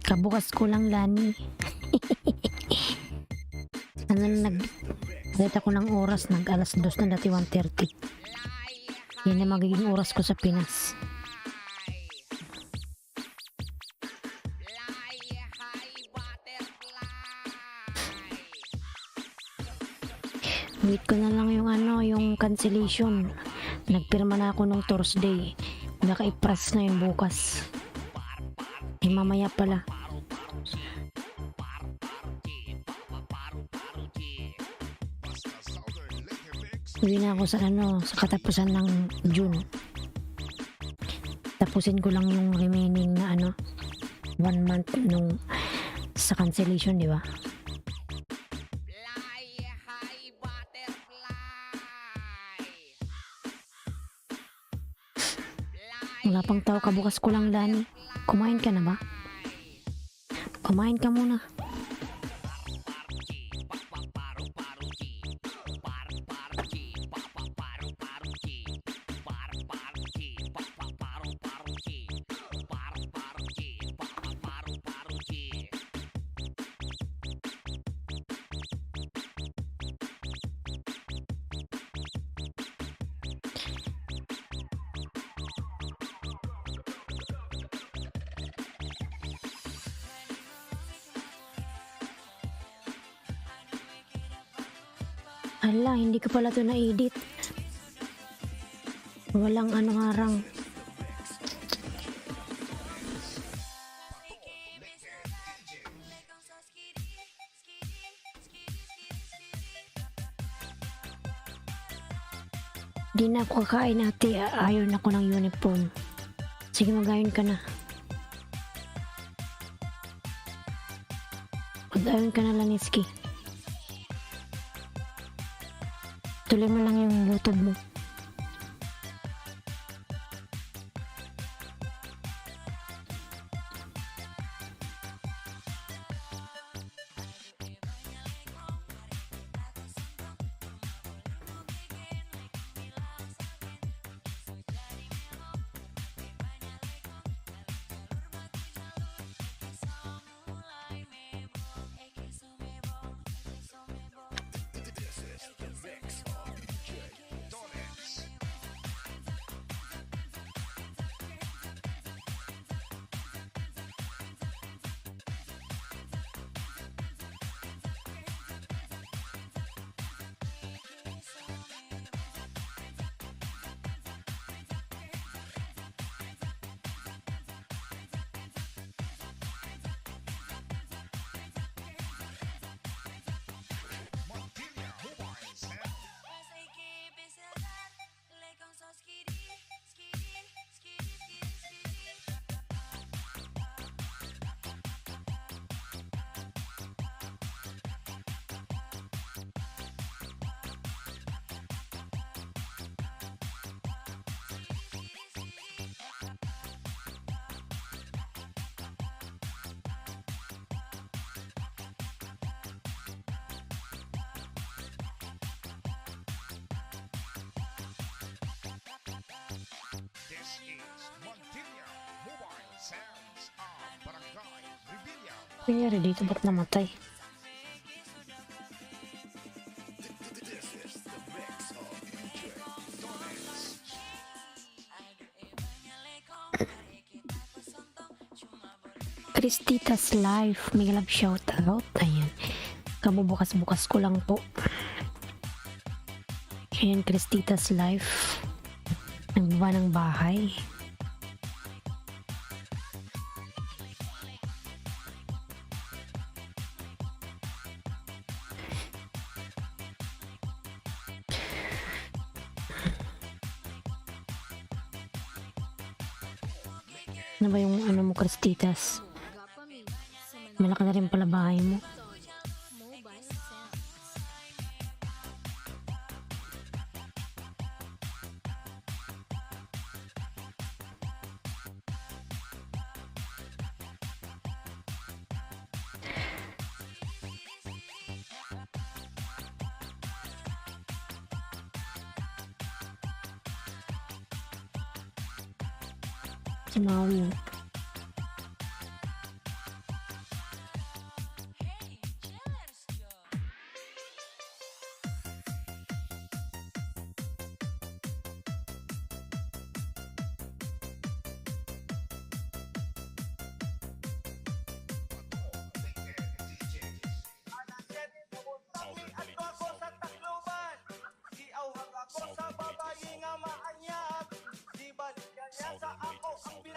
Kabukas ko lang, Lani. Ano na nakita ko ng oras, nag-alas 2 na, dati 1:30. Yan na magiging oras ko sa Pinas. Wait ko na lang yung yung cancellation. Nagpirma na ako nung Thursday. Naka-i-press na yung bukas. Mamaya pala. Uwi na ako sa sa katapusan ng June. Tapusin ko lang yung remaining na 1 month nung sa cancellation, di ba? Wala pang tao, kabukas ko lang, Lani. Kumain ka na ba? Kumain ka muna. Hala, hindi ko pala to na-edit. Walang harang. Di na ako kakain, ate. Ayaw na ko ng uniform. Sige, mag-ayon ka na. Mag-ayon ka na, Laniski. Tuloy mo lang yung YouTube mo. Nangyari dito? Ba't namatay? Cristitas Life, may love shout out. Ayan. Kabubukas-bukas ko lang po. Ayan, Cristitas Life. Nagbaba ng bahay. Ano ba yung mo, Cristitas? Malaki na rin pala bahay mo. Si Maui.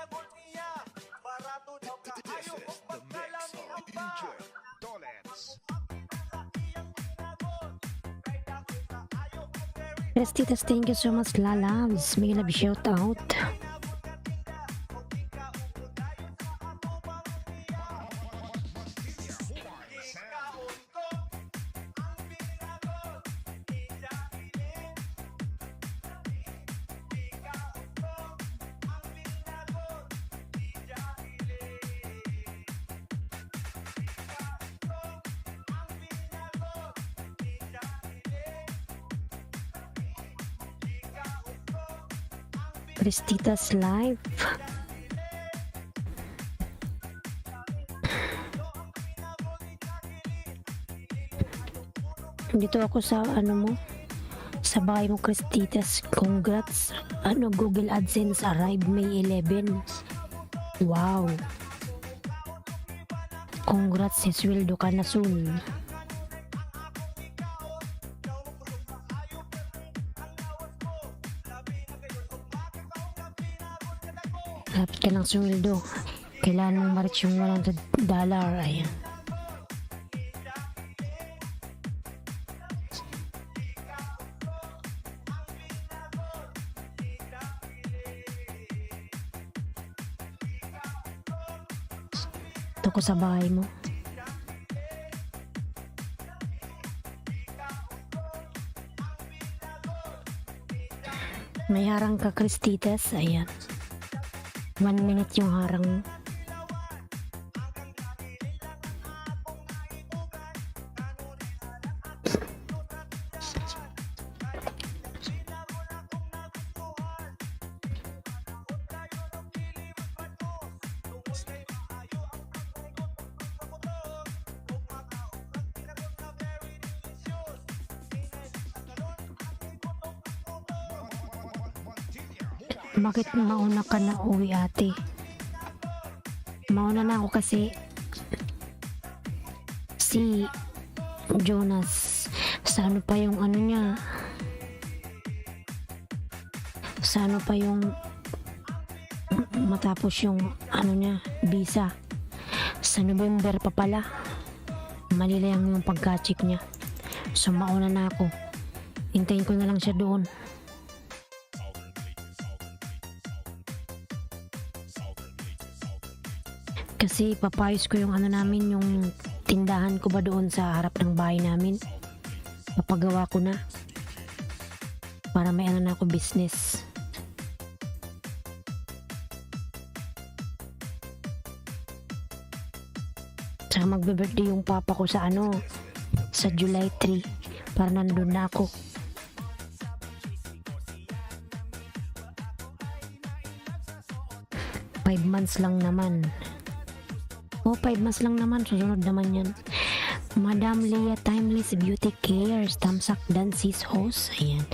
This is the mix of DJ Dolens. Crestitas, thank you so much, Lalabs. May love shout out. Crestitas live. Dito ako sa sa bahay mo, Crestitas. Congrats. Google AdSense arrived May 11. Wow. Congrats, sisweldo ka na soon. Lapit ka ng sweldo. Kailangan mong ma-reach yung $100. Ayan. Ito ko sa bahay mo. May harang ka, Crestitas. Ayan. 1 minute yung harang mo. Bakit mauna ka na uwi, ate? Mauna na ako kasi si Jonas sa pa yung niya, sa pa yung matapos yung niya, visa sa November pa pala. Mali lang yung pagka-check niya, so mauna na ako. Hintayin ko na lang siya doon. Kasi papayos ko yung namin, yung tindahan ko ba doon sa harap ng bahay namin. Papagawa ko na. Para may na ako business. Tsaka magbe-birthday yung papa ko sa sa July 3. Para nandun na ako. Five months lang naman. 5 months lang naman, susunod naman yan. Madam Leah Timeless Beauty Cares, Tamsak Dances Host. Ayan.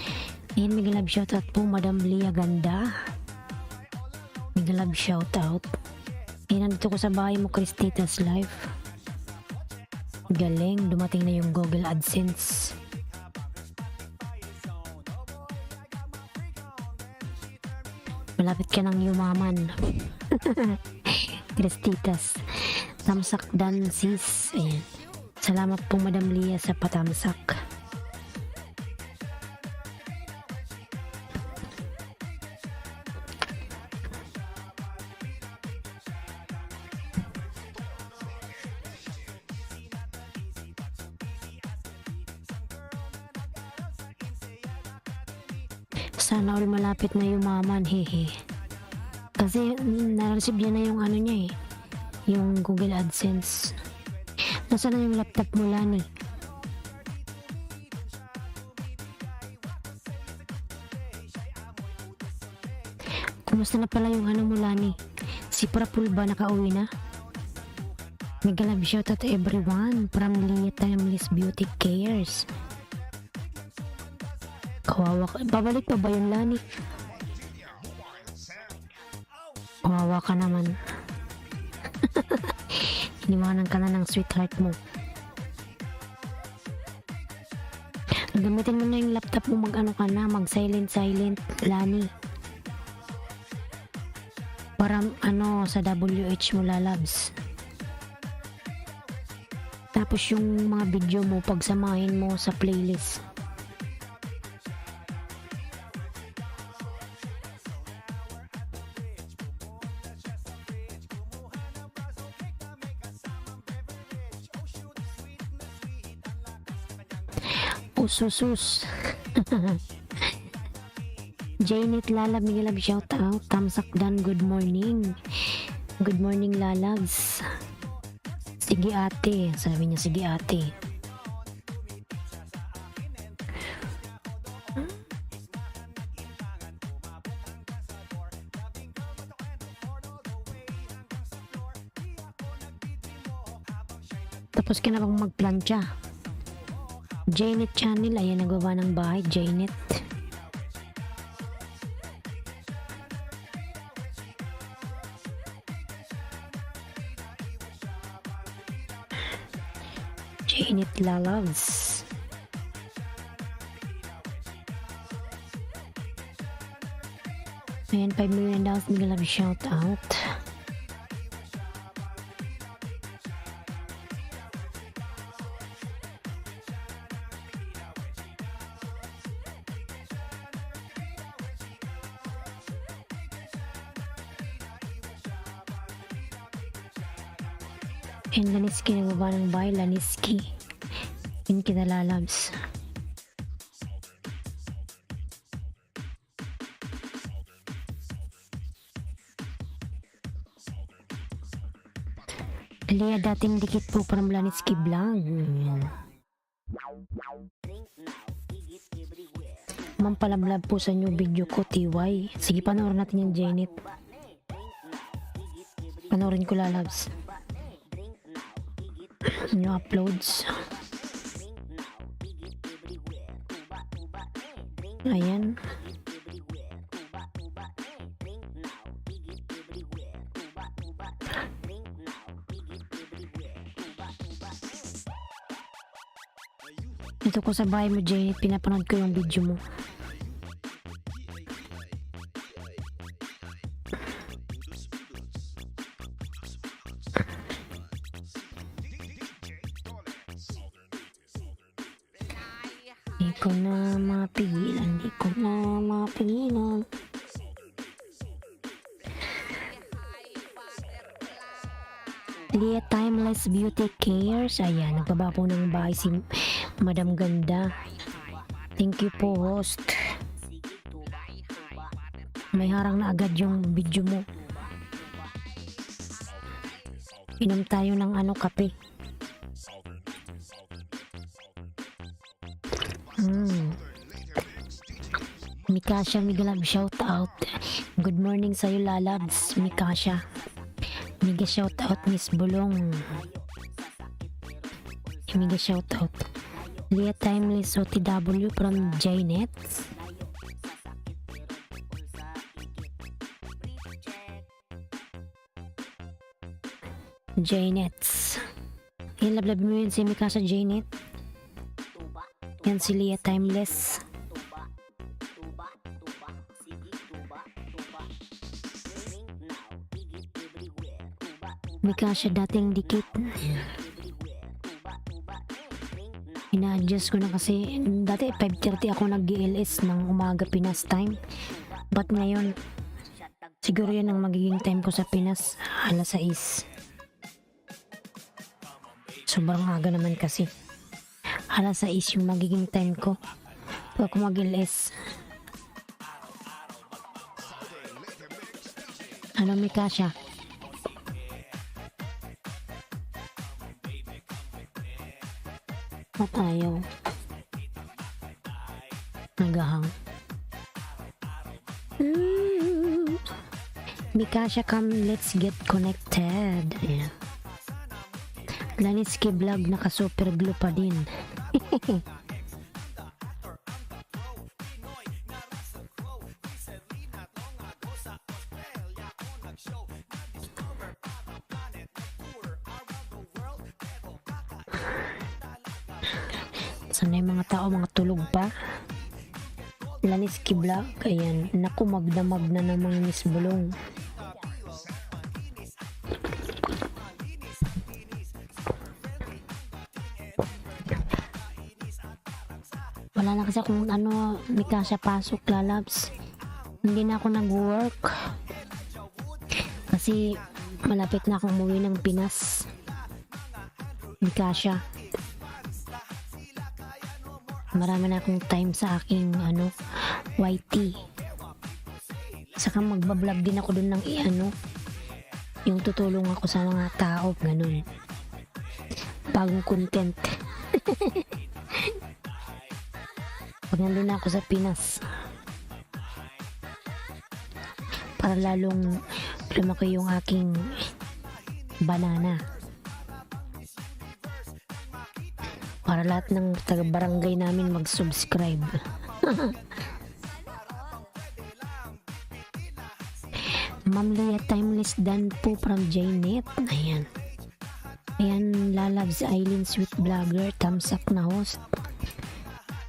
Ayan, may love shoutout po, Madam Leah, ganda. May love shoutout. Ayan, nandito ko sa bahay mo, Crestitas live. Galing, dumating na yung Google AdSense. Malapit ka nang yumaman. Crestitas. Tamsak Dances. Ayan. Salamat po, Madam Leah, sa patamsak. Sana all malapit na yumaman, hehe. Kasi na-receive niya na yung niya yung Google AdSense. Nasaan na yung laptop mo, Lani? Kumusta na pala yung mo, Lani? Si Prapul ba nakauwi na? Mega love shout out to everyone from Leah Timeless Beauty Cares. Kawawa ka. Babalik pa ba yung Lani? Kawawa ka naman. Iniwanan ka na ng sweetheart mo. Gamitin mo na yung laptop mo, mag silent, Lani. para sa WH mo lalabs. Tapos yung mga video mo pagsamahin mo sa playlist. Ususus. Janet Lalab, Miguel, shout out. Tamsak Dan, good morning. Good morning, Lalabs. Sige ate, sabi niya, sige ate. Tapos ka na bang magplantsa? Janet Channel, ayan, nagawa ng bahay, Janet. Janet Lalabs. Ayan, 5 million dollars, Miguel, love, shout out. And Laniski, nagbaba ng bahay, Laniski. Yun kita Lalabs. Lea, dating dikit po from Laniski Vlog. Mampalablab po sa new video ko, TY. Sige, panoorin natin yung Janet. Panoorin ko Lalabs. New uploads. Ayan. Ito ko sa bahay mo, Janet, pinapanood ko yung video mo. Di ko na mapigilan, di ko na mapigilan. Leah Timeless Beauty Cares. Ayan, nagbaba po ng bahay si Madam Ganda. Thank you po, host. May harang na agad yung video mo. Inom tayo ng kape. Mikasha, Miguel, shout out. Good morning sa'yo, Lalabs. Mikasha. Mega shout out, Miss Bulong. Mega shout out. Leah Timeless OTW from Janet. Janets. Yan, lablab mo yun si Mikasha, Janet. Yan si Leah Timeless. Mikasha, dating dikit. Ina-adjust ko na kasi dati 5:30 ako nag-GLS ng umaga Pinas time. But ngayon, siguro yan ang magiging time ko sa Pinas, alas 6. Sobrang aga naman kasi. Alas 6 yung magiging time ko pag ako mag-GLS. Ano, Mikasha? At ayaw. Nagahang. Mikasha, come, let's get connected. Ayan. Laniski Vlog, naka super glue pa din. Sana yung mga tao, mga tulog pa. Laniski Vlog, ayan. Naku, magdamag na ng mga Miss Bulong. Wala na kasi kung ano, may kasya pasok, lalabs. Hindi na ako nag-work. Kasi malapit na akong umuwi ng Pinas. May kasya. Marami na akong time sa aking YT. Saka magbablog din ako dun ng yung tutulong ako sa mga tao, ganun. Bagong content. Pag nandun na ako sa Pinas, para lalong lumaki yung aking banana. Para lahat ng taga-barangay namin mag-subscribe. Ma'am Leah Timeless Dan po from Jnet. Ayan. Ayan, lalabs Eileen Sweet Vlogger, thumbs up na host.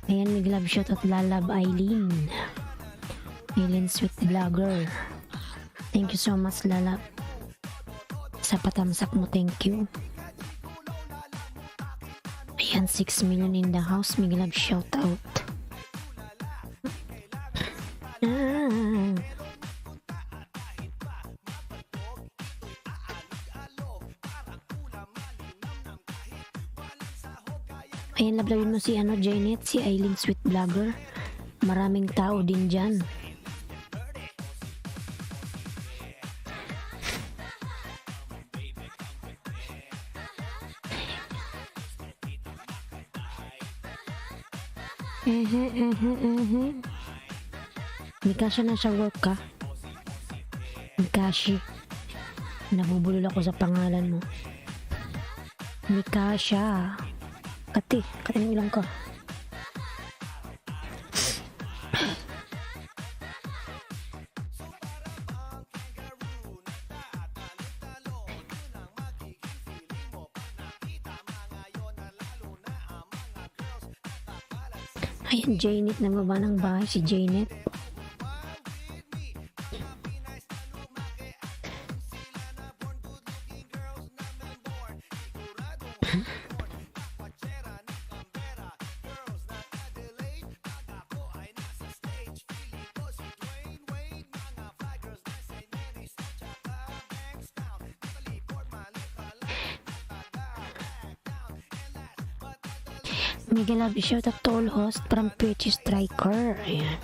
Ayan, nag-love shot at lalab Eileen. Eileen Sweet Vlogger. Thank you so much, lalab. Sa patamsak mo, thank you. Ayan, 6 million in the house. Nag-love shout out. Ayan, lablawin mo si Jnet, si Eileen Sweet Vlogger. Maraming tao din dyan. Mikasha na sa work ka? Mikashi. Nabubulol ako sa pangalan mo. Mikasha. Kating lang ka. Ayan, Jnet, nababa ng bahay si Jnet. Miguel Love, shout out to all host from Peachy Striker. Ayan.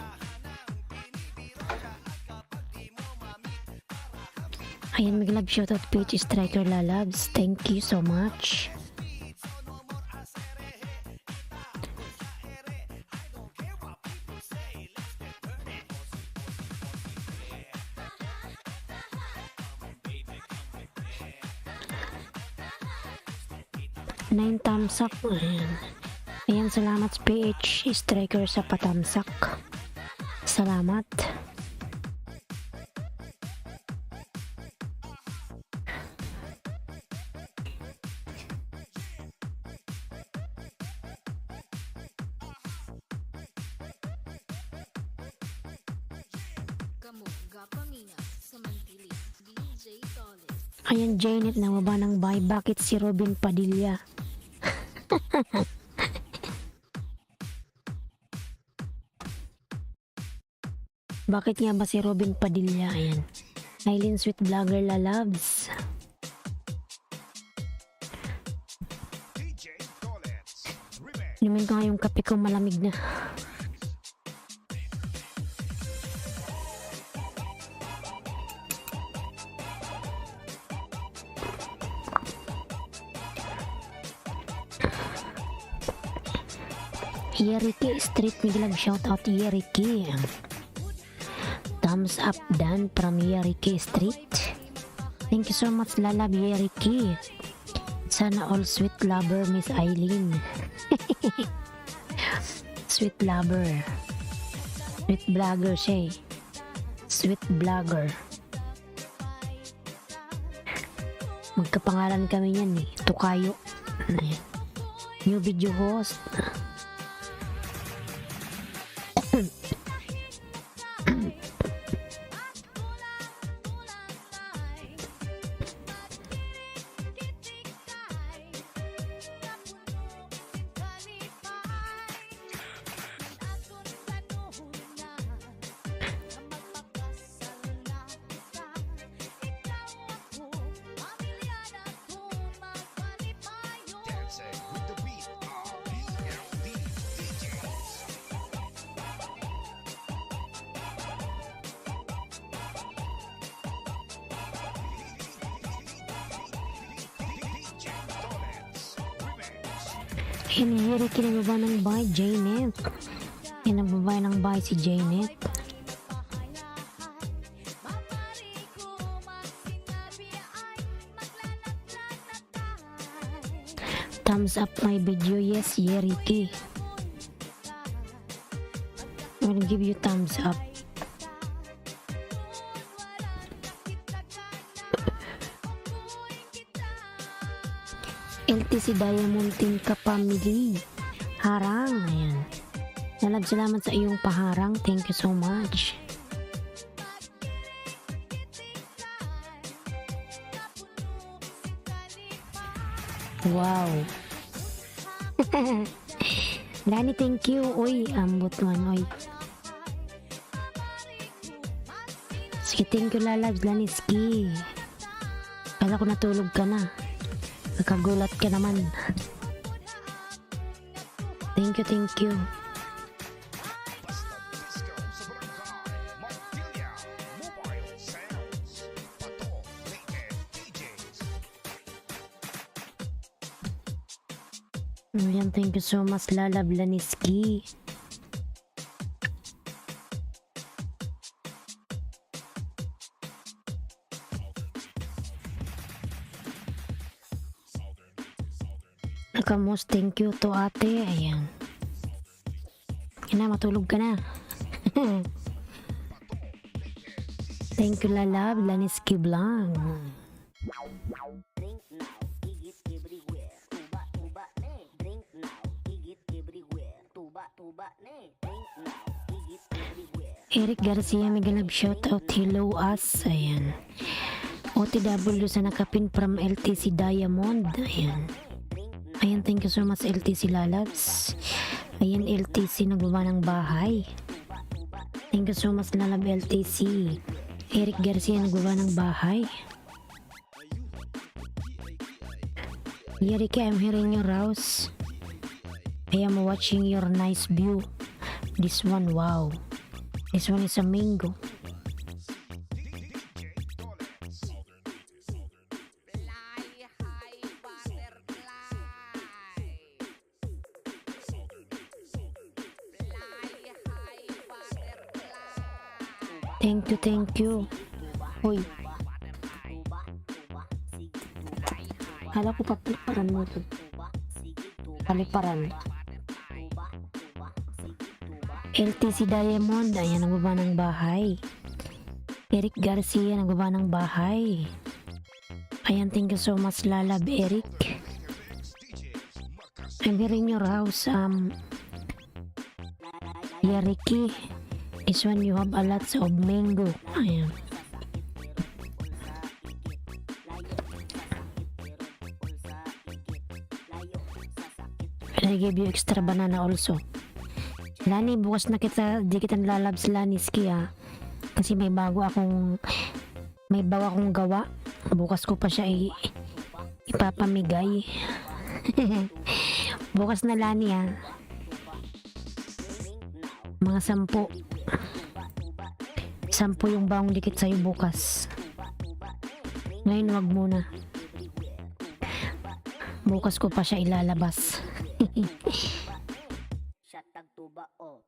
Ayan, Miguel Love, shout out Peachy Striker, lalabs. Thank you so much. Nine thumbs up. Ayan. Ayan, salamat PH Striker sa patamsak. Salamat. Ayan, Jnet, namaba ng bahay. Bakit si Robin Padilla? Bakit nga ba si Robin Padilla? Ayan. Eileen Sweet Vlogger, lalabs. DJ Collins. Remix. Inumin ko nga yung kape ko, malamig na. Yerike Street, Miguel, shout out Yerike. Thumbs up Dan from Yerike Street. Thank you so much, lalab Yerike. Sana all sweet lover Miss Eileen. Sweet lover. Sweet vlogger siya eh. Sweet vlogger. Magkapangalan kami yan eh. Tukayo. Ayan. New video host. Hinihiri kinababa ng bahay, Janet. Kinababa ng bahay si Janet. Thumbs up my video, yes, Yeriki. I'm gonna give you thumbs up. LTC Diamond Team Kapamili. Harang, ayan. Salamat sa iyong paharang. Thank you so much. Wow. Lani, thank you. Uy, ambot man, uy. Sige, thank you, lalabs. Lani, ski. Kala ko natulog ka na. Nakagulat ka naman. Thank you, thank you. Disco sa Barangay Montilla Mobile Sounds. Pato, Layton, DJs. Ayan, thank you so much, lalab, Laniski. Nakamos, thank you to ate. Ayan. Ina, matulog ka na. Thank you, lalab, Laniski Blanc. Drink now, igit everywhere. Tuba, tuba, ne. Drink now, igit everywhere. Tuba, tuba, ne. Drink now, igit everywhere. Eric Garcia, mega love shoutout. Hello us. Ayan. OTW sa nakapin from LTC Diamond. Ayan. Ayan, thank you so much, LTC Lalabs. Ayan, LTC nagbaba ng bahay. Thank you so much, Lalab LTC. Eric Garcia nagbaba ng bahay. Yerika, I'm hearing your house. I am watching your nice view. This one, wow. This one is a mango. Thank you. Uy. Hala ko papaliparan mo ito. Paliparan. LTC Diamond, ayan, nagbaba ng bahay. Eric Garcia, nagbaba ng bahay. Ayan, thank you so much, lalab, Eric. I'm hearing your house, Yeriki. This one you have a lot of mango. Ayan. I give you extra banana also. Lani, bukas na di kita lalabs, Laniski, ah. Kasi may bago akong gawa. Bukas ko pa siya ipapamigay. Bukas na, Lani, ah. Mga 10. 10 yung bawang dikit sa'yo bukas. Ngayon wag muna. Bukas ko pa siya ilalabas. Siya tagtuba, oh.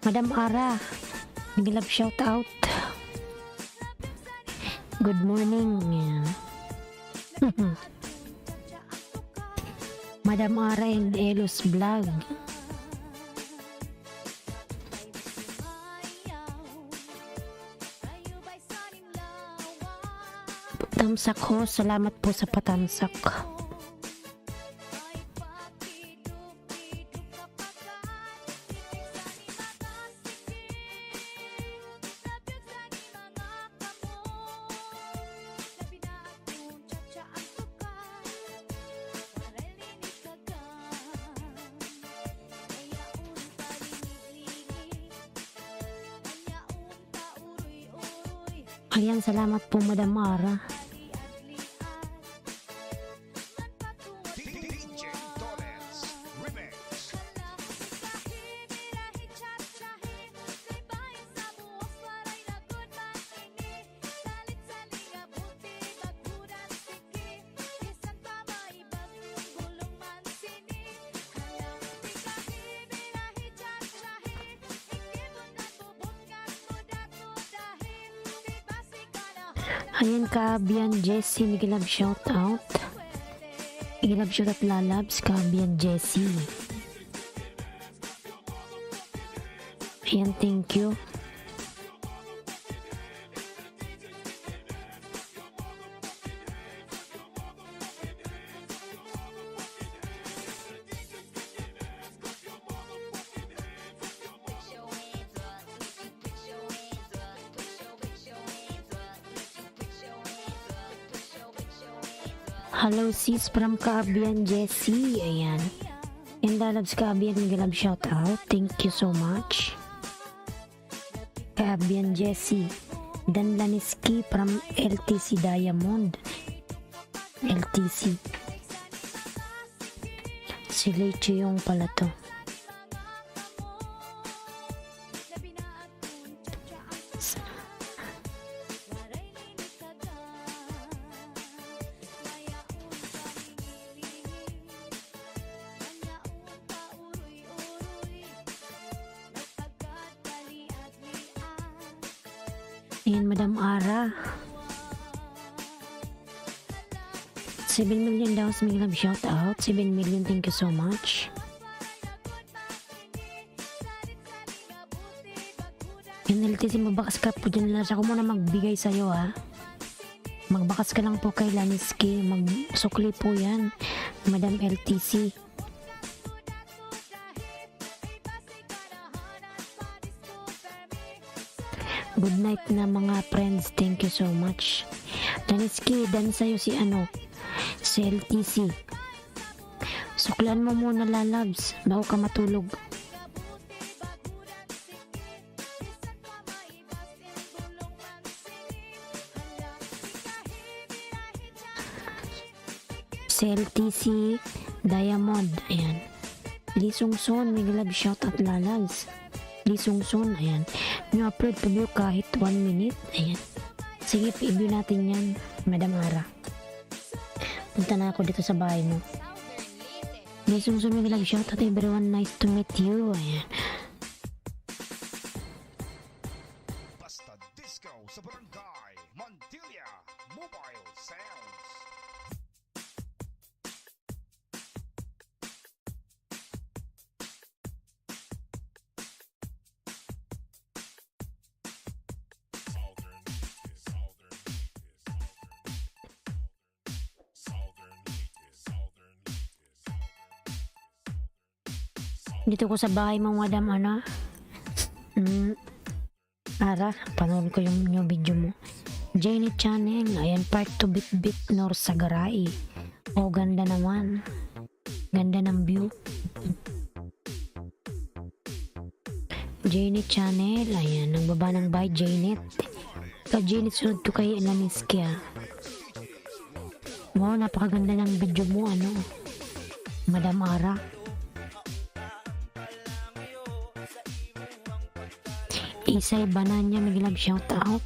Madam Ara, big love shout out. Good morning. Madam Ara and Elos Vlog. Tamsak ho, salamat po sa patamsak. Ayan, salamat po Madam Ara. DJ Dollars Remix. Ayan Kaabian Jessie, big love shout out. Big love shout out lalabs, Kaabian Jessie. Ayan, thank you. Hello sis from Kaabian Jessie. Ayan. And lalabs Kaabian, big love shout out. Thank you so much. Kaabian Jessie. Dan Laniski from LTC Diamond. LTC. Si Leche yung pala to. Ayan, Madam Ara. 7 million daw sa mga love shout out. 7 million, thank you so much. Yan, LTC, magbakas ka po dyan. Lasa ko muna magbigay sa'yo ha. Magbakas ka lang po kay Laniski. Magsukli po yan, Madam LTC. Good night na mga friends. Thank you so much. Laniski, dan sa'yo si LTC. Suklan mo muna lalabs bago ka matulog. Si LTC Diamond. Ayan. Lisong Son, may love shout out lalabs. Lisong Son, ayan. May upload to view kahit 1 minute. Ayan. Sige, i-view natin yan, Madam Ara. Punta na ako dito sa bahay mo. Lisong Son, may love shout out everyone. Nice to meet you. Ayan. Basta Disco sa Barangay Montilla Mobile Sounds. Dito ko sa bahay mo, Madam Ara, panood ko yung new video mo. Jenny Channel, ayan, part to Bit Bit Nor Sagarai. Oh, ganda naman. Ganda ng view. Jenny Channel, ayan, nagbaba ng bahay, Janet. Ka-Janet, sunod ko kay Laniski ah. Wow, napakaganda ng video mo, Madam Ara. Isay Bananya, may love shout out.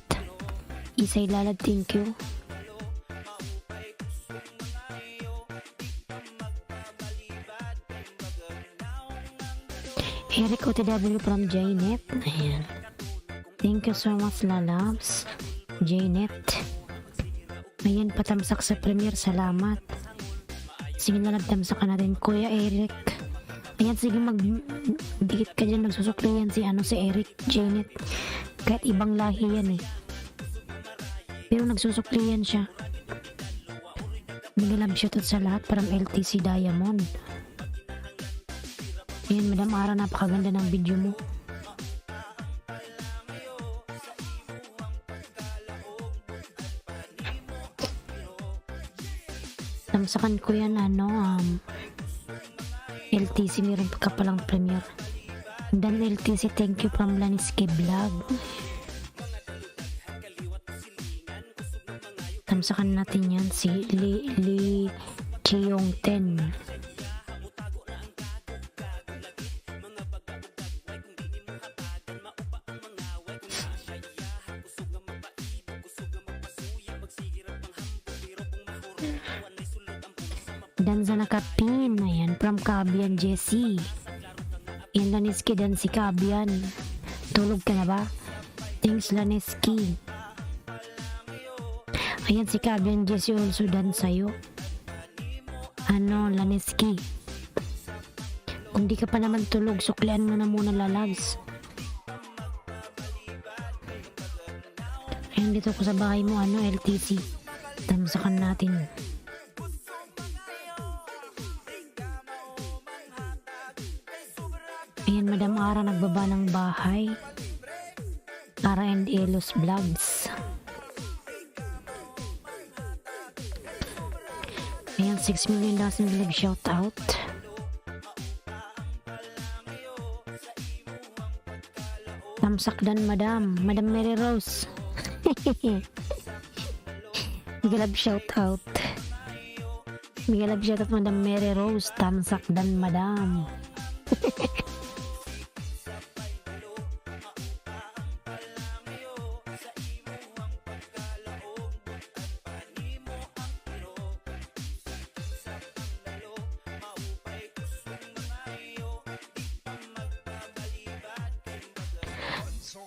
Isay Lalad, thank you. Eric OTW from Jnet. Ayan. Thank you so much, lalabs. Jnet. Ayan, patamsak sa premiere. Salamat. Sige na lang, tamsakan natin. Kuya Eric. Ayan, sige dikit ka dyan. Nagsusukli yan si Eric Jnet. Kahit ibang lahi yan eh. Pero nagsusukli yan siya. Bigla shoutout sa lahat. Parang LTC Diamond. Ayan, Madam Ara, napakaganda ng video mo. Tamsakan ko yan, LTC, meron ka palang premiere. Dan LTC, thank you from Laniski Vlog. Tamsakan natin yan, si Li Chiyong Ten. Dan sa nakapin, ayan, from Kabian Jessie. Yan, Laniski, dan si Kabian. Tulog ka na ba? Thanks, Laniski. Ayan, si Kabian Jessie also dan sa'yo. Laniski. Kung di ka pa naman tulog, suklian mo na muna, lalabs. Ayan, dito ko sa bahay mo, LTC. Tamsakan natin. Ayan, Madam Ara, nagbaba ng bahay. Ara and Elos Vlogs. Ayan, 6 million doesn't believe shout out. Tamsak dan Madam Mary Rose. Big shout out. Big shout out, Madam Mary Rose. Tamsak dan Madam.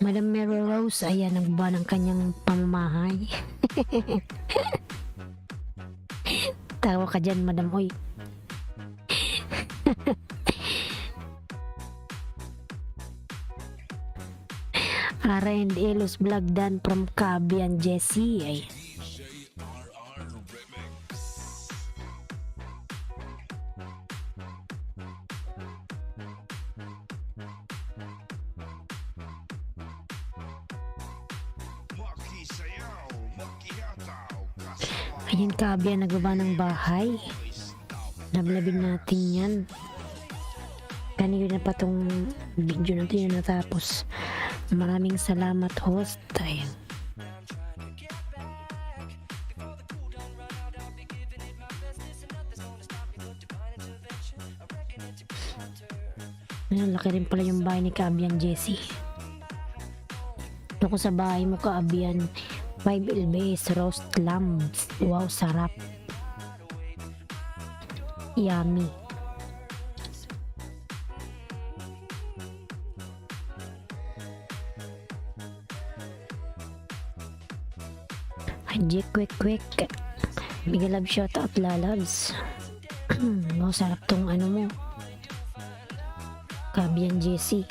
Madam Mary Rose, ayan, nagba ng kanyang pamamahay. Tawa ka dyan, Madam. Oy. Ara and Elos Vlog dan from Kabian Jessie. Ay. Ayan, Kabian, nagbaba ng bahay. Lablabin natin yan. Kanina pa tong video natin na natapos. Maraming salamat, host. Ayan. Ayan, laki rin pala yung bahay ni Kabian Jessie. Ito ko sa bahay mo, Kabian. 5 LBS roast lamb. Wow, sarap. Yummy. Anji, quick. Big love shout out, lalabs. Wow, sarap tong mo. Kabian Jessie.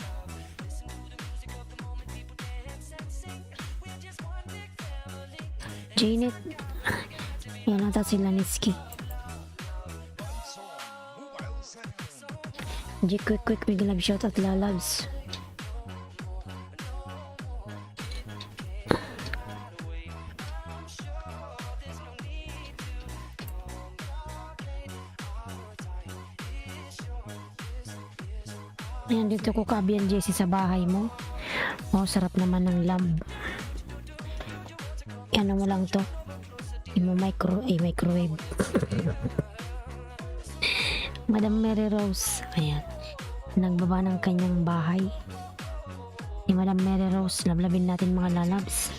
Jnet. Yan nata si Laniski. Anji, quick. Big love shout out, lalabs. Ayan, dito ko, Kabian Jessie, sa bahay mo. Oh, sarap naman ng lamb. Ano mo lang to, microwave. Madam Mary Rose, ayan, nagbaba ng kanyang bahay. Ni Madam Mary Rose, lablabin natin, mga lalabs.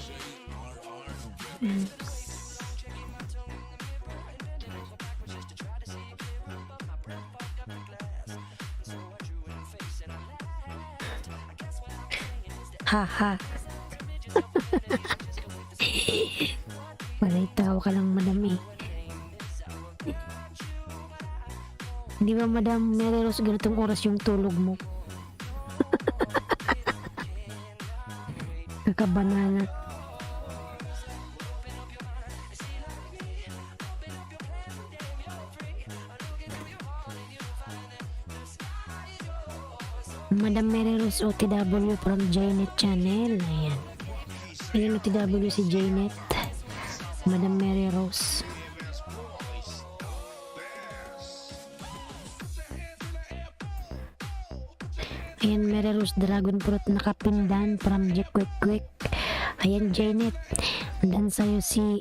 Haha. Walay tawa ka lang, madam eh. Di ba, Madam Mary Rose, ganitong oras yung tulog mo? Kakabanana. Madam Mary Rose OTW from Jnet Channel. Ayan. Ayan, OTW si Jnet. Madam Mary Rose. Ayan, Mary Rose Dragon Fruit nakapindan from Jack Quick Quick. Ayan, Jnet. Andan sa'yo si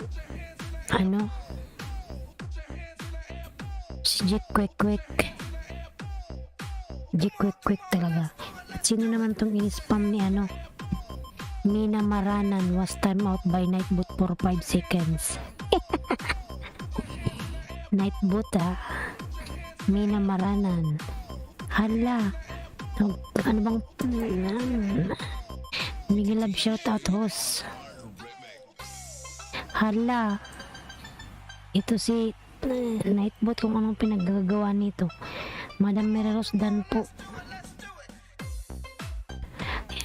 si Jack Quick Quick. Jack Quick Quick talaga. At sino naman tong in-spam ni Mina Maranan was time out by Nightbot for 5 seconds. Nightbot Mina Maranan. Hala. Ano bang Miguel Love shoutout host. Hala. Ito si Nightbot kung anong pinaggagawa nito. Madam Mary Rose Dan po.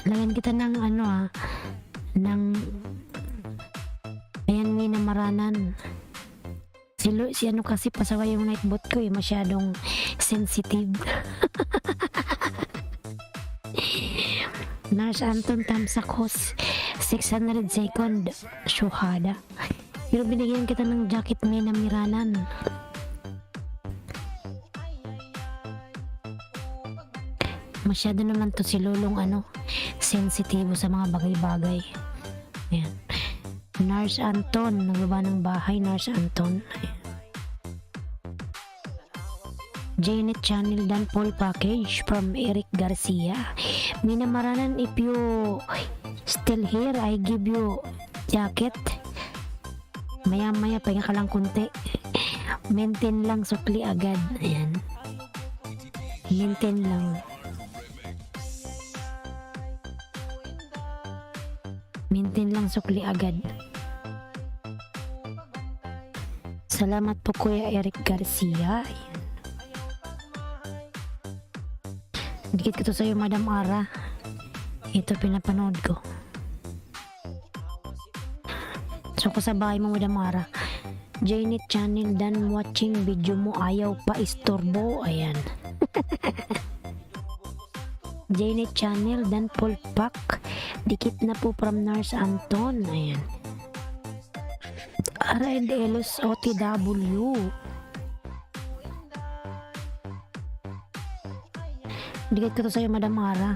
Lagyan kita ng ayan, Mina Maranan. Si kasi pasaway yung Nightbot ko masyadong sensitive. Nars Anton Tamsak host 600 second syuhada. Pero binigyan kita ng jacket Mina Maranan. Masyado naman to si Lulong sensitibo sa mga bagay-bagay. Ayan. Nars Anton, nagbaba ng bahay, Nars Anton. Ayan. Jnet Channel Dan Paul Package from Eric Garcia. Mina Maranan, if you still here, I give you jacket. Maya-maya, pahinga ka lang kunti. Maintain lang, sukli agad. Ayan. Maintain lang. Maintain lang, sukli agad. Salamat po Kuya Eric Garcia. Ayan. Dikit ko to sa'yo, Madam Ara. Ito pinapanood ko. So ko sa bahay mo, Madam Ara. Jnet Channel Dan watching video mo, ayaw pa istorbo. Ayan. Jnet Channel Dan Paul Pack. Dikit na po from Nars Anton. Ayan. Red Elos OTW. Dikit ko to sa'yo, Madam Ara.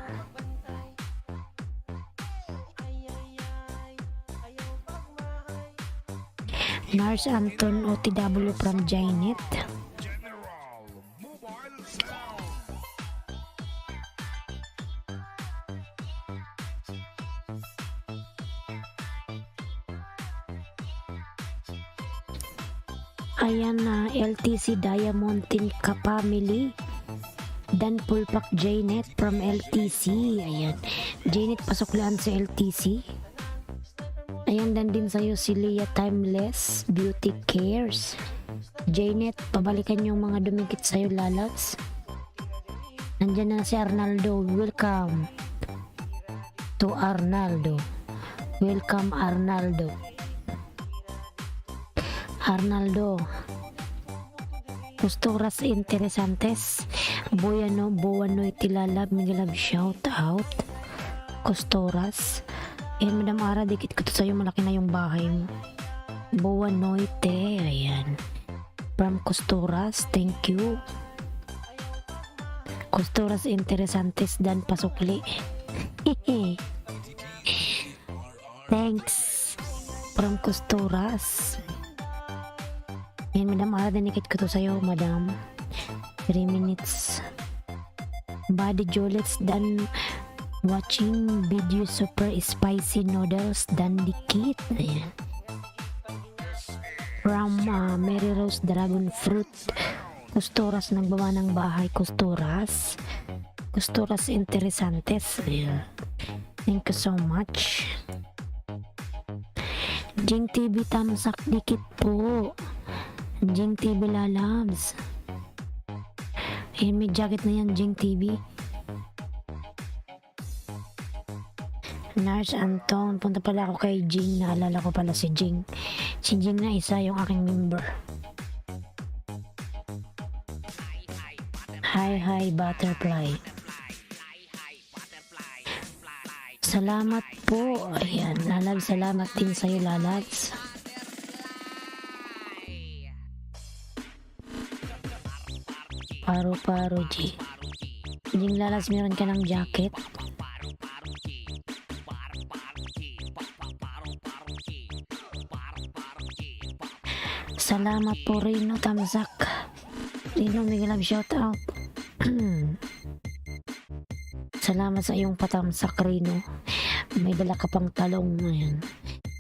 Nars Anton OTW from Jnet. General Mobile Sound. Ayan LTC Diamond Team Ka-Family. Dan Pulpak Jnet from LTC. Ayan. Jnet, pasuklaan sa LTC. Ayan, dan din sa'yo si Leah Timeless Beauty Cares. Jnet, pabalikan yung mga dumikit sa'yo, lalabs. Nandyan na si Arnaldo. Welcome to Arnaldo. Welcome, Arnaldo. Arnaldo. Posturas interesantes. Buwano itilalab. Migalab shout out. Posturas. Madam Ara, dikit ko to sa'yo, malaki na yung bahay mo. Buwanoite. Ayan. From Costuras. Thank you. Costuras interesantes dan pasukli. Thanks. From Costuras. Ayan, Madam Ara, dinikit ko to sa'yo, Madam. 3 minutes. Body Jolets dan watching video super spicy noodles dan dikit. Ayan. From Mary Rose Dragon Fruit. Costuras, nagbaba ng bahay. Costuras interesantes. Ayan. Thank you so much. Jing TV tamsak dikit po. Jing TV lalabs. Ayan, may jacket na yan, Jing TV. Nars Anton, punta pala ako kay Jing. Naalala ko pala si Jing. Si Jing na isa yung aking member. Hi butterfly. Salamat po. Ayan, lalabs, salamat din sa'yo, lalabs. Paro G. Jing lalabs, meron ka ng jacket? Salamat po Rino Tamsak. Rino, may love shout out. Salamat sa iyong patamsak, Rino. May dala ka pang talong. Ayan.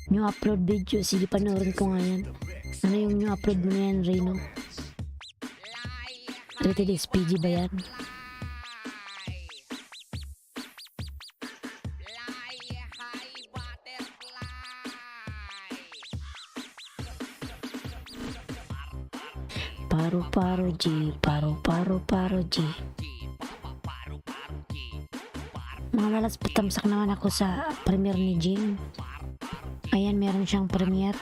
New upload video. Sige, panoorin ko nga yan. Ano yung new upload mo na yan, Rino? Rated SPG ba yan? Paro G. Paro G. Mga lalas, patamsak naman ako sa premiere ni Jing. Ayan, meron siyang premiere.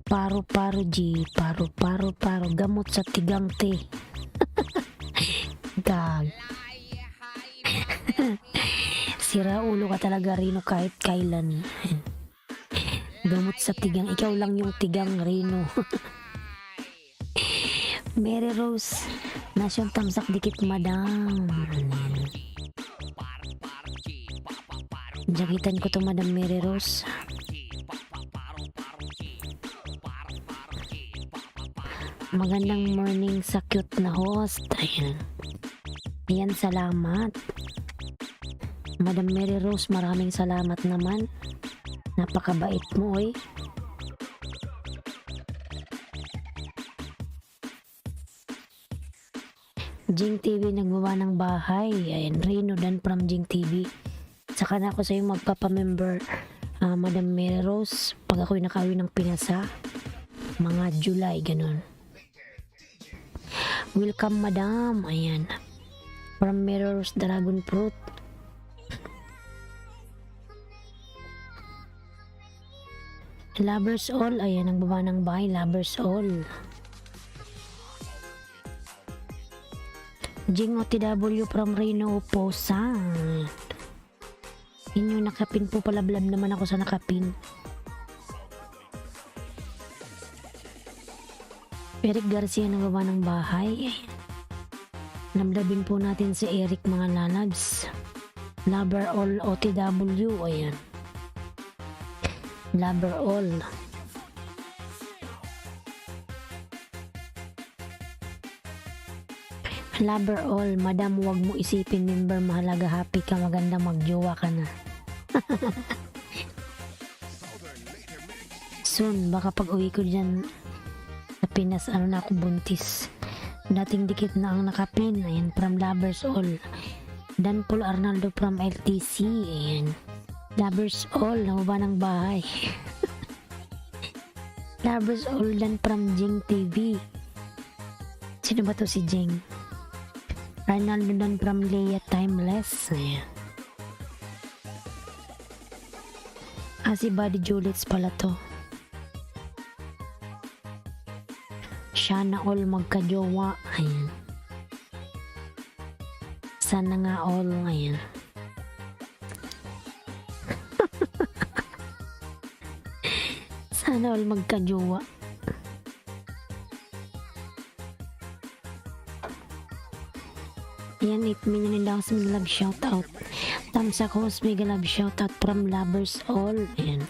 Paro G. Paro. Gamot sa tigang te. Gag. Sira ulo ka talaga, Rino, kahit kailan. Gamot sa tigang. Ikaw lang yung tigang, Rino. Mary Rose. Nasyon tamsak dikit, madam. Jakitan ko to, Madam Mary Rose. Magandang morning sa cute na host. Ayan. Ayan, salamat. Madam Mary Rose, maraming salamat naman. Napakabait mo, eh. Jing TV nagbawa ng bahay. Ayan, Rino Dan from Jing TV. Saka na ako sa'yo magpapamember, Madam Mary Rose, pag ako'y nakauwi ng Pinasa. Mga July, ganun. Welcome, Madam. Ayan. From Mary Rose Dragon Fruit. Lovers all. Ayan, ang baba ng bahay. Lovers all. Jing OTW from Reno Posa. Yun yung nakapin po. Palablab naman ako sa nakapin. Eric Garcia ng baba ng bahay. Lablabin po natin si Eric, mga lalabs. Lover all OTW. Ayan. Lover all. Lover all. Madam, wag mo isipin member, mahalaga happy ka, maganda, magjowa ka na. Soon, baka pag uwi ko dyan sa Pinas, ano na ako, buntis. Dating dikit na ang nakapin. Ayan, from Lovers all. Dan Paul Arnaldo from LTC. Ayan. Lovers all, namaba ng bahay. Lovers all, dan from Jing TV. Sino ba to si Jing? Arnaldo dan from Leia Timeless. Ayan. Si Buddy Julets pala to. Sana all magkajowa. Ayan. Sana nga all. Ayan. Sana all magkajowa. Ayan, 8 million lang sa love shoutout. Tamsak host, mega love shoutout from Lovers all. Ayan.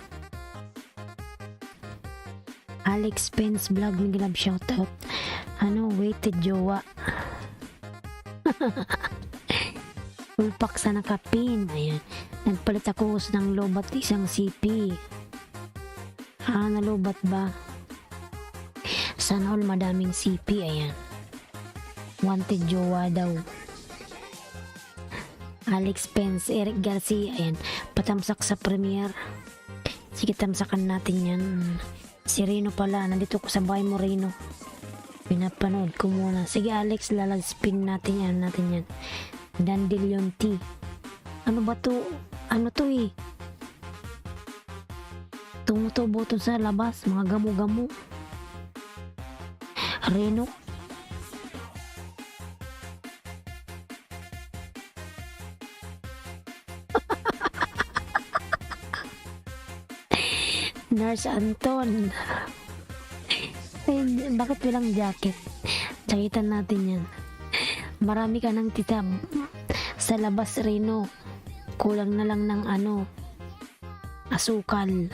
Alex Pence vlog, mega love shoutout. Waited jowa. Ulpak sa nakapin. Ayan. Nagpalit ako ng lobat isang CP. Nalobat ba? Sana all madaming CP, ayan. Wanted jowa daw. Alex Pence, Eric Garcia, ayan. Patamsak sa premiere. Sige, tamsakan natin yan. Si Rino pala, nandito ko sa bahay mo, Rino. Pinapanood ko muna. Sige, Alex, lalagspin natin yan. Dandelion tea. Ano ba to? Ano to eh? Tumutubo to sa labas, mga gamo-gamo. Reno. Nurse Anton. Ay, bakit walang jacket? Jaketan natin yan. Marami ka ng tita sa labas, Reno. Kulang na lang ng asukal.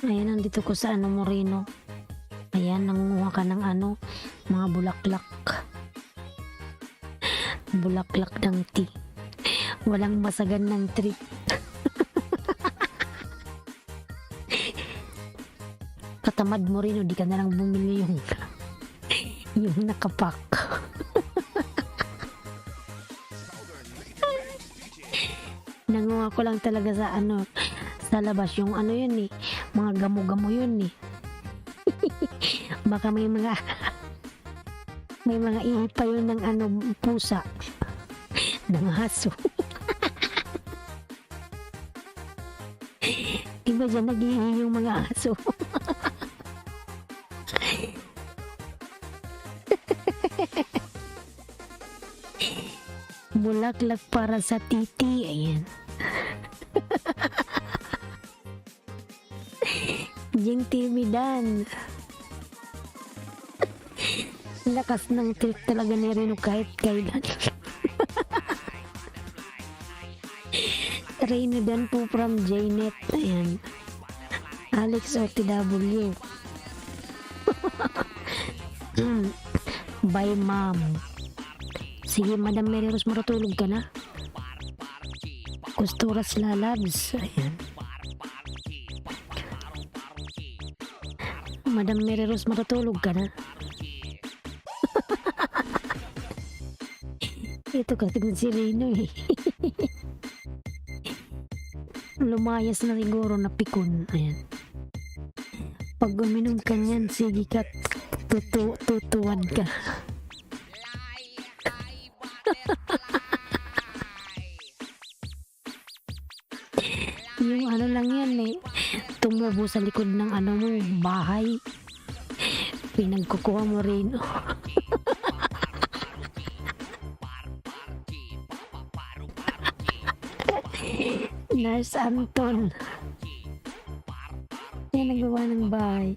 Ayan, nandito ko sa Moreno. Ayan, nangunguha ka ng mga bulaklak. Bulaklak ng tea. Walang masagan ng trip. Katamad mo rin, di ka na lang bumili yung nakapak. Nanguha ko lang talaga sa sa labas yung yun eh, mga gamo-gamo yun eh. Baka may mga ihipa yun ng pusa ng aso. Diba dyan naghihingi yung mga aso? Bulaklak para sa titi, ayan. Jing timidan. Lakas ng trip talaga ni Reno kahit kailan. Reno dan po from Jnet. Ayan. Alex OTW. Bye, ma'am. Sige, Madam Mary Rose, marutulog ka na. Kusturas lalabs. Ayan. Madam Mary Rose, marutulog ka na. Ito kasi si Reno eh. Lumayas na siguro na pikon. Ayan. Pag uminom ka niyan, sige ka, tutuwad ka. Yung lang yan eh, tumubo sa likod ng mo, bahay. Pinagkukuha mo rin. Nurse Anton. Yan, nagawa ng bahay.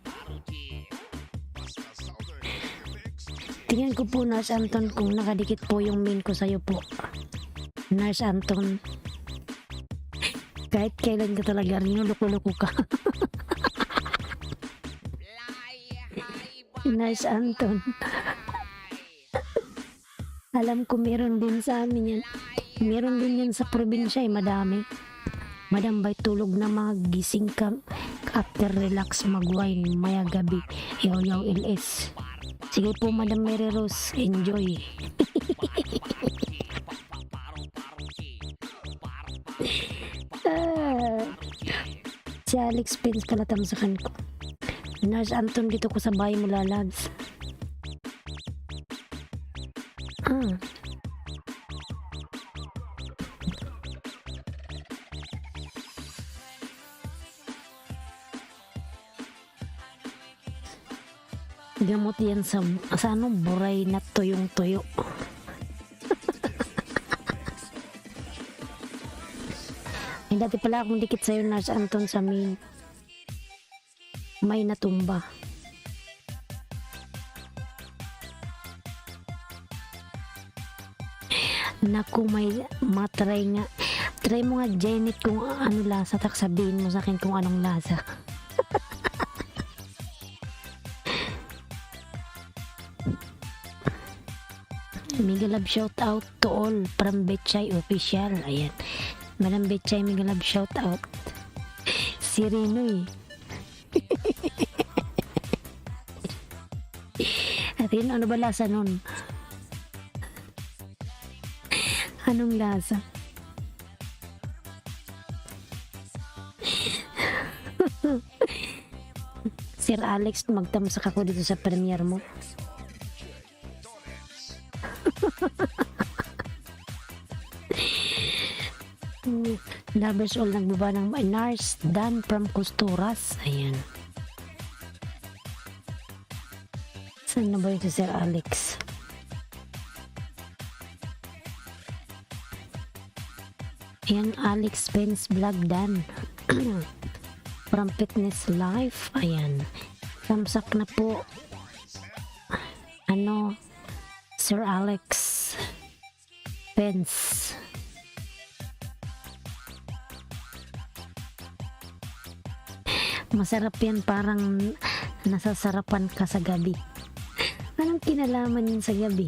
Tingnan ko po, Nurse Anton, kung nakadikit po yung main ko sa'yo po. Nurse Anton. Kahit kailan ka talaga rin, loko-loko ka. Nurse Anton. Alam ko meron din sa amin yan. Meron din yan sa probinsya eh, madami. Madam, bay tulog na magising ka after relax mag-wine maya gabi. Yaw LS. Sige po, Madam Mary Rose, enjoy. Si Alex Pence pala tamsakan ko. Nurse Anton, dito ko sa bahay mo lalags. Gamot yan sa buray na tuyong tuyo. Ay, dati pala akong dikit sa'yo, Nurse Anton, sa main. May natumba. Naku, may matry nga. Try mo nga, Janet, kung ano lasa, tak sabihin mo sa akin kung anong lasa. Mega love shout out to all from Betchay Official. Ayan. Madam Betchay, mega love shout out. Si Rinoy. At yun, ano ba lasa nun? Anong lasa? Sir Alex, magtamsak ako dito sa premiere mo. Lovers all nagbaba ng Nars Dan from Costuras. Ayan. Saan na ba yun si Sir Alex? Ayan, Alex Pence Vlog Dan. From Fitness Life. Ayan. Tamsak na po. Ano? Sir Alex Pence. Masarap yan, parang nasasarapan ka sa gabi. Anong kinalaman yun sa gabi?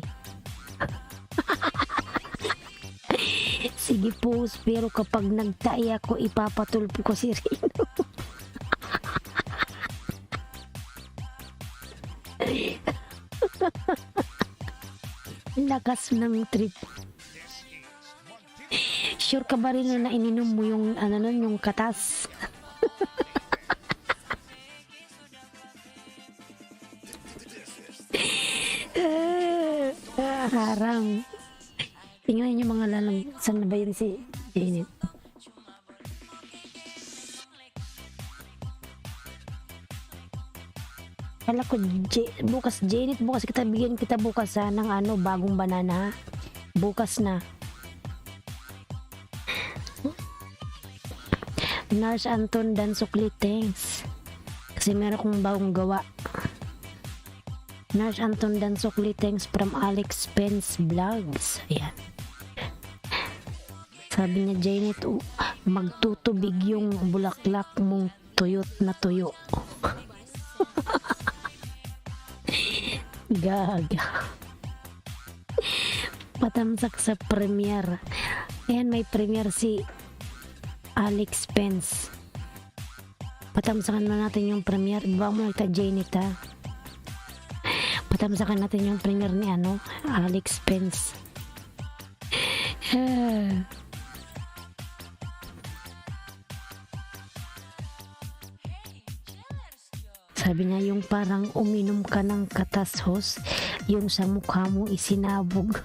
Sige po, pero kapag nagtae ako, ipapatulpo ko si Rino. Lakas ng trip. Sure ka ba rin na ininom mo yung ano nun, yung katas? Harang. Tingnan niyo mga lalang. Saan na ba yun si Janet? Kala ko bukas Janet, bukas kita bigyan kita bukas ng ano, bagong banana. Bukas na. Nars Anton Dan Sukli, thanks. Kasi meron kong bagong gawa. Nars Anton Dan Sukli, thanks from Alex Pence Vlogs. Ayan. Sabi niya, Janet, magtutubig yung bulaklak mong tuyot na tuyo. Gaga. Patamsak sa premiere. Ayan, may premiere si Alex Pence. Patamsakan na natin yung premiere. Iba mo nagta Janet, ha? Patamsakan natin yung premiere ni ano, Alex Pence. Sabi niya, yung parang uminom ka ng katas, host, yung sa mukha mo isinabog.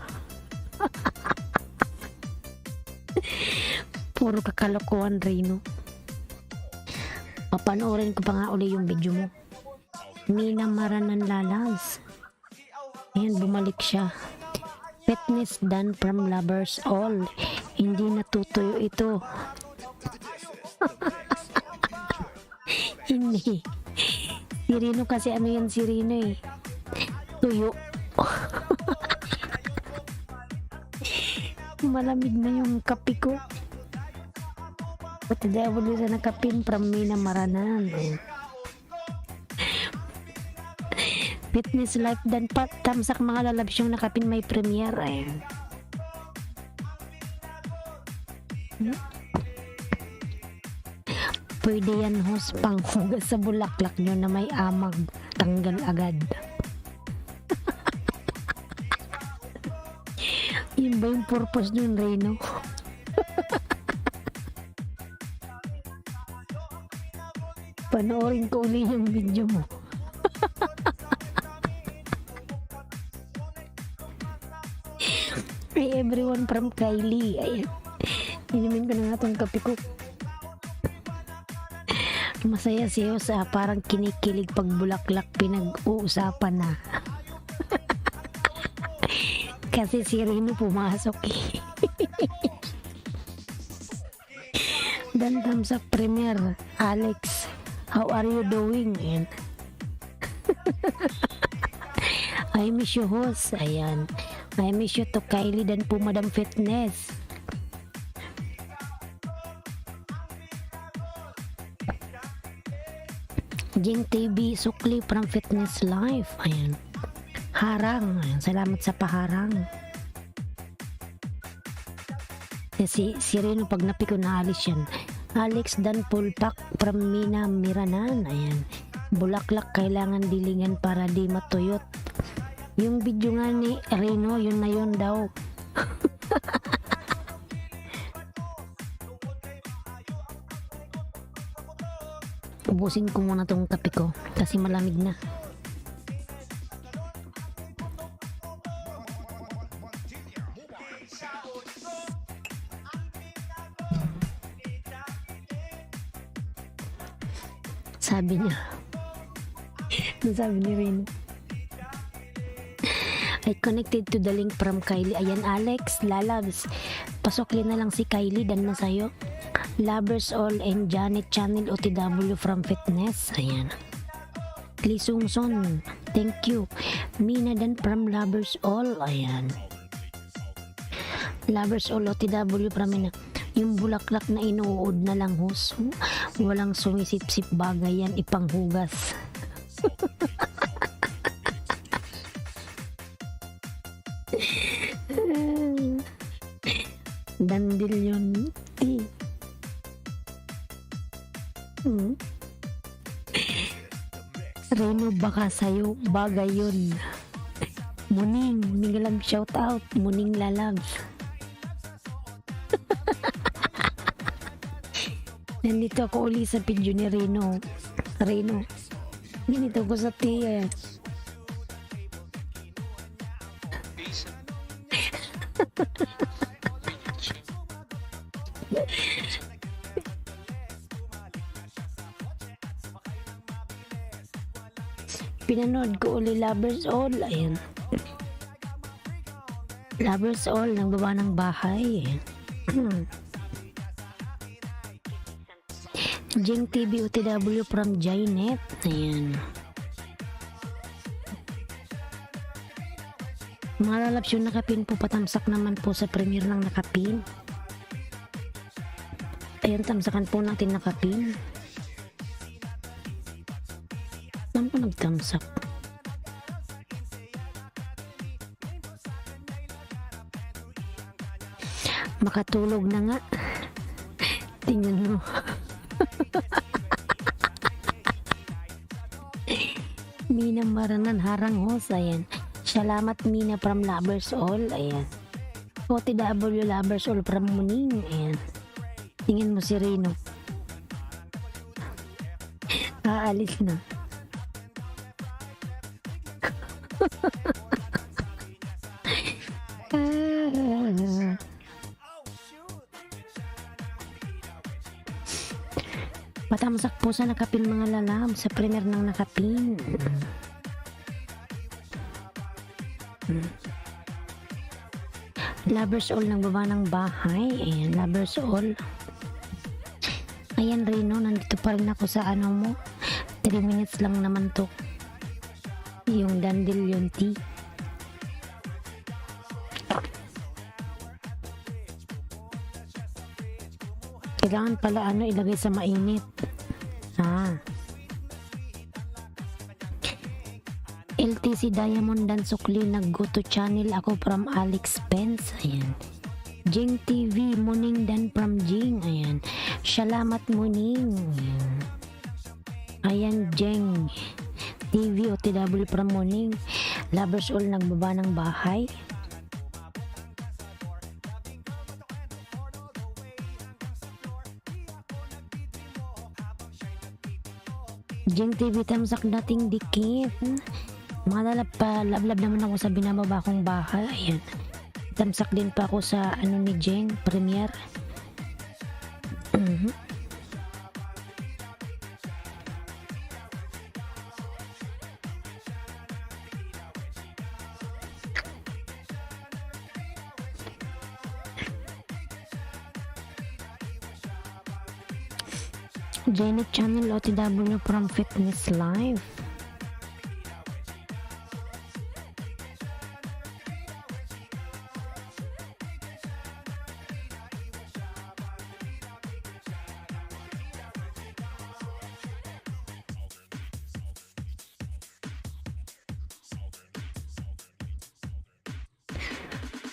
Puro kakalokohan, Rino. Papanoorin ko pa nga uli yung video mo. Mina Maranan Lalas. Ayan, bumalik siya. Fitness Dan from Lovers All. Hindi natutuyo ito. Hindi. Si Rino kasi ano yan si Rino eh. Tuyo. Malamig na yung kape ko. Pati dahil sa nakapin from Mina Maranan. Fitness Life Dan pa tamsak mga lalabs yung nakapin may premiere. Ayan. Pwede yan, host, panghugas sa bulaklak nyo na may amag, tanggal agad. Yun ba yung purpose nyo, Reno? Panoorin ko uli yung video mo. Hey everyone from Kylie. Ayan. Inumin ko na nga itong kape ko. Masaya siya sa parang kinikilig pag bulaklak pinag-uusapan na. Kasi si Rino pumasok eh. Dan thumbs up premiere. Alex, how are you doing? Ayan. I miss you, host. Ayan. I miss you to Kylie dan po Madam Fitness. Jing TV Sukli from Fitness Life. Ayan. Harang. Ayan. Salamat sa paharang. Si Reno pag napi ko naalis yan. Alex Dan Pulpak from Mina Miranan. Ayan. Bulaklak kailangan dilingan para di matuyot. Yung video nga ni Reno, yun na yun daw. Ubusin ko muna tong kape ko kasi malamig na. Sabi niya. Sabi ni Reno. I connected to the link from Kylie. Ayan, Alex, lalabs. Pasok na lang si Kylie dan na sa'yo. Lovers All and Janet Channel OTW from Fitness. Ayan. Lisungson. Thank you. Mina dan from Lovers All. Ayan. Lovers All OTW from Mina. Yung bulaklak na inuud na lang hus. Walang sumisip-sip bagay yan ipanghugas. Dandelion tea. Reno, baka sa'yo bagay yun. Muning, mingalang shout out. Muning lalabs. Nandito ako uli sa video ni Reno. Ganito ko sa tiya. Pinanood ko uli Lovers All. Ayan. Lovers All, nang baba ng bahay. Jing TV OTW from Jainet. Ayan. Mga lalabs yung nakapin po, patamsak naman po sa premiere ng nakapin. Ayan, tamsakan po natin nakapin. Saan po nagtamsak? Makatulog na nga. Tingnan mo. Mina Maranan harang hos. Ayan. Salamat Mina from Lovers All. Ayan. OTW Lovers All from Muning. Ayan. Tingnan mo si Reno. Aalis na. Patamsak po sa nakapin mga lalam sa premiere ng nakapin. Lovers All ng baba ng bahay. Ayan, Lovers All. Ayan Reno, nandito pa rin ako sa ano mo. 3 minutes lang naman to. Yung dandelion tea. Kailangan pala ano ilagay sa mainit. LTC Diamond dan Sukli nag-go to channel ako from Alex Pence. Ayan. Jing TV Muning dan from Jing. Ayan. Salamat Muning. Ayan Jing TV OTW from Muning. Lovers All nagbaba ng bahay. Jing TV tamsak dating dikit. Mga lablab naman ako sa binababa kong bahay. Ayan. Tamsak din pa ako sa ano ni Jing premiere. Janet Channel OTW from Fitness Live.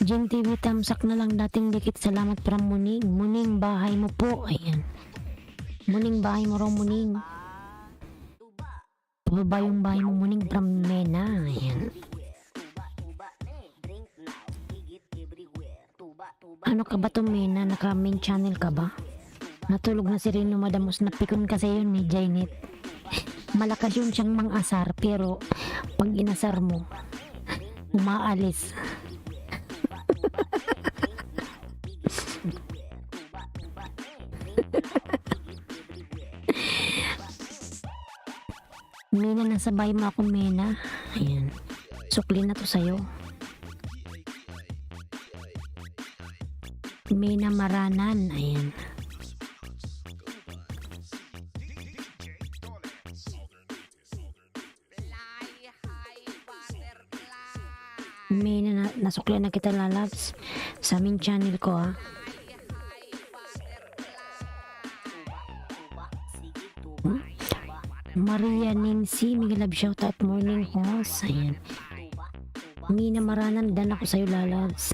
Jing TV tamsak na lang dating dikit. Salamat from Muning. Muning bahay mo po. Ayan. Muning bahay mo raw, Muning. Pababa yung bahay mo, Muning from Mena. Ayan. Ano ka ba to, Mena? Naka main channel ka ba? Natulog na si Rino Madamos. Napikon kasi yun ni Janet. Malakas yun siyang mang-asar, pero pag inasar mo, umaalis. Mena, nasa bahay mo ako, Mena. Ayan. Sukli na to sa'yo. Mena Maranan. Ayan. Mena, nasukli na kita, lalabs. Sa aming channel ko, ha. Maria Nancy, Miguel Love shoutout, morning host. Ayan. Mina Maranan, dan ako sa'yo, lalabs.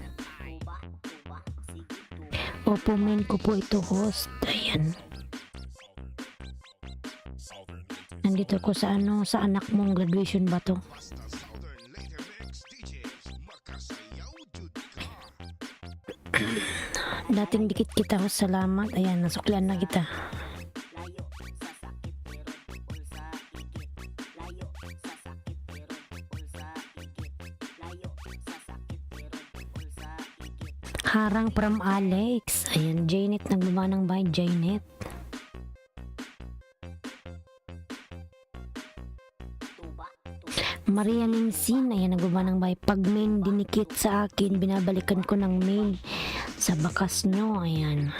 Opo, men ko po ito, host. Ayan. Nandito ko sa ano, sa anak mong graduation ba to? Southern later mix DJs makasayaw jud ka. Dating dikit kita, host. Salamat. Ayan, nasuklian na kita. Harang from Alex. Ayan, Janet, nagbaba ng bahay, Janet. Maria Nimsin, ayan, nagbaba ng bahay. Pag main dinikit sa akin, binabalikan ko ng main sa bakas nyo. Ayan.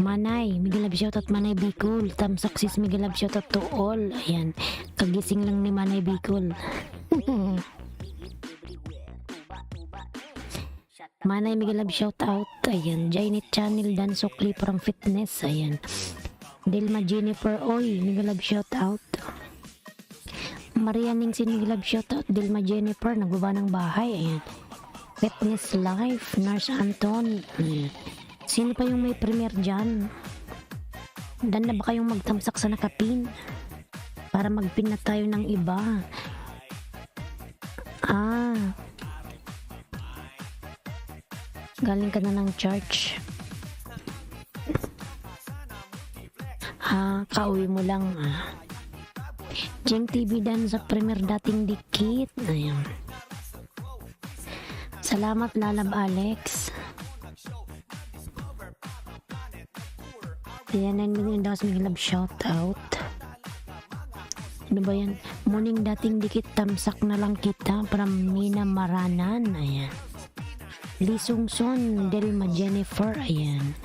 Manay, Miguel Love shoutout, Manay Bicol. Tamsak sis, Miguel Love shoutout to all. Ayan, kagising lang ni Manay Bicol. Manay Miguel Love shoutout. Ayan, Janet Channel, Dan Sukli from Fitness. Ayan, Dilma Jennifer, oy, Miguel Love shoutout. Maria Ningsin, Miguel Love shoutout. Dilma Jennifer, nagbaba ng bahay. Ayan, Fitness Life, Nurse Anton. Ayan. Sino pa yung may premier dyan? Dan na ba kayong magtamsak sa nakapin? Para magpin na tayo ng iba. Galing ka na ng church. Kauwi mo lang. Jeng TV dan sa premier dating dikit. Ayan. Salamat, Lalab Alex. Ayan, 9 million daw sa Miguel Love shoutout. Ano ba yan? Morning dating dikit, tamsak na lang kita. From Mina Maranan. Ayan. Lisungson, Delma Jennifer. Ayan.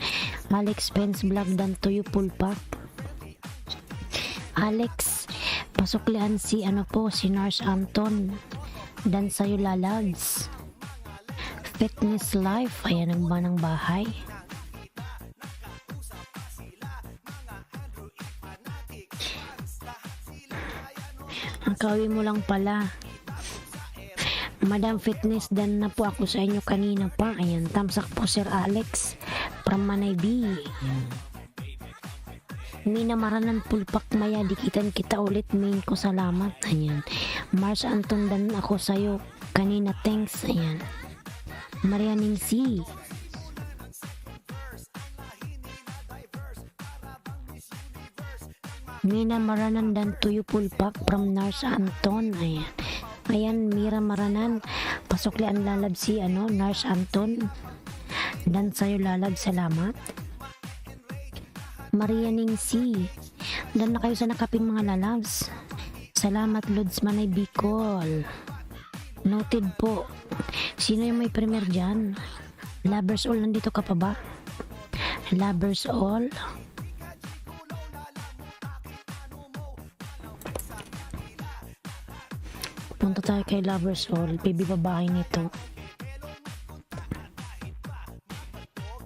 Alex Pence Vlog dan Tuyo Pulpak. Alex, pasuklian si si Nurse Anton. Dan sa'yo, lalags. Fitness Life. Ayan, ang ba ng bahay. Ang kawi mo lang pala. Madam Fitness, dan na po ako sa inyo kanina pa. Ayan, tamsak po Sir Alex from Manay B. Mina Maranan Pulpak Maya, dikitan kita ulit, main ko, salamat. Ayan, Mars Anton, dan ako sa'yo kanina, thanks. Ayan, Maria Ningsi. Mina Maranan dan Tuyo Pulpak from Nurse Anton. Ayan. Ayan, Mira Maranan, pasuklian lalab si Nurse Anton. Dan sa'yo, lalab, salamat. Maria Ningsi, dan na kayo sa nakaping mga lalabs. Salamat, Lods Manay Bicol. Noted po. Sino yung may premier dyan? Lovers All, nandito ka pa ba? Lovers All. Punta tayo kay Lovers All. Baby, babae nito.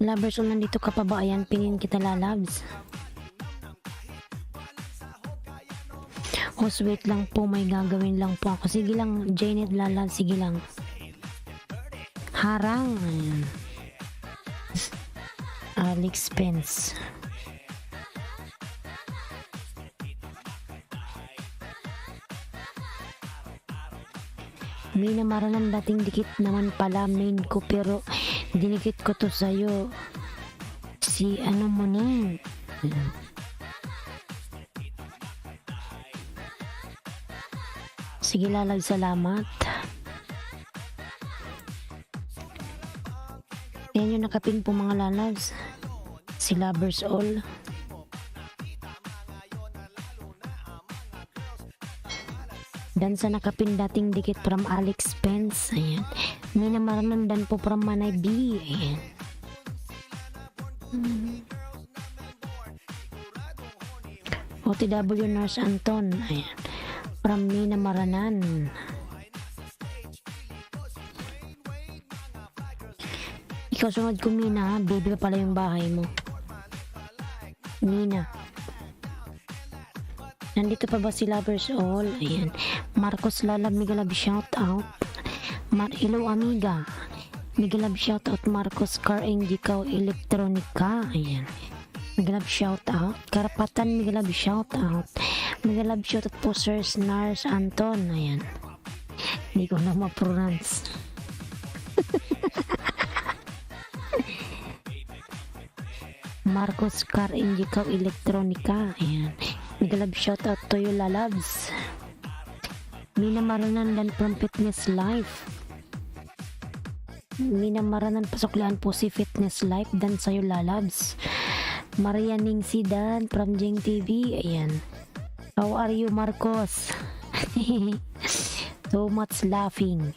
Lovers All, nandito ka pa ba? Ayan, pingin kita, lalabs. Wait lang po, may gagawin lang po ako. Sige lang, Janet, lalabs, sige lang. harang. Ayan. Alex Spence. Mina Maranan, dating dikit naman pala main ko pero dinikit ko to sa'yo. Si ano mo ning? Sige lalag, salamat. Yan yung nakapin po mga lalags. Si Lovers All. Dan sa nakapin dating dikit from Alex Spence. Ayan. Mina Maranan dan po from Manay B. Ayan. OTW Nurse Anton. Ayan. From Mina Maranan. Ikaw sunod ko, Mina. Baby pa pala yung bahay mo. Mina. Nandito pa ba si Lovers All? Ayan. Marcos Lalab, Migalab, shout out. Hello amiga. Migalab, shout out. Marcos Car Engikaw Elektronika. Ayan. Migalab, shout out. Karapatan, Migalab, shout out. Migalab, shout out po Sir Nars Anton. Ayan. Hindi ko na ma-pronounce. Marcos Car Engikaw Elektronika. Ayan. Migalab, shout out to you lalabs. Mina Maranan dan from Fitness Life. Mina Maranan, pasuklaan po si Fitness Life dan sa'yo lalabs. Maria Ning Sidan from Jeng TV. Ayan. How are you, Marcos? So much laughing.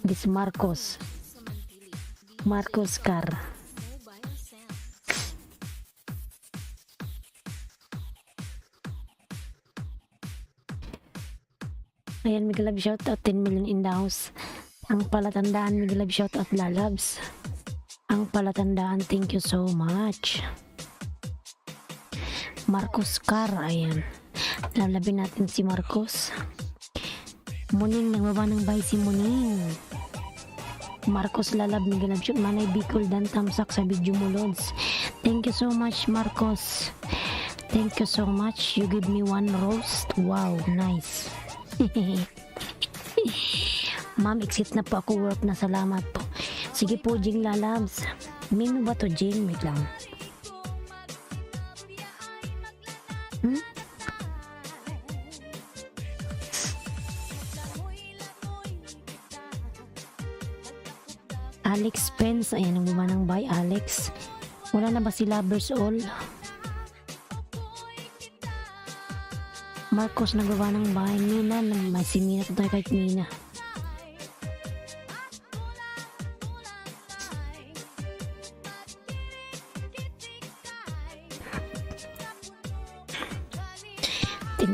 This Marcos Car. Ayan, Migalab, shout out 10 million in the house. Ang palatandaan, Migalab, shout out lalabs. Ang palatandaan, thank you so much. Marcos Car, ayan. Lalabin natin si Marcos. Muning, nagbaba ng bay si Muning. Marcos Lalab, Migalab, shout Manay Bicol dan tamsak sa video mo, Lods. Thank you so much, Marcos. Thank you so much. You give me one roast. Wow, nice. Ma'am, exit na po ako work na, salamat po. Sige po, Jing lalabs. Mino ba to, Jing? Wait lang. Alex Spence, ayan ang buma ng bay, Alex. Wala na ba si Lovers All? Marcos nagawa ng bahay. Mina, si Mina tayo kahit Mina.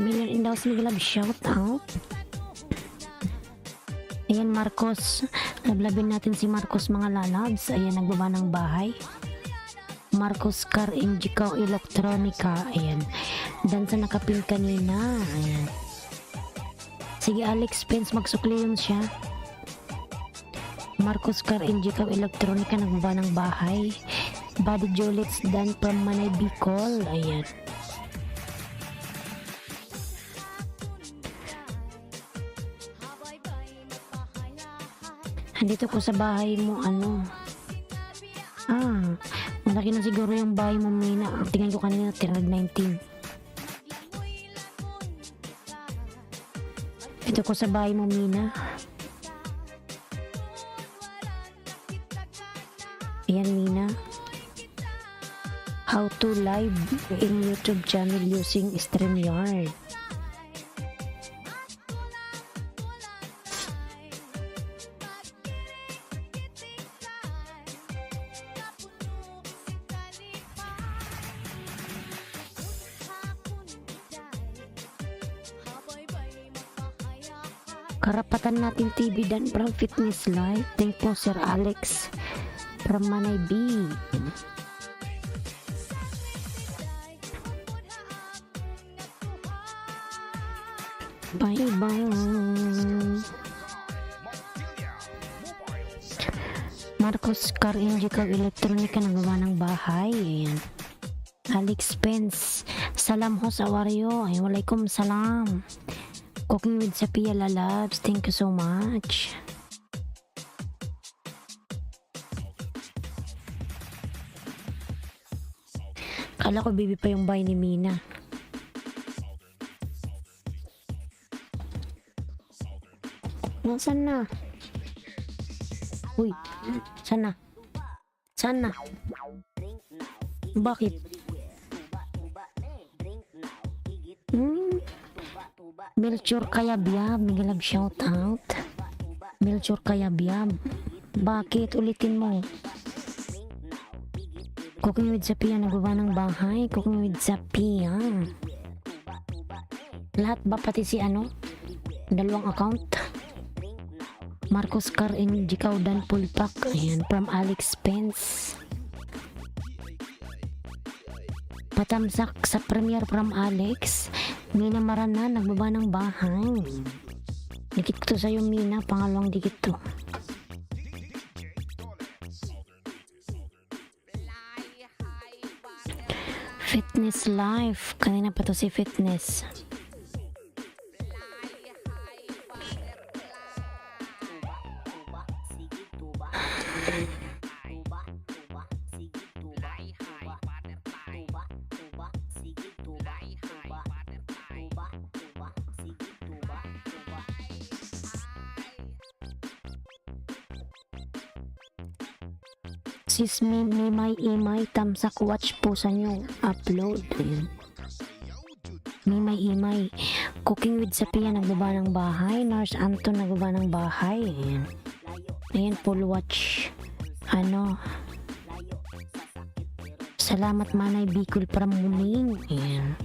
million in daws, Migalab, shout out. Ayan, Marcos. Lablabin natin si Marcos mga lalabs. Ayan, nagbaba ng bahay. Marcos Car Engikaw Elektronika. Ayan. Dan sa nakapin kanina. Ayan. Sige, Alex Spence, magsukli yun siya. Marcos Car Engikaw Elektronika, nagbaba ng bahay. Body Jolets dan from Manay Bicol. Ayan. Andito ko sa bahay mo, ano. Malaki na siguro yung bahay mo, Mina. Tingnan ko kanina, 319. Ito ko sa bahay mo, Mina. Ayan, Mina. How to live in YouTube channel using StreamYard. Karapatan natin TV dan from Fitness Life. Thank po Sir Alex from Manay B. Bye bye. Marcos Car Injical Electronica nagawa ng bahay. Ayan. Alex Pence. Salam ho sa Wario. Ay, walaikum salam. Cooking with Sapia Lalabs. Thank you so much. Kala ko baby pa yung bahay ni Mina. Nasaan na? Uy, saan na? Saan na? Bakit? Melchor Kayabyab, Migalab shoutout. Melchor Kayabyab. Bakit? Ulitin mo. Cooking with Sapia, nagawa ng bahay. Cooking with Sapia. Lahat ba pati si ano? Dalawang account? Marcos Car and Jikaw Dan Pulpak. Ayan, from Alex Pence. Patamsak sa premiere from Alex. Mina Marana, nagbaba ng bahay. Dikit ko to sa'yo, Mina. Pangalawang dikit to. Fitness Life. Kanina pa to si Fitness. Sis may imay tamsak watch po sa nyo upload. Ayan. May imay Cooking with Sapia nagbaba ng bahay. Nurse Anton nagbaba ng bahay. Ayan. Ayan, full watch. Ano, salamat Manay Bicol from Muning. Ayan.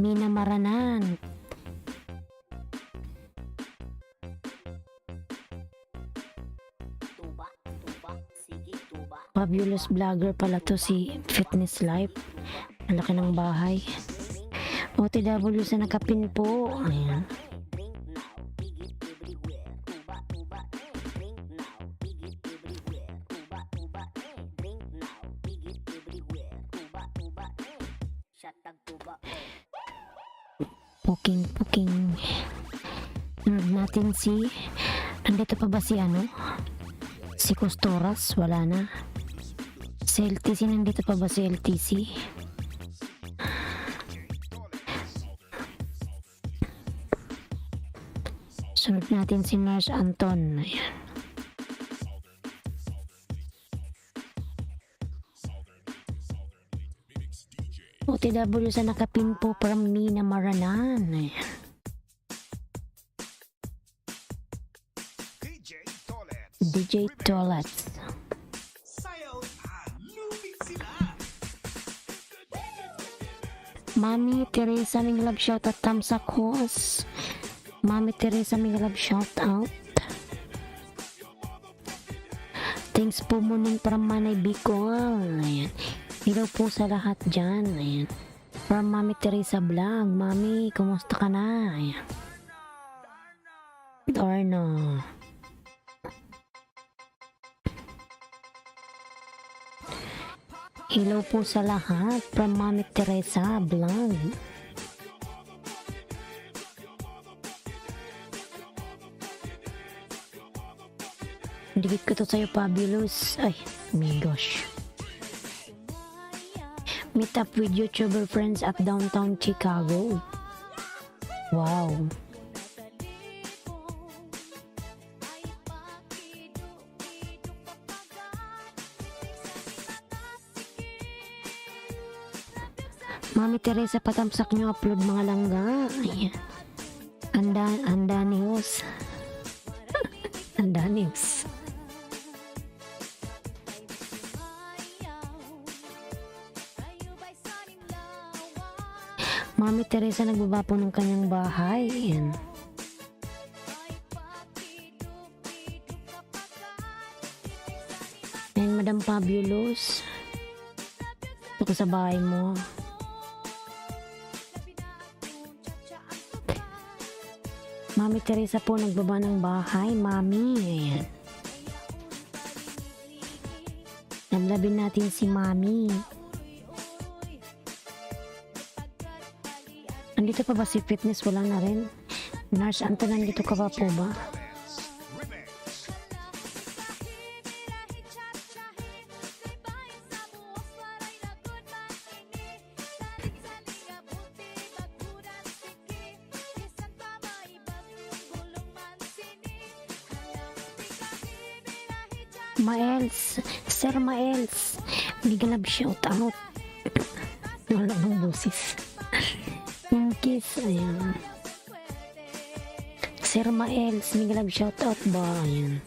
Mina Maranan. Fabulous vlogger pala to si Fitness Life. Malaki ng bahay. OTW sa nakapin po. Ayan. Puking. Sunod natin si, nandito pa ba si ano? Si Costoras, wala na. Si LTC, nandito pa ba si LTC? Sunod natin si Nurse Anton. Ayan. OTW sa nakapin po from Mina Maranan. Ayan. DJ Toilet. Mami Teresa Minglab shout out Tamsak Hos. Mami Teresa Minglab shout out. Thanks po muning from Manay Bicol. Ayan. Hello po sa lahat dyan. Ayan. From Mami Teresa Vlog. Mami, kumusta ka na? Ayan. Darna. Hello po sa lahat from Mami Teresa Vlog. Dikit ko to sa'yo, Fabulous. Ay, oh my gosh. Meet up with YouTuber friends at downtown Chicago. Wow. Mami Teresa, patamsak nyo upload mga langga. Ayan. Anda news. Anda news. Mami Teresa nagbaba po ng kanyang bahay. Ayan. Ayan, Madam Fabulous. Ito ko sa bahay mo. Mami Teresa po nagbaba ng bahay, Mami. Ayan. Lablabin natin si Mami. Andito pa ba si Fitness? Wala na rin. Nurse Anton, nandito ka pa po ba? Maels, Sir Maels, big love shout out. Wala nang busis. Yung kiss, ayan. Sir Maels, big love shout out ba? Ayan.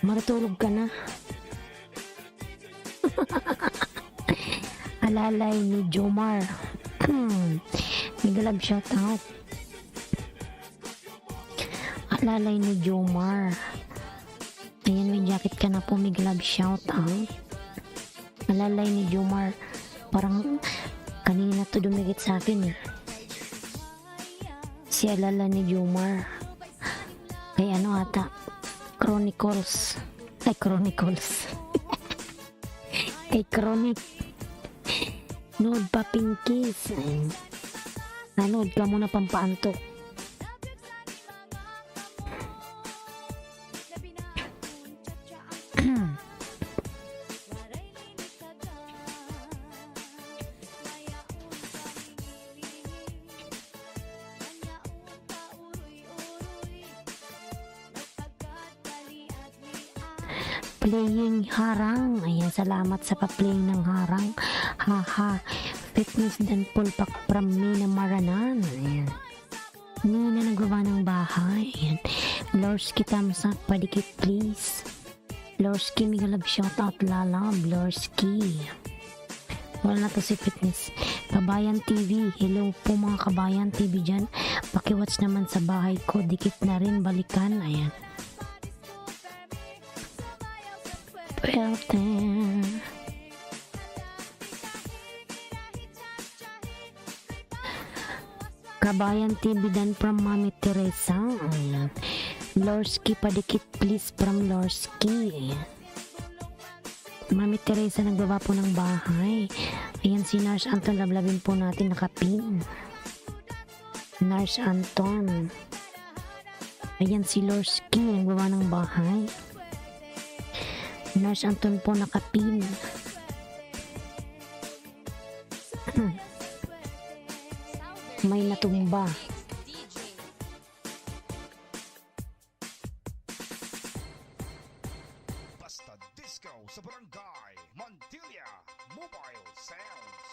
Maratulog ka na. Alalay ni Jomar. Big love shout out. Alalay ni Jomar. Ayan, may jacket ka na po. May glove shout out. Alalay ni Jomar. Parang kanina to dumigit sa akin eh. Si Alalay ni Jomar. Kay ano ata? Chronicles. Ay, Chronicles. Kay Chronic. Nood pa Pinkies. Nanood ka muna pampaantok. Playing harang. Ayan, salamat sa pa-playing ng harang. Haha. Fitness dan pulpak from Mina Maranan. Ayan. Mina nagawa ng bahay. Ayan. Lorski thumbs up. Padikit please. Lorski, may galab shoutout. Lalab. Lorski. Wala na to si Fitness. Kabayan TV. Hello po mga Kabayan TV dyan. Pakiwatch naman sa bahay ko. Dikit na rin. Balikan. Ayan. Kabayan TV dan from Mami Teresa. Ayan. Lorski, padikit please from Lorski. Ayan. Mami Teresa nagbaba po ng bahay. Ayan si Nurse Anton, lablabin po natin nakapin. Nurse Anton. Ayan si Lorski nagbaba ng bahay. Nurse Anton po nakapin. May natumba. Basta Disco sa Barangay Montilla Mobile Sounds.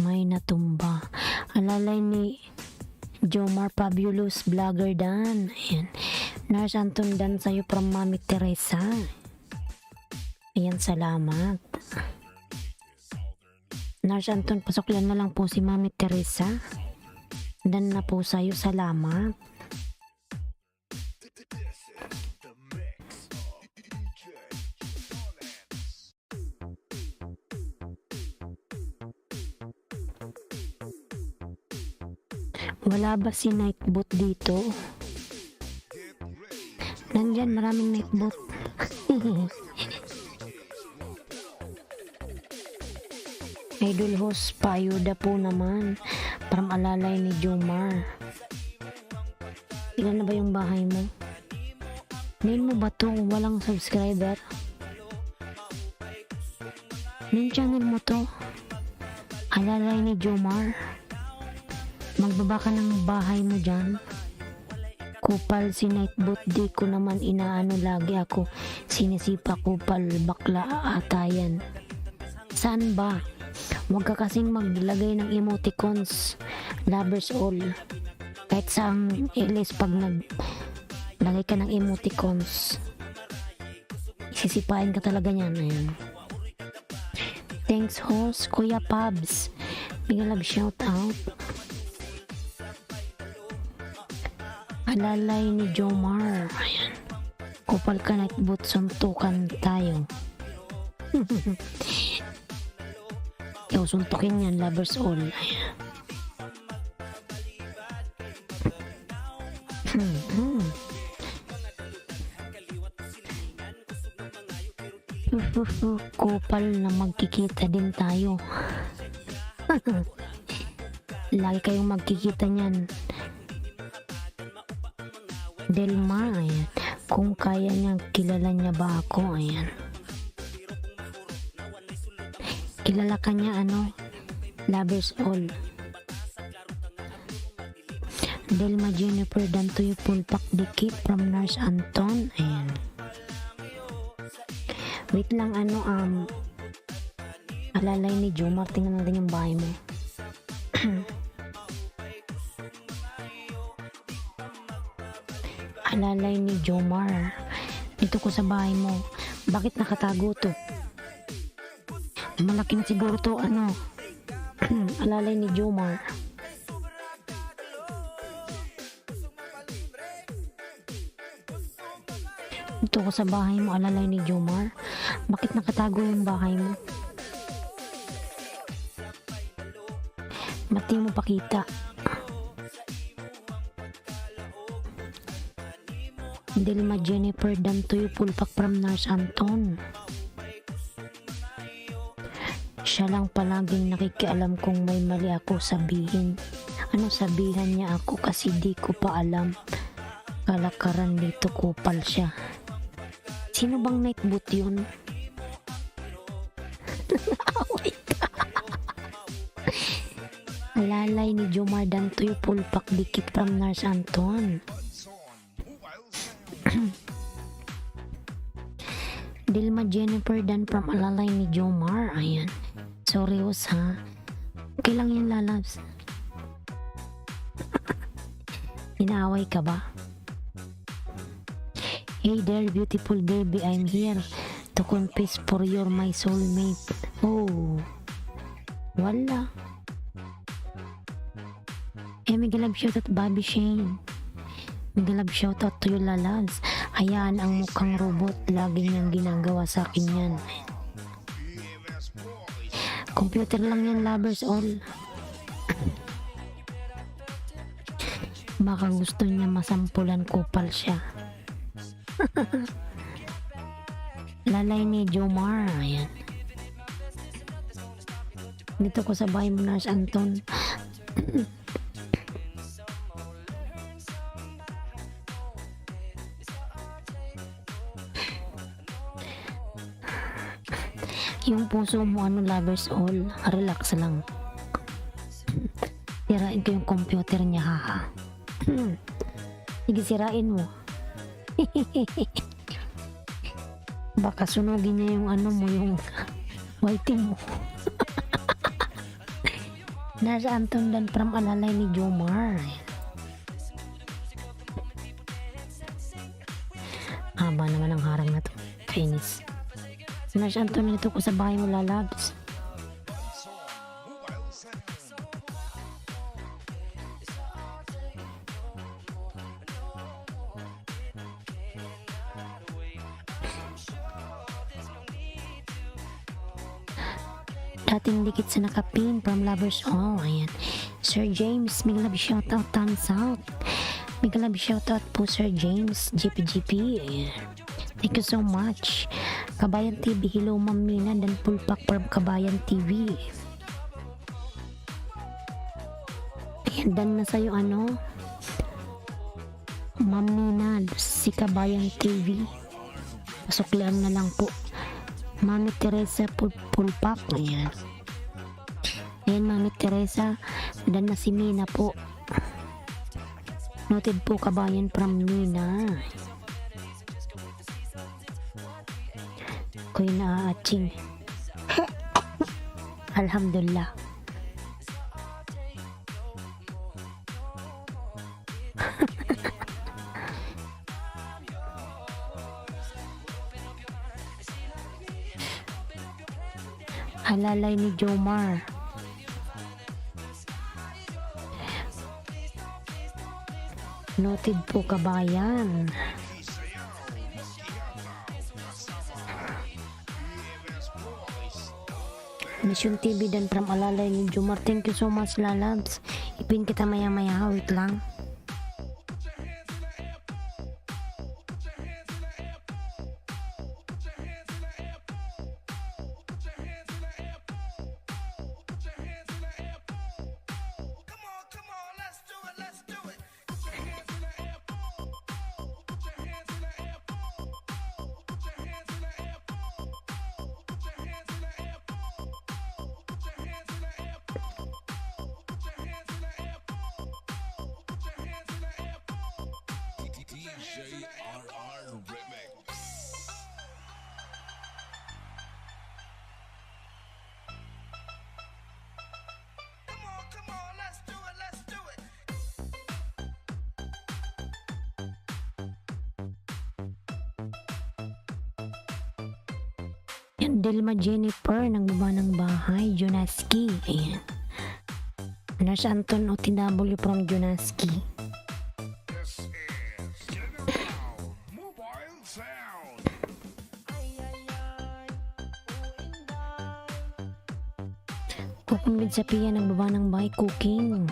May natumba. Alalay ni Jomar Fabulous Vlogger Dan. Ayan. Nurse Anton dan sa'yo from Mami Teresa. Ayan, salamat. Nurse Anton, pasoklan na lang po si Mami Teresa. Dan na po sa'yo, salamat. The mix of DJ Dolans. Wala ba si Nightbot dito? Nandyan, maraming Nightbot. Idol host Payuda po naman from Alalay ni Jomar. Ilan na ba yung bahay mo? Mail mo ba to? Walang subscriber? Main channel mo to? Alalay ni Jomar. Magbaba ka ng bahay mo dyan. Kupal si Nightbot, di ko naman inaano, lagi ako sinisipa. Kupal, bakla ata yan. Saan ba? Huwag ka kasing maglagay ng emoticons. Lovers all. Kahit saang ilis pag naglagay ka ng emoticons, sisipain ka talaga niyan. Ayan. Thanks host Kuya Pabs. Big love shout out. Alalay ni Jomar. Ayan. Kupal ka Nightbot, suntukan tayo. Ikaw suntukin yan, lovers all. Kupal na magkikita din tayo. Lagi kayong magkikita niyan. Delmar, ayan. Kung kaya niya, kilala niya ba ako? Ayan. Kilala ka niya, ano? Lovers all. Delma Jennifer Dantoy Pulpak Dikit from Nurse Anton. Ayan. Wait lang, ano, alalay ni Jomar. Tingnan natin yung bahay mo. Alalay ni Jomar. Dito ko sa bahay mo. Bakit nakatago to? Malaki na siguro to, ano. Alalay ni Jomar. Dito ko sa bahay mo, alalay ni Jomar. Bakit nakatago yung bahay mo? Ba't di mo pakita? Delma Jennifer Dantoy Pulpak from Nurse Anton. Siya lang palaging nakikialam kung may mali ako sabihin. Ano sabihan niya ako kasi di ko pa alam. Kalakaran dito, kupal siya. Sino bang nightboot yun? Away ka. Alalay ni Jomar Dantoy Pulpak Dikit from Nurse Anton. Delma Jennifer Dan from alalay ni Jomar. Ayan. Sorry host ha. Okay lang yan, lalabs. Inaaway ka ba? Hey there, beautiful baby. I'm here to confess for your my soulmate. Oh. Wala. Mega love shoutout Bobby Shane. Mega love shoutout to you, lalabs. Hayaan ang mukhang robot. Lagi niyang ginagawa sa akin yan. Computer lang yan, lovers all. Baka gusto niya masampulan, kupal siya. Lalay ni Jomar. Ayan. Dito ko sa bahay mo, Nurse Anton. Yung puso mo, ano, lovers all, relax lang. Sirain ko yung computer niya, haha. Sige, sirain mo. Baka sunugin niya yung ano mo, yung whiting mo. Nurse Anton Dan from alalay ni Jomar. Haba naman ang harang na to. Finish. Nurse Anton, nito ko sa bahay mo, lalabs. Dating dikit sa nakapin from lovers all. Ayan. Sir James, may love shoutout, thumbs out. May love shoutout po, Sir James GPGP. Ayan. Thank you so much. Kabayan TV, hello Ma'am Mina dan Pulpak from Kabayan TV. Ayan, dan na sa'yo, ano, Ma'am Mina, si Kabayan TV. Pasuklian na lang po. Mami Teresa Pulpak. Ayan. Ayan, Mami Teresa. Dan na si Mina po. Noted po, Kabayan from Mina. Ko'y naaaching. Alhamdulillah. Alalay ni Jomar. Noted po, Kabayan. Mission TV dan from Alalay ni Jomar. Thank you so much, lalabs. Ipin kita maya-maya, wait lang. DJ RR Remix. Come on, let's do it, let's do it. Yan, Delma Jennifer, ng baba ng bahay, Jonaski. Ayan. Nurse Anton OTW from Jonaski. This is General Mobile Sound. Cooking with Sapia, ng baba ng bahay, cooking.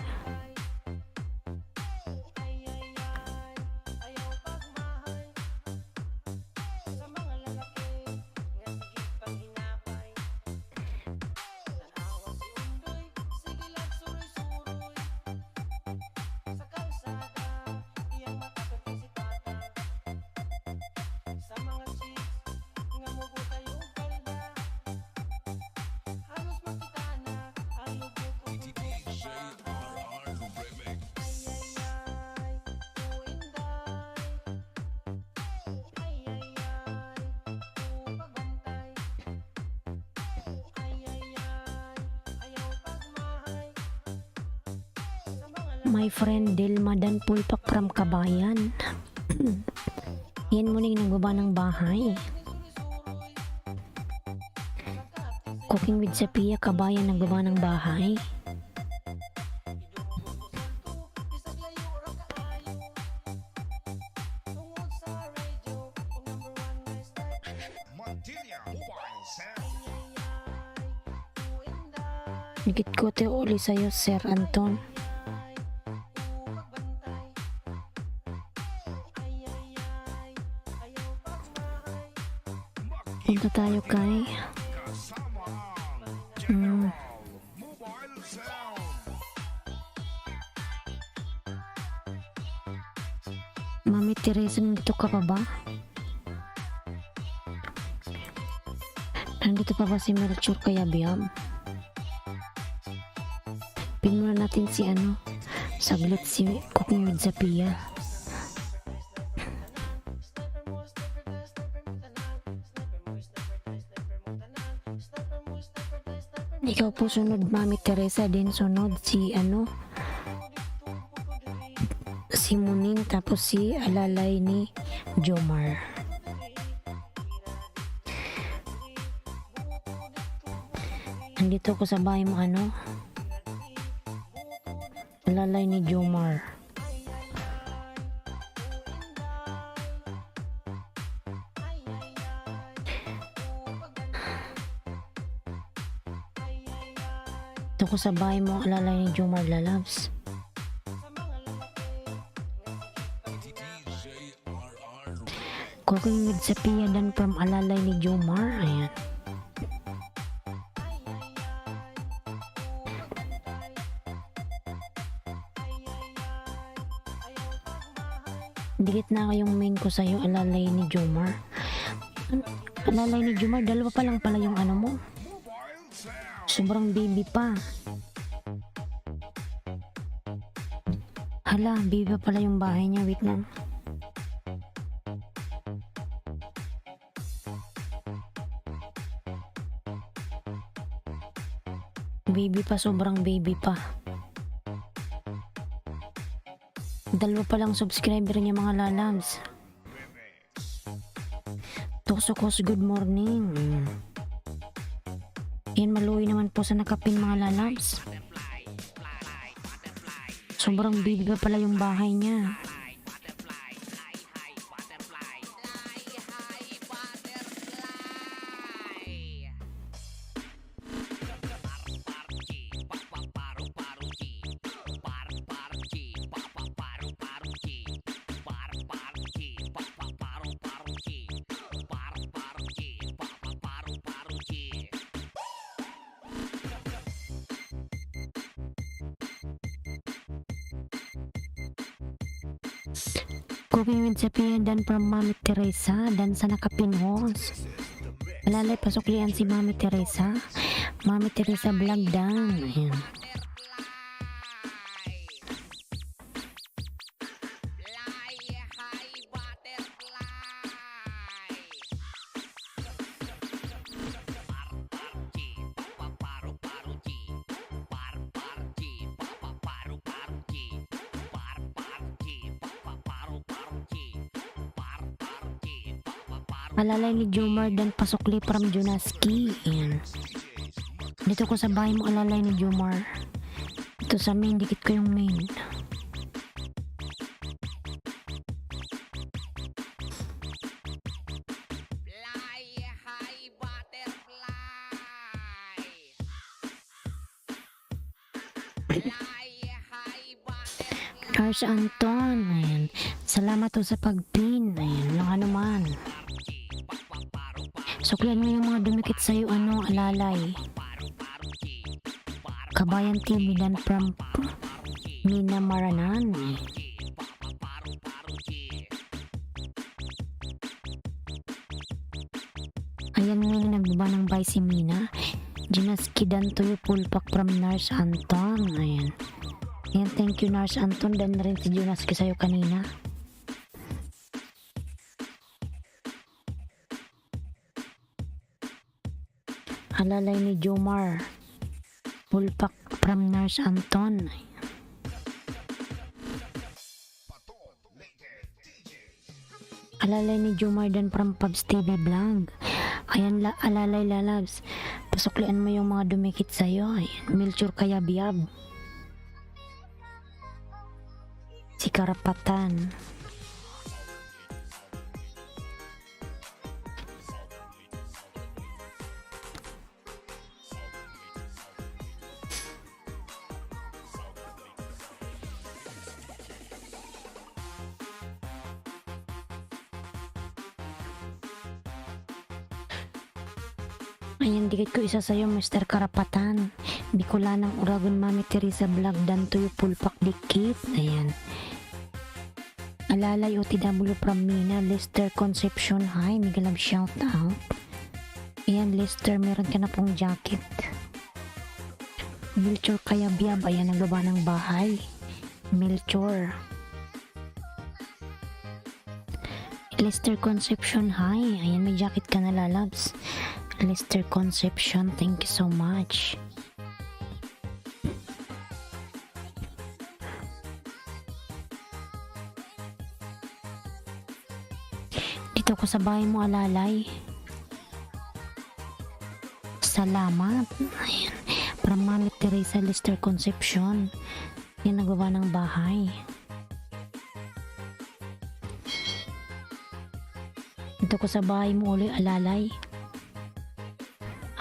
DJ RR Remix. My friend Delma Dan Pulpak from Kabayan. Yan muning nagbaba ng bahay. Cooking with Sapia, Kabayan, nagbaba ng bahay. Montilla Mobile Sound. Nagit ko te uli sa'yo, Sir Anton. Punta tayo kay Kasama ang General Mobile Sound. Mami Teresa, nandito ka pa ba? Nandito pa ba si Melchor kaya Biam? Pin muna natin si saglit si Cooking with Zapia. Ikaw po sunod, Mami Teresa, din sunod si si Muning, tapos si Alalay ni Jomar. Nandito ko sa bahay mo Alalay ni Jomar. Dito ko sa bahay mo, Alalay ni Jomar, lalabs. DJ RR Remix. Cooking with Sapia dan from Alalay ni Jomar. Ayan. Dikit na kayong main ko sa'yo, Alalay ni Jomar. Alalay ni Jomar, dalawa pa lang pala yung mo. Mobile Sound. Sobrang baby pa. Hala, baby pa pala yung bahay niya. Wait lang. Baby pa, sobrang baby pa. Dalawa pa lang subscriber niya, mga lalabs. Tosokos, good morning. Yan, maluwi naman po sa nakapin, mga lalabs. Sobrang baby pa pala yung bahay niya. Cooking with Sophia dan from Mami Teresa dan sa nakapinhos. Alalay pasuklian si Mami Teresa. Mami Teresa vlog dan. Ayan. Alalay ni Jomar dan pasukli from Junaski. Ayan. Dito ko sa bahay mo alalay ni Jomar. Ito sa main, dikit ko yung main. Lars Anton, ayan. Salamat to sa pagpin. Ayan, lang ano man. Suklian mo yung mga dumikit sa'yo, alalay. Kabayan TV dan from Mina Maranan. Ayan, Mina, nagbaba ng bay si Mina. Ginaski dan tuyo pulpak from Nars Anton. Ayan. Ayan, thank you Nars Anton. Dan na rin si Ginaski sa'yo kanina. Alalay ni Jomar. Pulpak from Nars Anton. Alalay ni Jomar dan from Pubs TV Vlog. Ayan, alalay lalabs. Pasuklian mo yung mga dumikit sa'yo. Ayan, Melchor Kayabyab. Si Karapatan. Ayan, dikit ko isa sa'yo, Mr. Karapatan. Bicolanang Uragon Mami Teresa Vlog dan tuyo pulpak dikit. Ayan. Alalay OTW from Mina, Lester Conception. Hi, mega love shout out. Ayan, Lester, meron ka na pong jacket. Melchor Kayabyab, ayan, nagbaba ng bahay. Melchor. Lester Conception, hi. Ayan, may jacket ka na lalabs. Lester Conception, thank you so much. Dito ko sa bahay mo alalay. Salamat. Ayan. From Mami Teresa, Lester Conception. Yan, nagawa ng bahay. Dito ko sa bahay mo ulit alalay.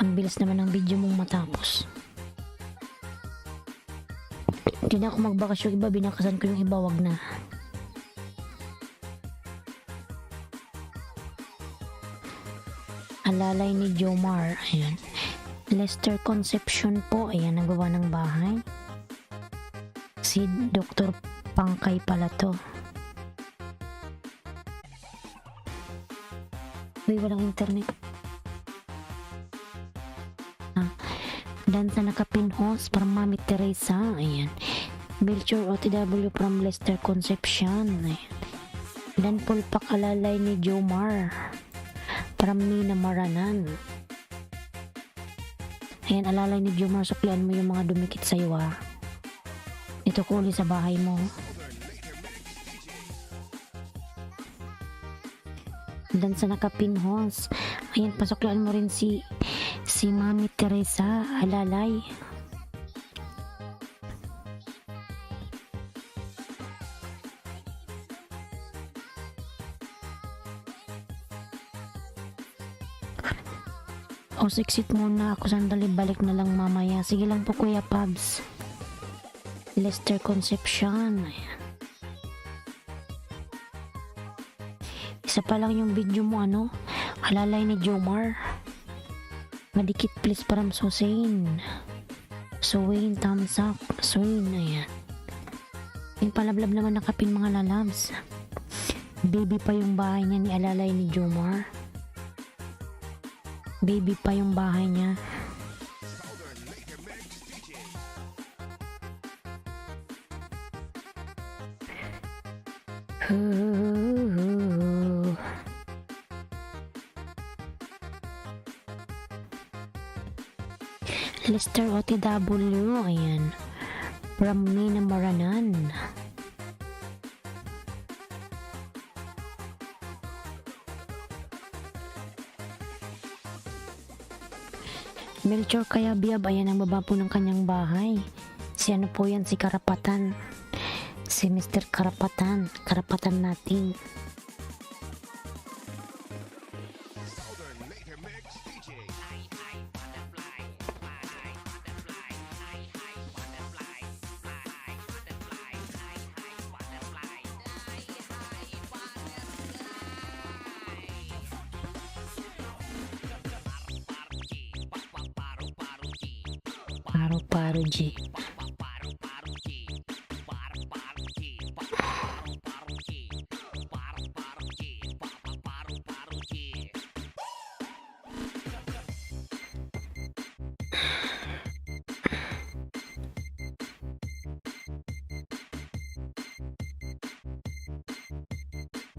Ang bilis naman ng video mong matapos. Hindi na ako magbakasyon iba, binakasan ko yung iba, wag na. Alalay ni Jomar, ayan. Lester Conception po, ayan, nagawa ng bahay. Si Dr. Pangkay pala to. Uy, walang internet. Dan sa nakapinhos from Mami Teresa. Ayan. Melchor OTW from Lester Conception. Ayan. Dan pulpak alalay ni Jomar from Mina Maranan. Ayan, alalay ni Jomar, suklian mo yung mga dumikit sa'yo ha. Ito ko ulit sa bahay mo. Dan sa nakapinhos. Ayan, pasuklian mo rin si Mami Teresa, alalay. O, exit muna ako sandali, balik na lang mamaya. Sige lang po Kuya Pabs. Lester Conception. Ayan. Isa pa lang yung video mo, alalay ni Jomar. Madikit please param so Wayne, thumbs up. Ayan. Yung palablab naman nakapin mga lalabs. Baby pa yung bahay niya ni Alalay ni Jomar. Baby pa yung bahay niya. Southern Laker Mix DJ. Lester OTW, ayan. From Mina Maranan. Melchor kaya biyab, ayan ang baba po ng kanyang bahay. Si ano po yan, si Karapatan. Si Mr. Karapatan. Karapatan natin. Southern Laker Mix DJ. Paru-paru G.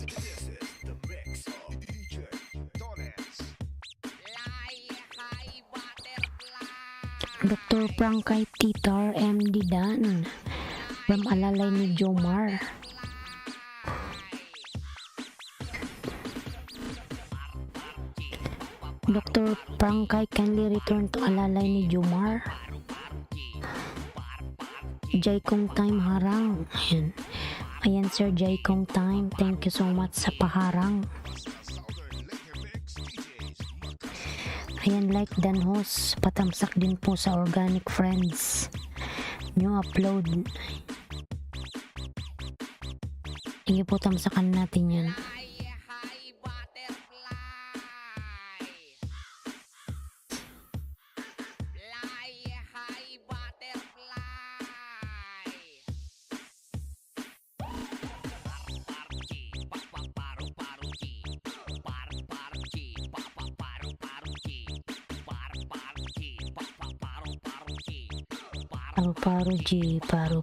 This is the mix of DJ Donuts. Dr. Prangkay Titar MD Dan. From Alalay ni Jomar. Dr. Prangkay kindly return to Alalay ni Jomar. Jai Kong Time Harang. Ayan. Ayan sir, Jai Kong Time. Thank you so much sa paharang. Southern Laker Mix DJs. Ayan, like Dan Host. Patamsak din po sa Organic Friends. New upload. Sige po, tamsakan natin yan.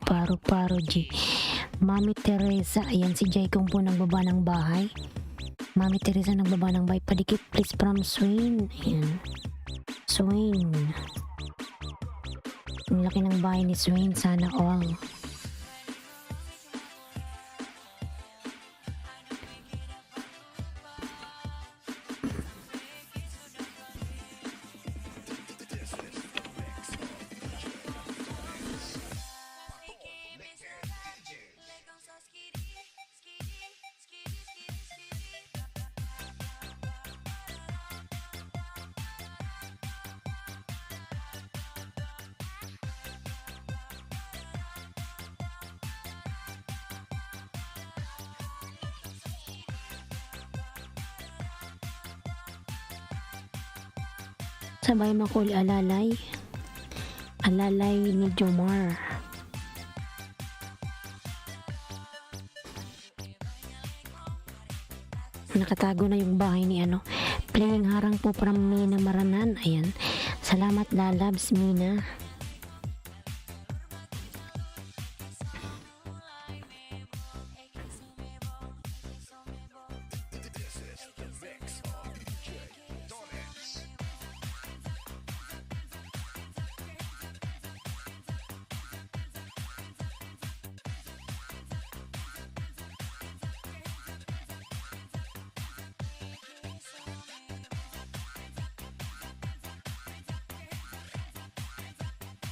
Paru-paru G. Mami Teresa, ayan si Jai Kong po nagbaba ng bahay. Mami Teresa nagbaba ng bahay. Padikit please from Swain. Ayan. Swain. Ang laki ng bahay ni Swain. Sana all. Sabay makuli Alalay. Alalay ni Jomar. Nakatago na yung bahay ni ano. Playing harang po from Mina Maranan. Ayan. Salamat lalabs Mina. This is the mix of DJ Donuts.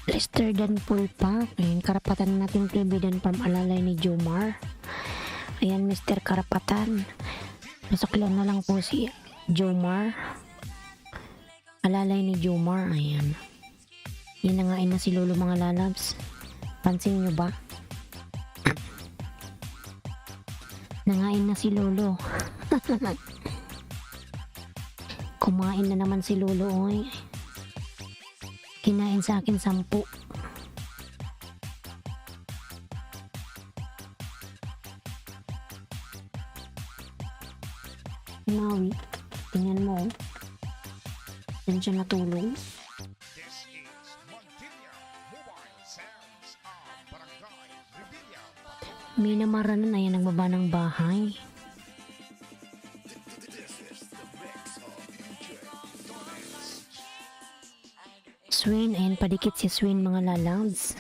Lester Dan Pulpa. Ayan, karapatan natin TV Dan from Alalay ni Jomar. Ayan, Mr. Karapatan. Nasaklan na lang po si Jomar. Alalay ni Jomar. Ayan. Yan na nga na si Lolo mga lalabs. Pansin nyo ba? Nangain na si Lolo. Kumain na naman si Lolo. Oy. Kinain sa akin 10. Maui. Tingnan mo. Diyan siya natulog. This is Montilla Mobile Sounds of Barangay Revilla. May namaranan na yan nagbaba ng bahay. Swain, ayan padikit si Swain mga lalabs.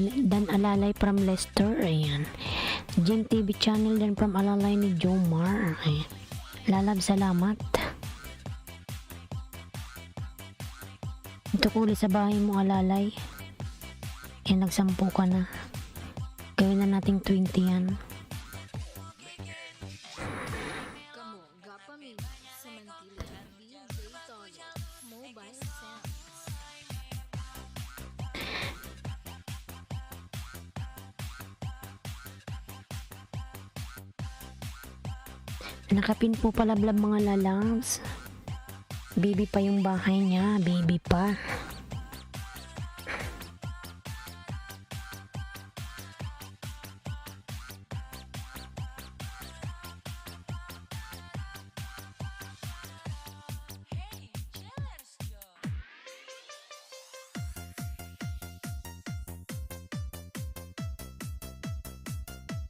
Dan Alalay from Leicester, ayan. Jim TV channel din from Alalay ni Jomar, ayan. Lalab, salamat. Ito ko ulit sa bahay mo, Alalay. Kaya nagsampu ka na. Gawin na nating 20 yan. Kamu gapami sa Mantilla DJ Toyo Mobile Sounds. Nakapin po palablab mga lalabs. Baby pa yung bahay niya, baby pa.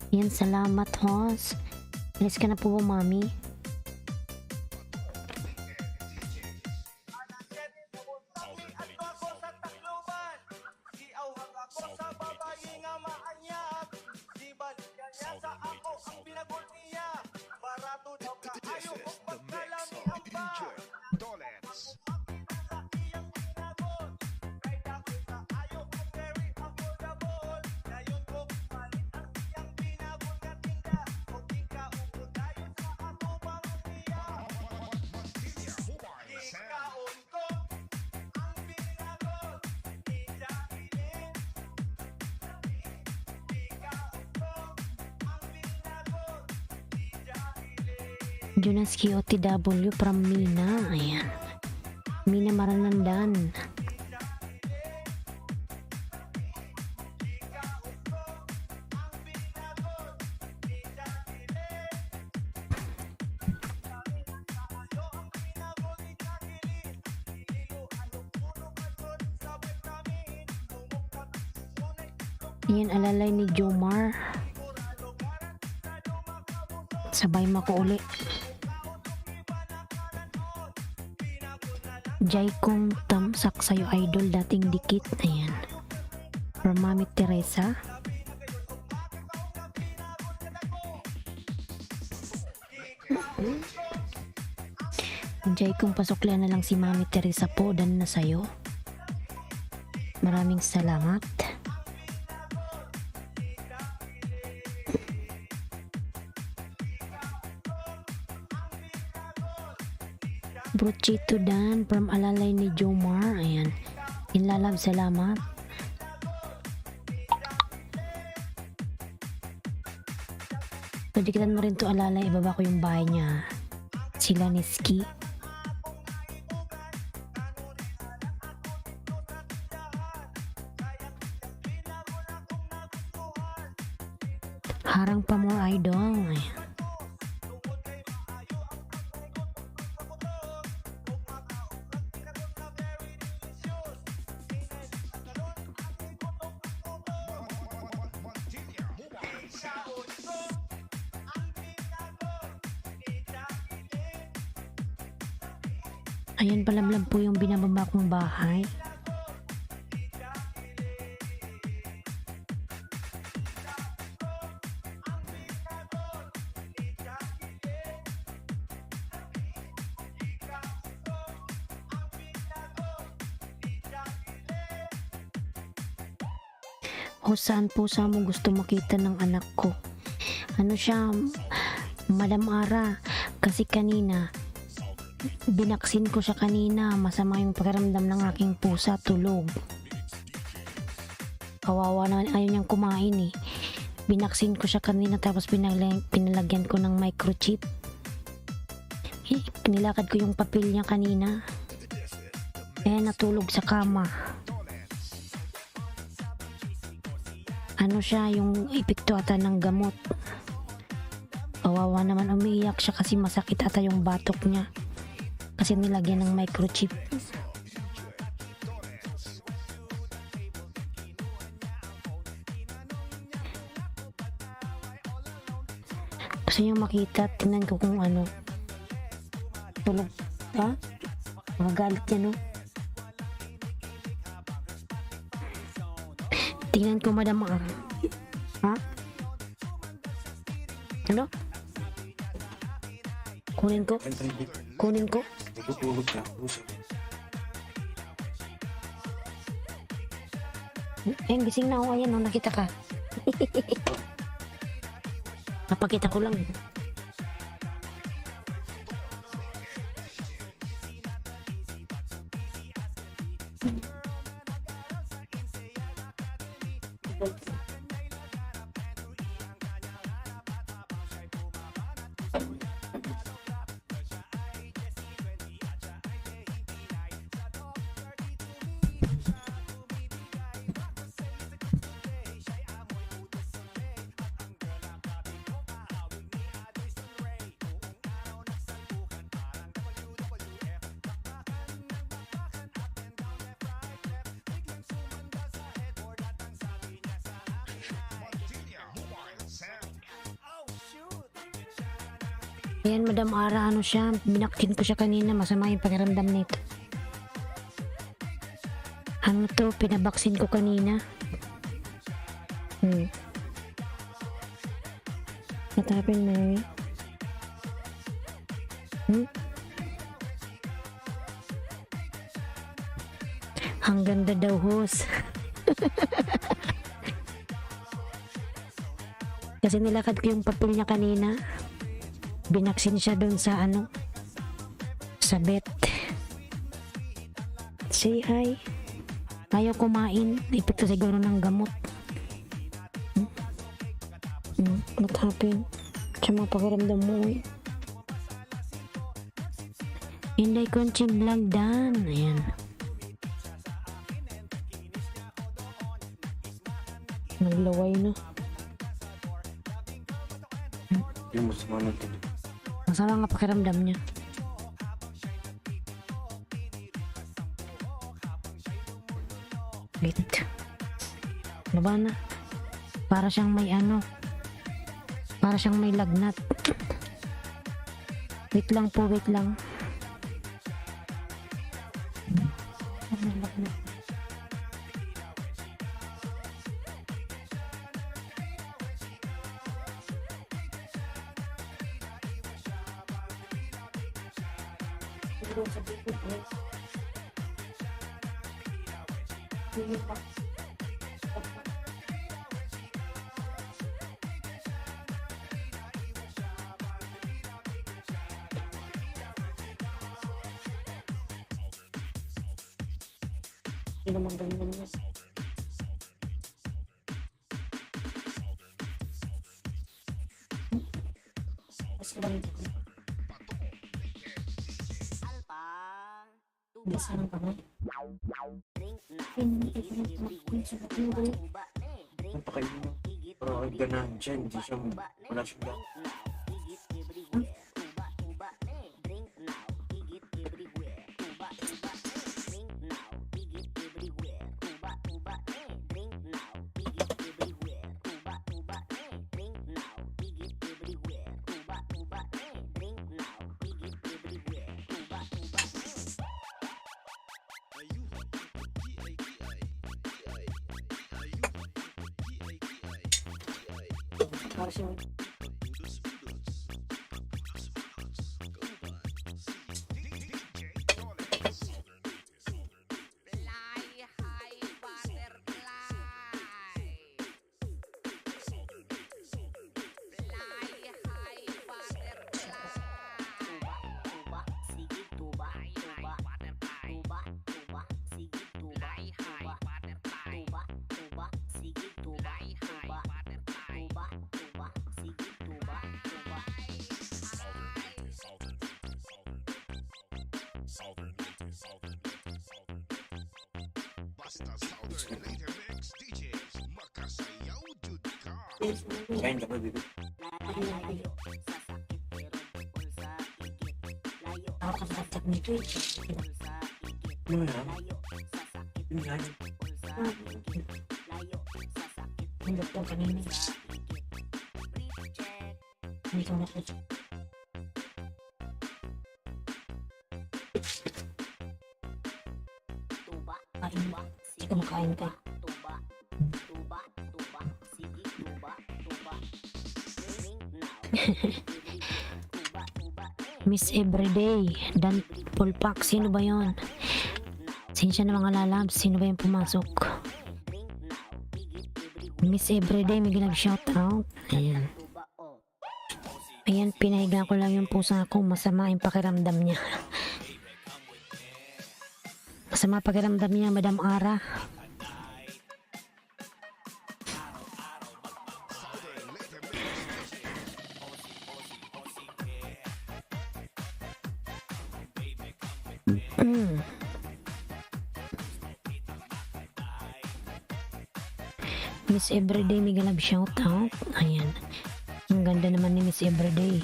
Yan, salamat host. Alis ka na po ba, mami? This is the mix of DJ Dolens. Montilla Mobile Sounds. Junaski OTW from Mina. Ayan. Mina Maranandan. Ayan, Alalay ni Jomar. Sabay mako uli. Jai kong tamsak sa'yo idol, dating dikit. Ayan. From Mami Teresa. Jai kong pasuklian na lang si Mami Teresa po, dan na sa'yo. Maraming salamat. Brochito Dan from Alalay ni Jomar. Ayan. Inlalab, salamat. Padikitan mo rin to, Alalay. Ibaba ko yung bahay niya. Sila ni Ski. Harang pa more idol. Ayan. Montilla Mobile Sounds. Ayan, palamlam po yung binababa kong bahay. O saan po sa mo gusto makita ng anak ko? Ano siya, Madam Ara, kasi kanina binaksin ko siya kanina, masama yung pakiramdam ng aking pusa, tulog. Kawawa naman, ayaw niyang kumain eh. Binaksin ko siya kanina tapos pinalagyan ko ng microchip. Nilakad ko yung papel niya kanina. Eh, natulog sa kama. ano siya, yung epekto ata ng gamot. Kawawa naman, umiiyak siya kasi masakit ata yung batok niya. Kasi nilagyan ng microchip. Gusto niyo makita, tingnan ko kung ano. Tulog, ha? Magagalit niya, no? Tingnan ko, madam. Ha? Ano? Kunin ko? Kunin ko? Natutulog na ako. Gising na ako. Ayan, oh, nakita ka. Napakita ko lang. Ayan, Madam Ara, ano siya, binaktin ko siya kanina, masama yung pakiramdam nito. Ano to, pinabaksin ko kanina. What happened, Mary? Ang ganda daw, host. Kasi nilakad ko yung papel niya kanina. Binaksin siya doon sa ano, sa vet. Say hi. Ayaw kumain. Epekto siguro ng gamot. What happened? Sa mga pakiramdam mo eh. Hinday Conching Vlog Dan. Ayan. Naglaway na. Yung masama natin. Masama nga pakiramdam niya. Wait. Ano ba na? Para siyang may ano. Para siyang may lagnat. Wait lang po, wait lang. May lagnat. Hindi naman ganyan yan. Mas lang dito. Alpa. Bisa lang kami. Drink na. Hindi Igit ko everywhere. na Tuba ne. Drink Ang pakain mo. igit Pero ang ganahan siya, hindi siya, wala siyang Drink now. Igit everywhere. Tuba tuba ne. Drink now. Igit everywhere. Tuba tuba ne. Drink now. Igit everywhere. Tuba tuba ne. Drink now. Igit everywhere. Tuba tuba ne. Drink now. Igit everywhere. Tuba tuba ne. Drink now. Igit everywhere. Tuba tuba ne. Para siyang Tuba, tuba, sige tuba, tuba, tuba, tuba, sige tuba, tuba, tuba, tuba, sige tuba, tuba, tuba, tuba, sige tuba, tuba. Basta Southern Later Mix DJs Makasayaw Kain ka ba, baby? Layo sa sakit pero bukol sa ikit. Layo Ako kasatag nito eh. bukol sa ikit. Ano yan? Layo sa sakit Yun yan. bukol sa ikit. Layo sa sakit Ang doktor kanina. sa ikit. Brief check. Hindi ko nakita. Tuba, Kain. tuba, Hindi ko makain ka. tuba, tuba, tuba, sige, tuba, tuba. Drink now. Tuba, tuba, Miss Everyday. Dan Pulpak. Sino ba yon? Sinsya na mga lalabs. Sino ba yung pumasok? drink now. Higit everywhere. Miss Everyday. May ginag-shout out. Ayan. Tuba, oh. Ayan, pinahiga ko lang yung pusa ko. Masama yung pakiramdam niya. Masama pakiramdam niya, Madam Ara. Mm. Miss Everyday, may galab shout out. Ayan. Ang ganda naman ni Miss Everyday.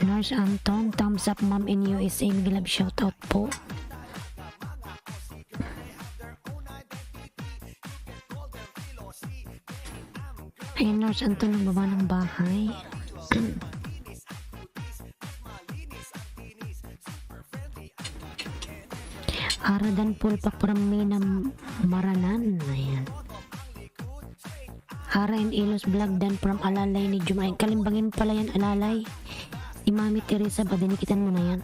Nurse Anton, thumbs up ma'am in USA, may galab shout out po. Ay, Nurse Anton, nagbaba ng bahay. Aradan Pulpak from Mina Maranan. Ayan. Ara and Ilos Vlog dan from Alalay ni Jumay. Kalimbangin pala yan, Alalay. Si Mami Teresa ba? Dinikitan mo na yan.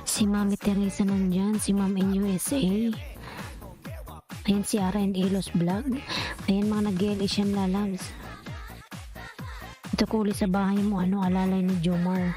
Si Mami Teresa nandyan. Si Ma'am in USA. Ayan si Ara and Ilos Vlog. Ayan mga nag-GLS yan, lalabs. Ito kuli sa bahay mo. Ano, Alalay ni Jomar.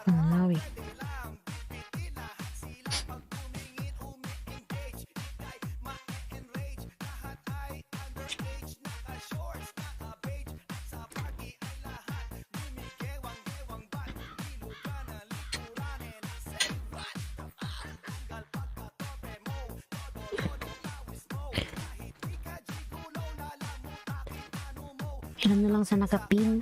Malawi. Ilan na lang sa nakapin.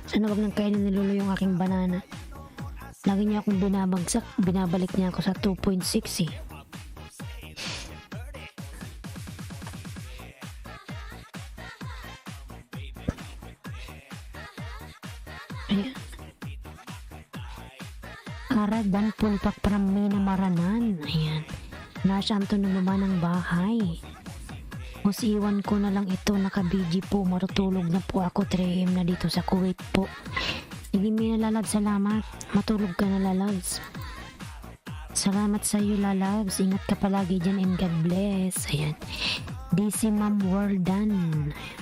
Sana wag nang kainin ni Lolo yung aking banana. Lagi niya akong binabagsak. Binabalik niya ako sa 2.6 eh. Ayan. Ara dan Pulpak from Mina Maranan. Ayan. Nasa Anton ng baba ng bahay. Mas iwan ko na lang ito, naka-BG po, marutulog na po ako, 3 AM na dito sa Kuwait po. Sige Mina Lalabs, salamat. Matulog ka na Lalabs. Salamat sa iyo Lalabs, ingat ka palagi dyan and God bless. Ayan. DC Ma'am Worldan.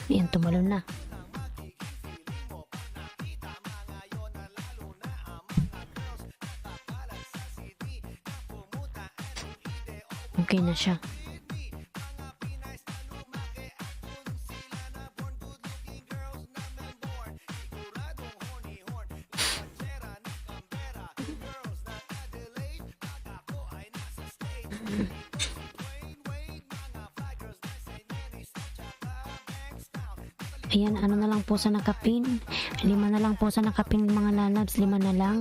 Ayan, tumalo na. Okay na siya. Ayan, ano na lang po sa nakapin. 5 na lang po sa nakapin mga lalabs. 5 na lang.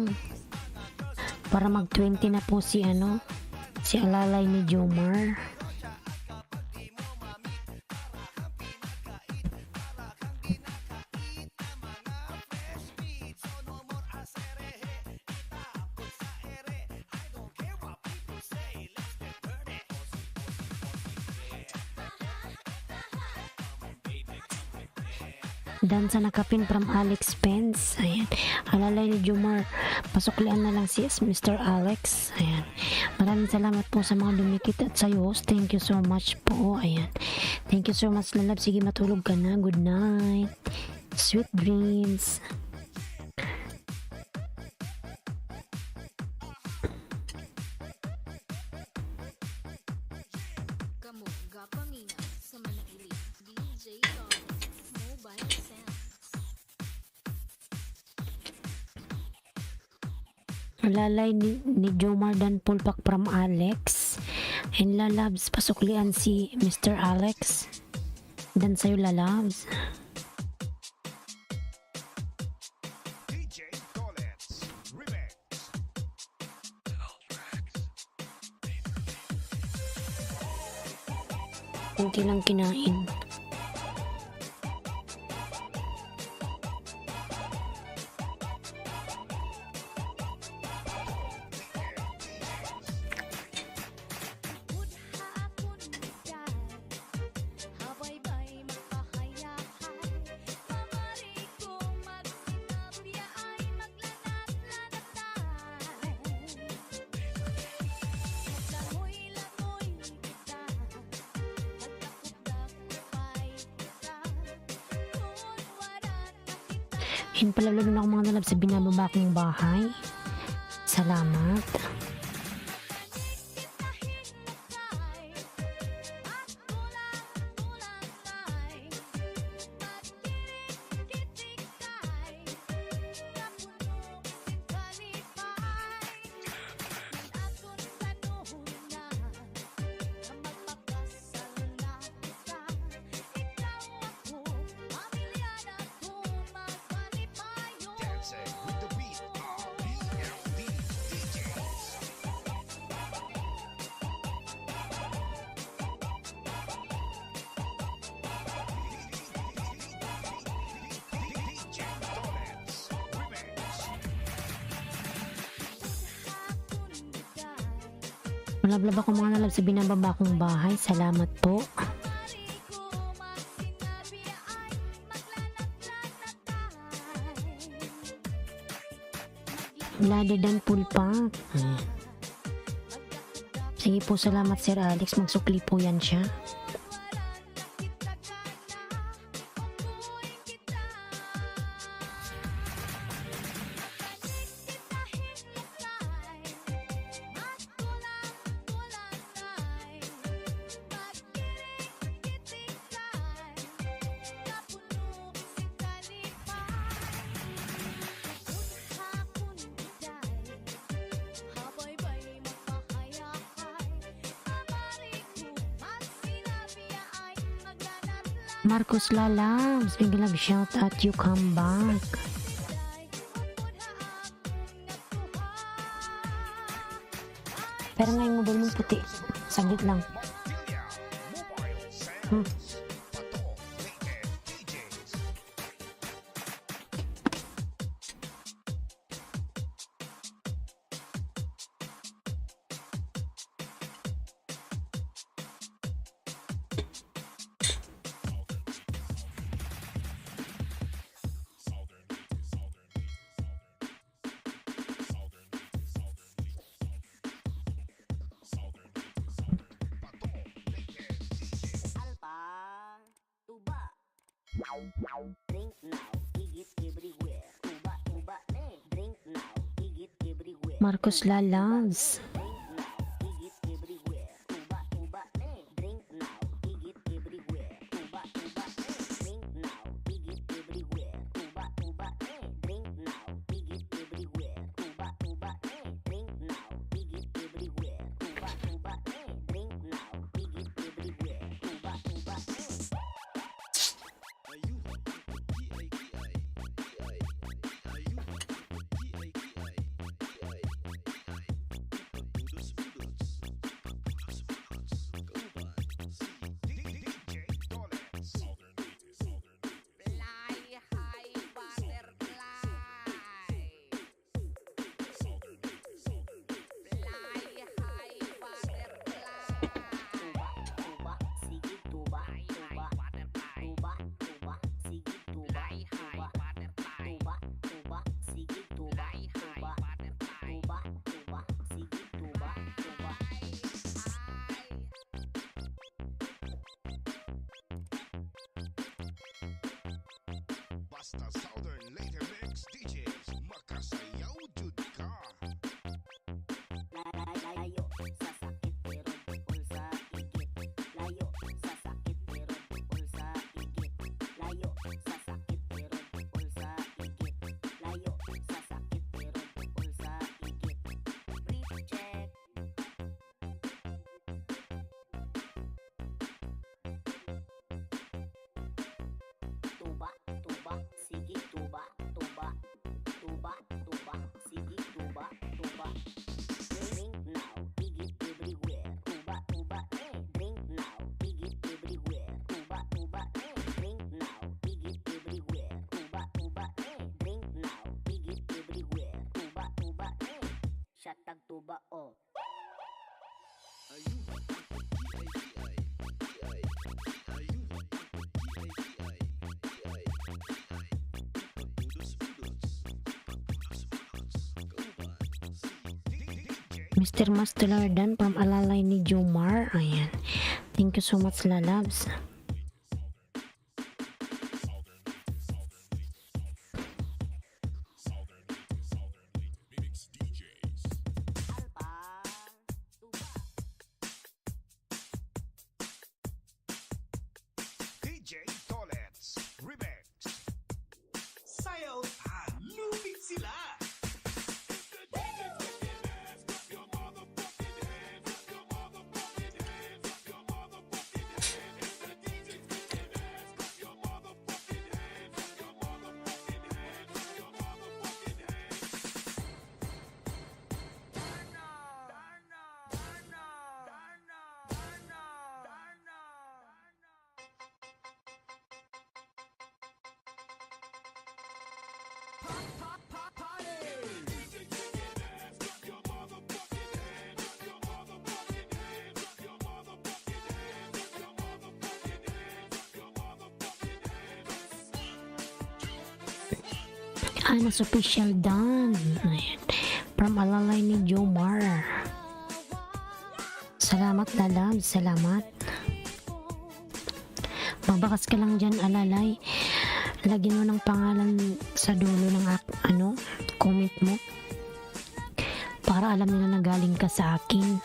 Para mag 20 na po si ano, si Alalay ni Jomar. Dansa na kapin from Alex Pence. Ayan. Alalay ni Jomar. Pasuklian na lang si Mr. Alex. Ayan. Maraming salamat po sa mga dumikit at sa host. Thank you so much po. Ayan. Thank you so much, lalab. Sige, matulog ka na. Good night. Sweet dreams. Kamu gapamina sa Manila DJ Tony Mobile Sounds. Alalay ni Jomar Dan Pulpak from Alex. And lalabs, pasuklian si Mr. Alex. Dan sa'yo lalabs. DJ Collins Remix. Kunti lang kinain. Yun pala, lalo na ako mga nalab sa binababa kong bahay. Salamat. Dancing with the beat of PLD DJs. DJ Collins Remix. Malablab ako mga nalab sa binababa kong bahay. Salamat po. Ladi Dan Pulpak. Sige po, salamat Sir Alex. Magsukli po yan siya. Marcos Lalabs, big love shout out you, come back. Pero ngayon mobile mo puti. Saglit lang. Filia Mobile Sounds. Pato Naked DJs. Pato Naked DJs. Alpa, tuba. Drink now, higit everywhere. Tuba, tuba, drink now, higit everywhere. Marcos Lalabs. Drink now, higit everywhere. Tuba, tuba, drink now, higit everywhere. Tuba, tuba, drink now, higit everywhere. Tuba, tuba, drink now, higit everywhere. Tuba, tuba, drink now, higit everywhere. Tuba, tuba, drink now, higit everywhere. Tuba, tuba, Basta Southern Later Mix DJs makasayaw jud ka. Layo sa sakit pero bukol sa igit. Layo sa sakit pero bukol sa igit. Layo sa sakit pero bukol sa igit. Layo sa sakit pero bukol sa igit. Breathe check. Tuba, tuba, sige tuba, tuba. Tuba, tuba, sige tuba, tuba. Drink now, igit everywhere. Tuba, tuba, drink now, igit everywhere. Tuba, tuba, drink now, igit everywhere. Tuba, tuba, drink now, igit everywhere. Tuba, tuba, shot tag tuba oh. Mr. Mastelardan from Alalay ni Jomar. Ayan. Thank you so much, lalabs. Alpa, tuba. DJ Tolets Remix. Sayaw pa, lumit sila. Anas official done. Ayan. From Alalay ni Jomar. Salamat, lalabs. Salamat. Mabakas ka lang dyan, Alalay. Lagyan mo ng pangalan sa dulo ng comment mo. Para alam nila na galing ka sa akin.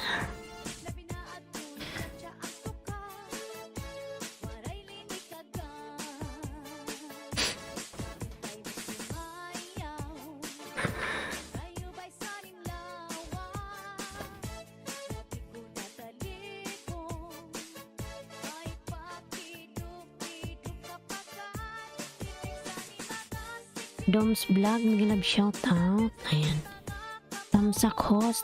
Dom's Vlog, mag-love shoutout. Ayan. Tamsak host.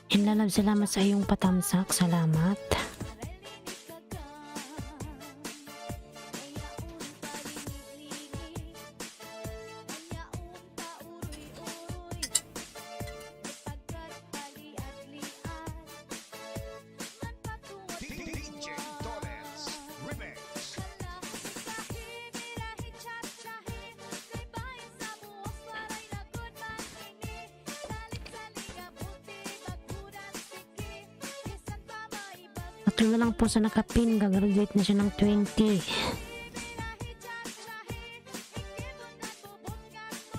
And lalab, salamat sa iyong patamsak. Salamat. DJ Tolets Remix. Tatlo na lang po sa nakapin. Gagraduate na siya ng 20.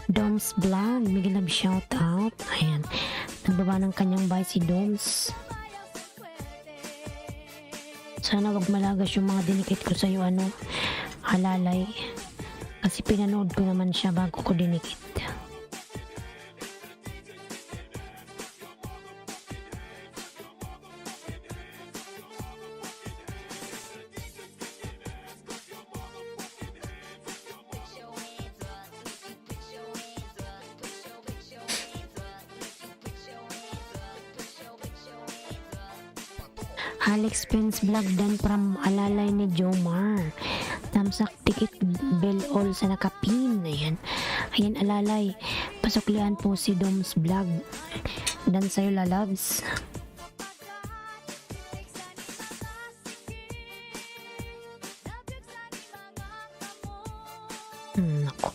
Dom's Vlog, mag-love shoutout. Ayan. Nagbaba ng kanyang bahay si Doms. Sana wag malagas yung mga dinikit ko sa'yo, Alalay. Kasi pinanood ko naman siya bago ko dinikit. Alex Prince Vlog dan from Alalay ni Jomar. Tamsak tikit bell all sa nakapin. Ayan. Ayan, Alalay. Pasuklian po si Dom's Vlog. Dan sa'yo, lalabs. Nako.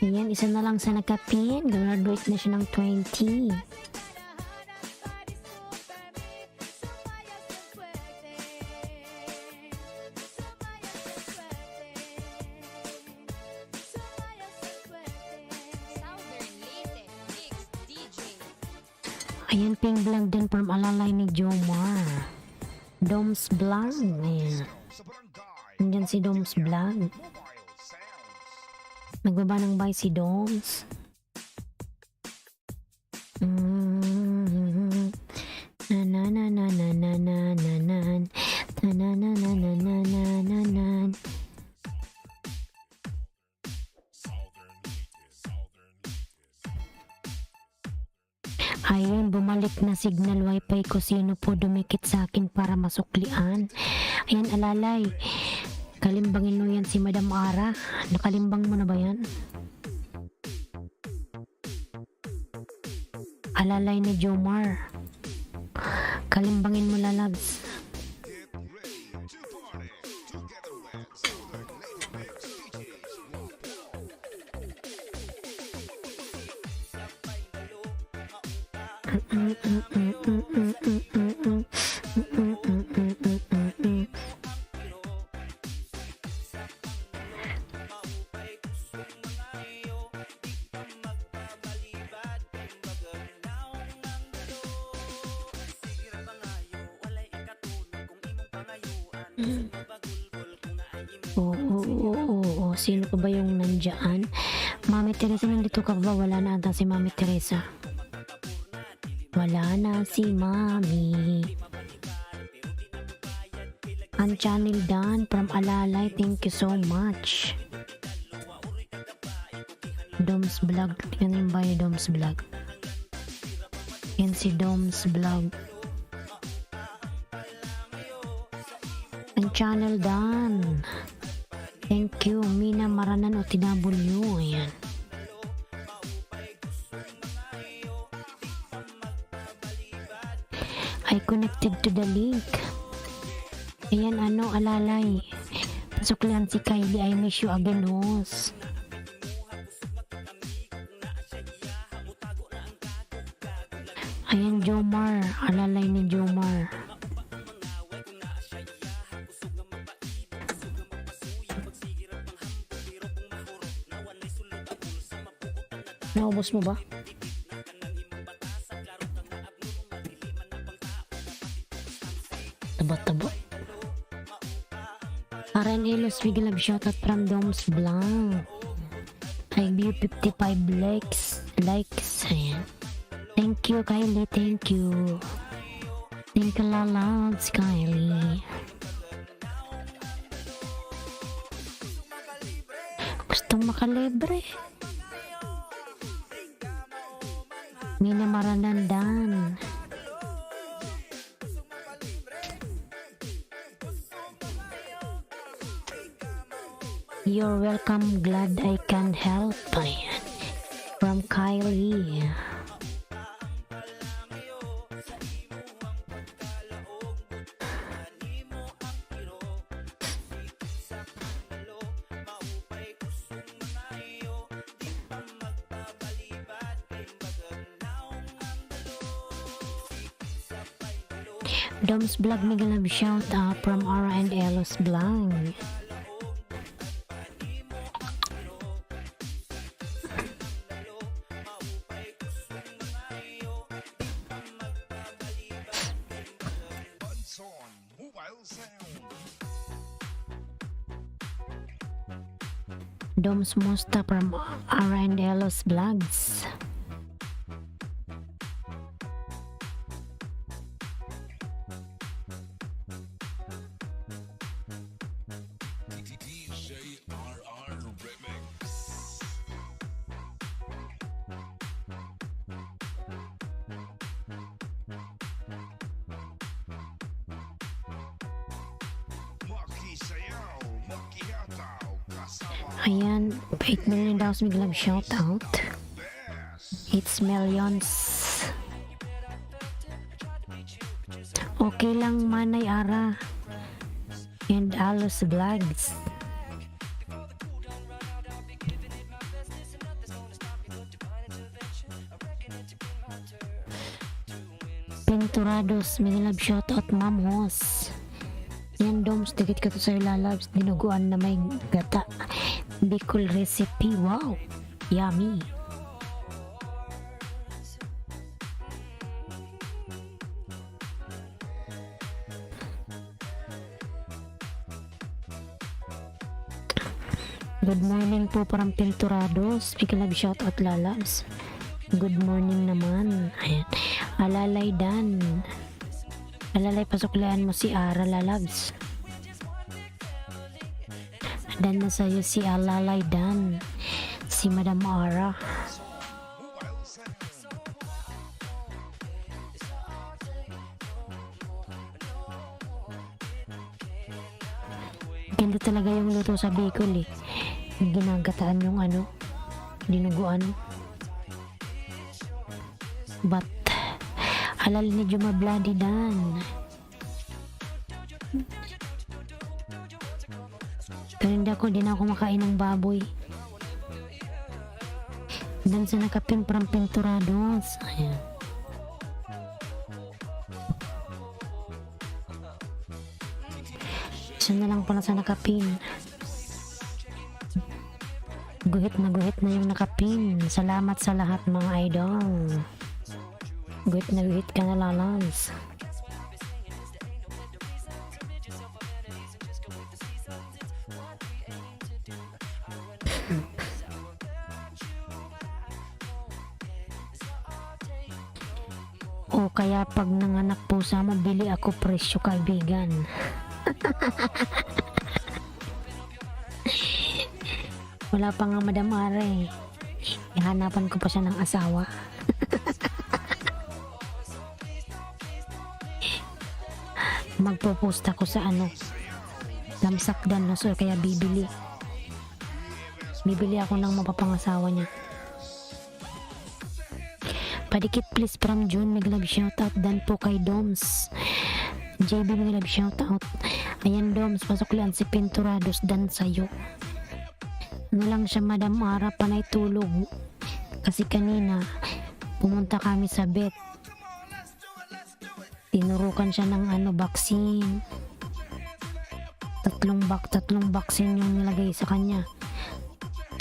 Ayan, isa na lang sa nakapin. Graduate na siya ng 20. Southern Leyte Mix DJ. Ayan, pink vlog din from alalay ni Jomar. Doms Vlog. Ayan. Sa barangay. Nandyan si Doms Vlog. Mobile sounds. Nagbaba ng bye si Doms. Na na na na na na na na na na na na na na na na na. Ayun, bumalik na signal wifi ko. Sino po dumikit sa akin para masuklian? Ayan, alalay. Kalimbangin mo yan si Madam Ara. Nakalimbang mo na ba yan? Alalay ni Jomar. Kalimbangin mo, lalabs. Get ready to party together with Southern Lady Mix DJs. Oo. Sino ka ba yung nandyan? Mami Teresa, nandito ka ba? Wala na ata si Mami Teresa. Wala na si Mami. Ang channel Dan from Alalay. Thank you so much. Doms Vlog. Yan yung ba yung Doms Vlog? Yan si Doms Vlog. Ang channel Dan. Thank you. Mina Maranan o TW. Ayan. I connected to the link. Ayan, alalay. Pasok lang si Kylie. I miss you again, host. Ayan, Jomar. Alalay ni Jomar. Naubos mo ba? Taba. RNLS big love shoutout from Doms Blanc. I view 55 likes. Ayan. Thank you, Kylie. Thank you. Thank you, loves, Kylie. Gustong makalibre. Mina Maranan Dan. You're welcome. Glad I can help. Ayan. From Kylie. Dom's Vlog, mega love shout out from Ara and Elos Vlog. Bunson Mobile Sound. Dom's Musta from Ara and Elos Vlogs. DJ RR Remix. Makisayaw, makihataw, kasama Ayan, 8 million daw sa big love shout out. best. It's millions. Okay lang, Manay Ara and Alos Vlogs. Pinturados, mga love shoutout Ma'am Hos. Yan Doms, dikit ka to sa'yo lalabs, dinuguan na may gata. Bicol recipe, wow, yummy. Good morning po parang Pinturados, big love shoutout lalabs. Good morning naman. Ayan. Alalay Dan. Alalay, pasuklaan mo si Ara lalabs. Dan na sa'yo si Alalay Dan. Si Madam Ara. Ganda talaga yung luto sa Bicol eh. Ginagataan yung ano, dinuguan. But halal ni Juma Bloody Dan. Pero hindi ako makain ng baboy. Dan sa nakapin parang Pinturados. Ayan. Isa na lang pala sa nakapin. Guhit na yung nakapin. Salamat sa lahat mga idol. Guhit ka na lalans. O kaya pag nanganak pusa mo, bili ako presyo kaibigan. Wala pa nga Madam Ara eh. Ihanapan ko pa siya ng asawa. Magpo-post ako sa ano, Tamsakdan no, so kaya bibili ako ng mapapangasawa niya. Padikit please from June, may love shoutout. Dan po kay Doms JB, may love shoutout. Ayan Doms, pasuklian si Pinturados Dan sa'yo. Ano lang siya Madam Ara, panay tulog kasi kanina pumunta kami sa vet, tinurukan siya ng ano, vaccine. Tatlong vaccine yung nilagay sa kanya,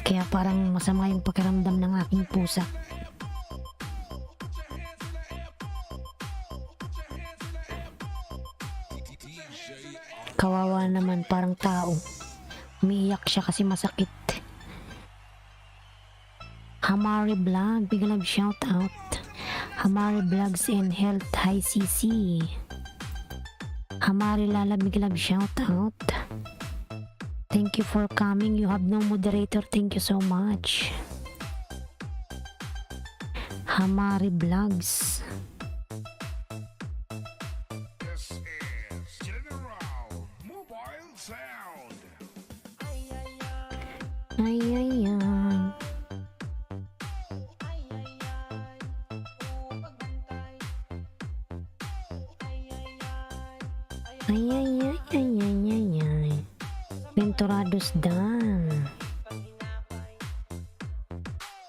kaya parang masama yung pakiramdam ng aking pusa. Kawawa naman, parang tao, umiiyak siya kasi masakit. Hamari Vlog, big love shout out. Hamari Vlogs and Health, hi CC. Hamari Lala, big love shout out. Thank you for coming. You have no moderator, thank you so much. Hamari Vlogs. This is General Mobile Sound. Ay ay ay. Ay. Pinturados Dan.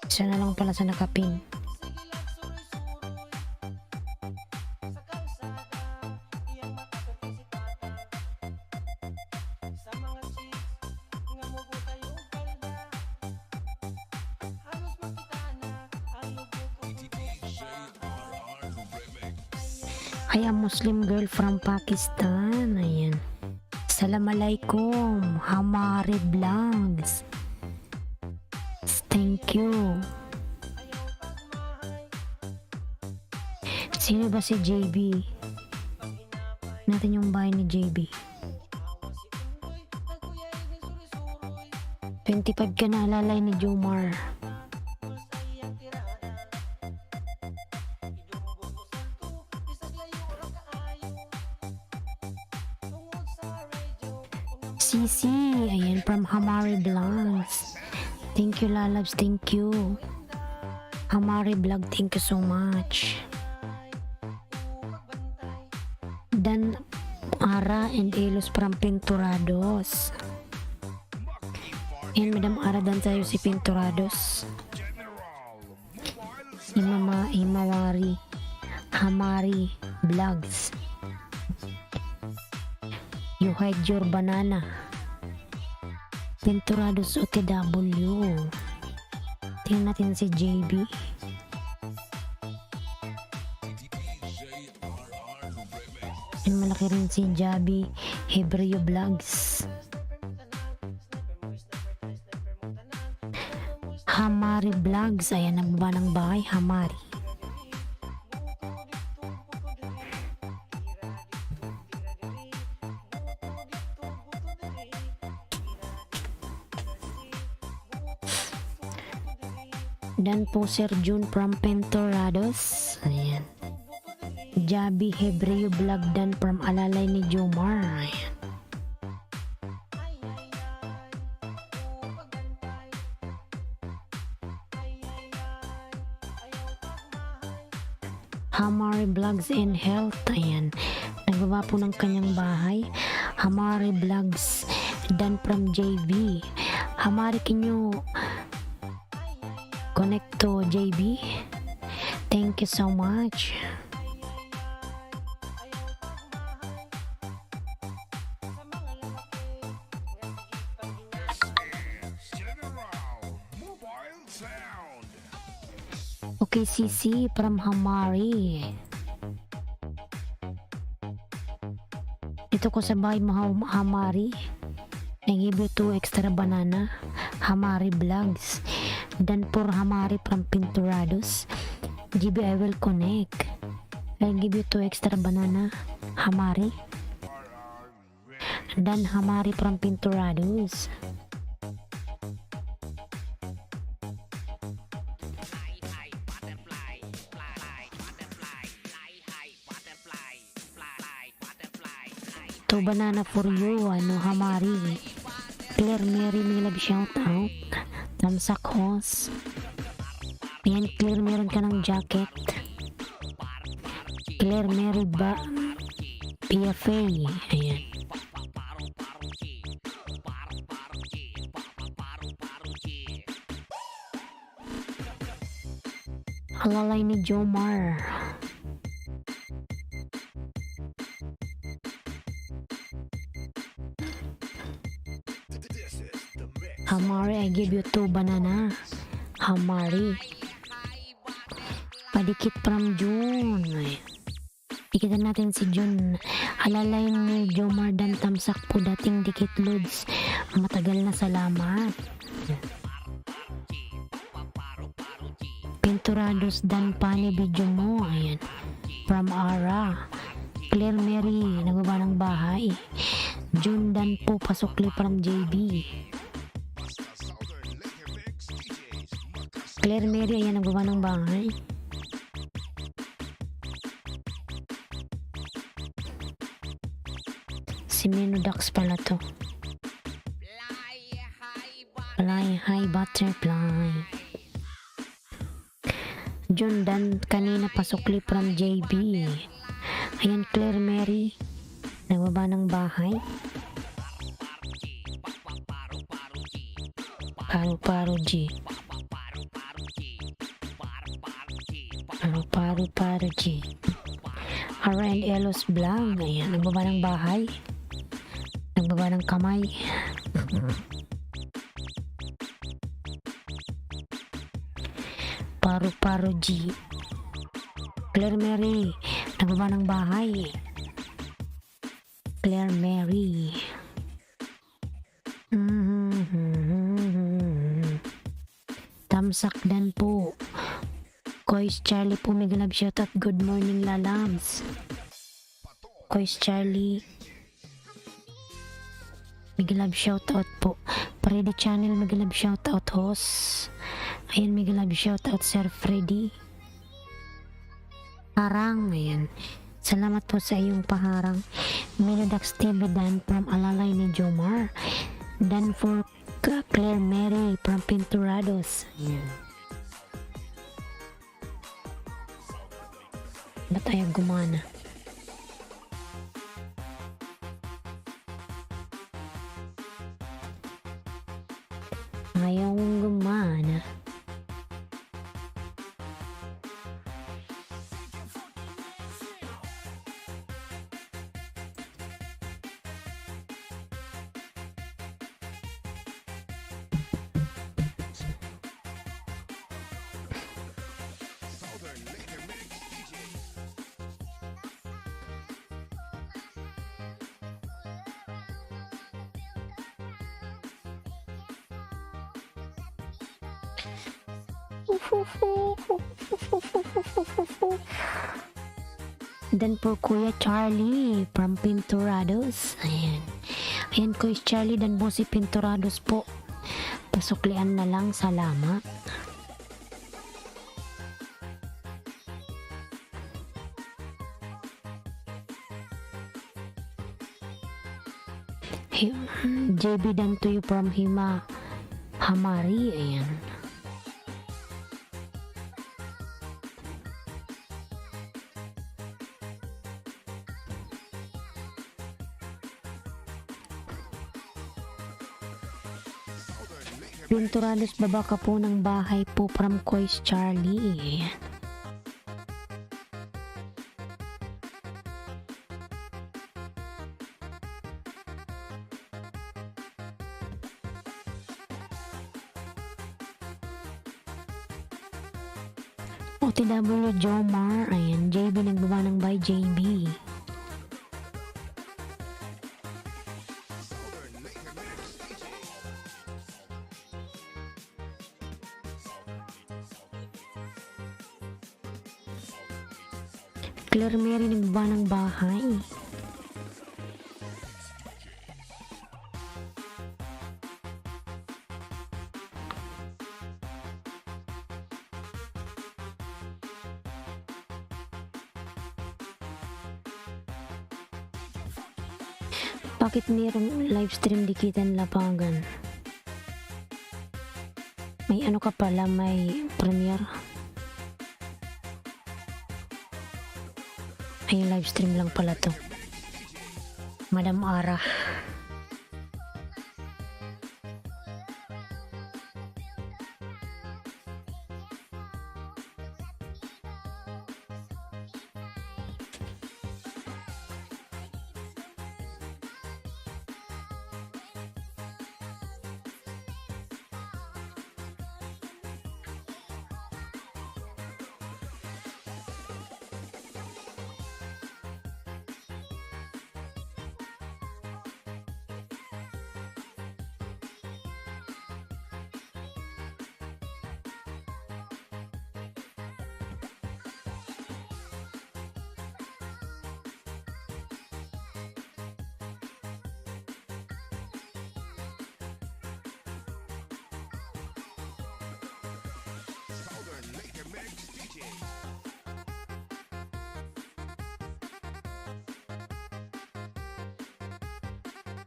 Isa na lang pala sa nakapin. I am Muslim girl from Pakistan. Ayan. Assalamualaikum. Hamari Vlogs. Thank you. Sino ba si JB? Natin yung bahay ni JB. 25 ka na, alalay ni Jomar. CC, ayan, from Hamari Vlogs. Thank you lalabs, thank you. Hamari Vlog, thank you so much. Dan Ara and Elos from Pinturados. Ayan, Madam Ara, dan tayo si Pinturados. Imawari, Hamari, Vlogs. You hide your banana. Pinturados OTW. Tingnan natin si JB. And malaki rin si Jabi Hebreo Vlogs. Hamari Vlogs. Ayan, nagbaba ng bahay. Hamari. Dan po Sir June from Pentorados. Ayan. Jabi Hebreo Vlog dan from Alalay ni Jomar. Ayan. Hamari Vlogs and Health. Ayan. Nagbaba po ng kanyang bahay. Hamari Vlogs dan from JB. Hamari, can you connect to JB? Thank you so much. General Mobile Sound. Okay, CC from Hamari. Ito ko sa bahay mo, Hamari. I give you 2 extra banana. Hamari Vlogs. Dan for Hamari from Pinturados. GB, I will connect. I give you 2 extra banana. Hamari. Dan Hamari from Pinturados. To banana for you, ano, Hamari. Claire Mary, may love shout out. Tamsak Hos. Ayan, Claire, meron ka ng jacket. Claire Mary ba? PFA. Ayan. Alalay ni Jomar. This is the mix. Hamari, I give you 2 banana. Hamari. Padikit from June. Ay. Dikitan natin si June. Alalay ni Jomar dan Tamsak po dating dikit loads. Matagal na salamat. Pinturados dan pani video mo. Ayan. From Ara. Claire Mary, nagbaba ng bahay. June dan po pasukli from JB. Southern Laker Mix DJs. Claire Mary, ayan, nagbaba ng bahay. Si Minodax pala to. Fly high butterfly. June dan kanina pasukli from JB. Ayan, Claire Mary, nagbaba ng bahay. Paru-paru G. Paru-paru G. Ara and Elos Vlog. Ayan, nagbaba ng bahay. Nagbaba ng kamay. Paru-paru G. Claire Mary, nagbaba ng bahay. Claire Mary. Tamsak dan po. Kois Charlie po, may galab shoutout. Good morning, lalabs. Kois Charlie, may galab shoutout po. Freddy Channel, may galab shoutout, host. Ayan, may galab shoutout, Sir Freddy. Harang, ayan. Salamat po sa iyong paharang. Minodax TV Dan from Alalay ni Jomar. Dan for Claire Mary from Pinturados. Ayan. Ba't ayaw gumana? Ayaw gumana. Dan po Kuya Charlie from Pinturados. Ayan. Ayan Kuya Charlie dan po si Pinturados po. Pasuklian na lang. Salamat. JB dan to you from Hamari. Ayan. Pinturados baba ka po ng bahay po from Kois Charlie. Ayan. OTW Jomar. Ayan. JB nagbaba ng by JB. Claire Mary nagbaba ng bahay. Bakit mayroong live stream di kita lapangan? May ano ka pala, may premiere? Ay, live stream lang pala to. Madam Ara.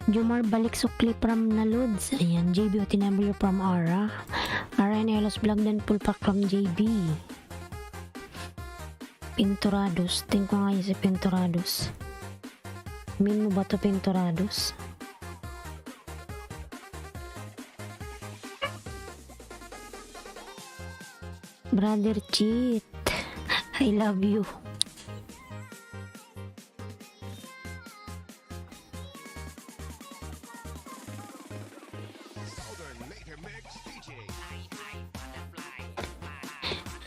Jomar balik sukli from Nalods. Ayan, JB OTW from Ara. Ara and Elos Vlog dan Pulpak from JB. Pinturados. Tingin ko nga yun si Pinturados. Min mo ba to Pinturados? Brother Cheat. I love you.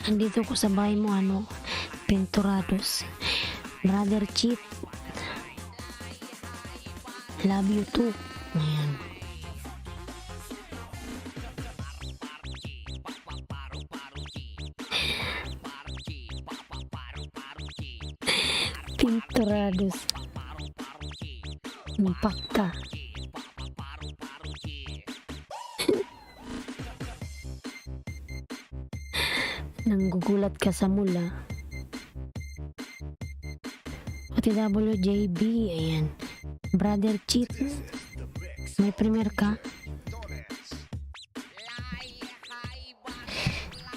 Andito ko sa bahay mo, ano, Pinturados. Brother Cheat. Love you too. Ayan. Pinturados. Impacta. Nanggugulat ka sa mula. OTWJB, ayan. Brother Cheat, may premier ka?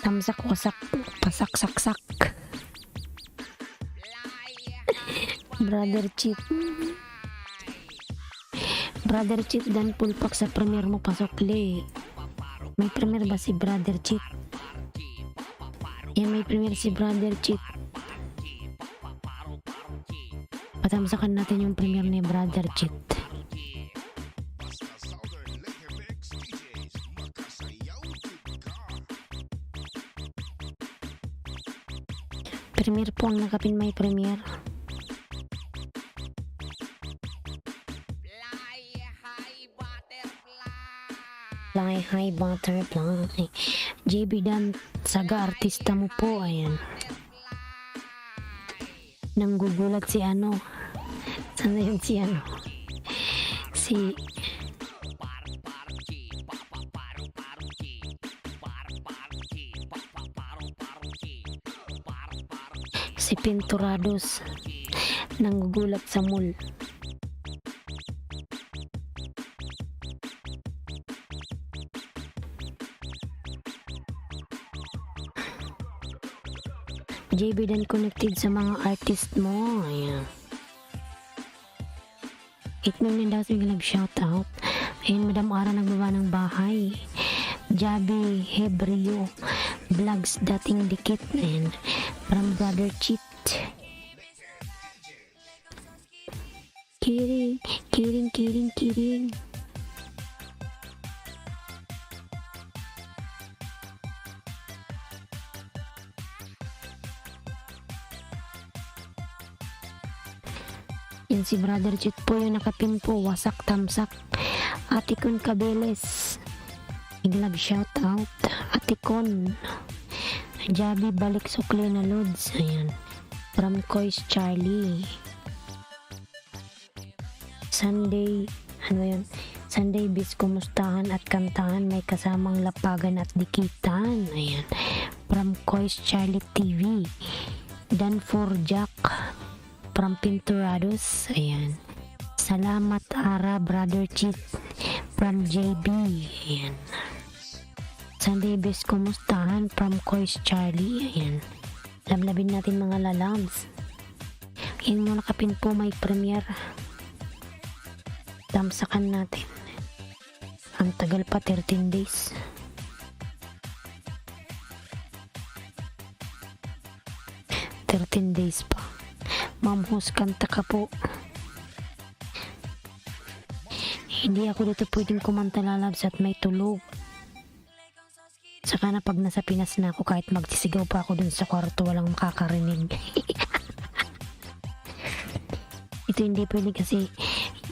Tamsak wasak, pasak saksak. Brother Cheat. Brother Cheat dan pulpak sa premier mo pasokli. May premier ba si Brother Cheat? Yan, may premier si Brother Cheat. Patamsakan natin yung premier ni Brother Cheat. Premier po ang nakapin, may premier. Butterfly, hi Butterfly. JB Dan, saga artista mo po, ayan. Nanggugulat si ano. Sana yung si ano. Si Pinturados. Nanggugulat sa mall. JB Dan connected sa mga artist mo. Ayan. 8 million daw yung nag-shoutout. Ayun, Madam Ara nagbaba ng bahay. Jabi Hebreo Vlogs dating dikit. Ayan. From Brother Cheat. Kiring, kiring, kiring, kiring. Yan si Brother Chit po yung nakapin po. Wasak tamsak. Atikon Kabeles. Iglag shout out. Atikon. Jabi balik sukli na loads. Ayan. From Kois Charlie. Sunday. Ano yun? Sunday bis kumustahan at kantahan. May kasamang lapagan at dikitan. Ayan. From Kois Charlie TV. Dan for Jack. From Pinturados. Ayan. Salamat Ara Brother Chit. From JB. Ayan. Sunday best kumustahan from Kois Charlie. Ayan. Lablabin natin mga lalams. Ayan mo nakapin po may premiere. Tamsakan natin. Ang tagal pa 13 days. Days pa. Ma'am host, kanta ka po. Hindi ako dito pwedeng kumanta lalabs at may tulog. Saka na pag nasa Pinas na ako, kahit magsisigaw pa ako dun sa kwarto, walang makakarinig. Ito hindi pwede kasi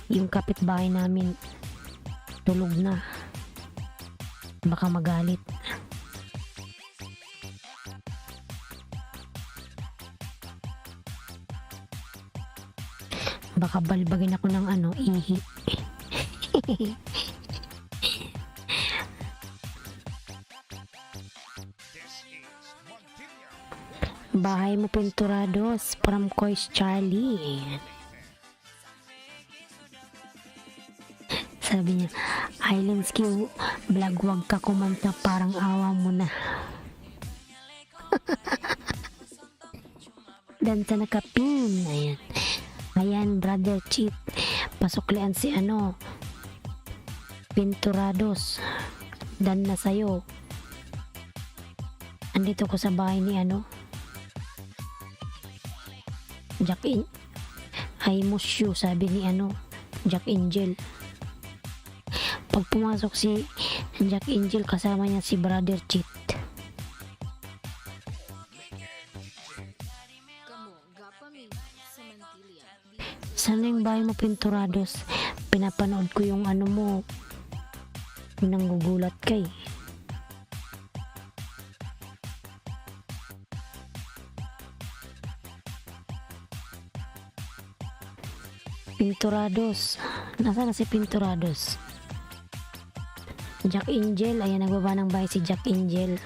yung kapitbahay namin tulog na. Baka magalit. Baka balbagin ako ng ano, ihi. Bahay mo Pinturados from Kois Charlie. Sabi niya, Islands Q vlog, wag ka kumanta, parang awa mo na. Dan sa nakapin. Ayan. Ayan, Brother Cheat. Pasuklian si ano, Pinturados. Dan na sayo. Andito ko sa bahay ni ano, Jack In. I miss you, sabi ni ano, Jack Angel. Pag pumasok si Jack Angel, kasama niya si Brother Cheat. Sana yung bahay mo Pinturados? Pinapanood ko yung ano mo, yung nanggugulat kay. Pinturados. Nasaan na si Pinturados? Jack Angel. Ayan, nagbaba ng bahay si Jack Angel.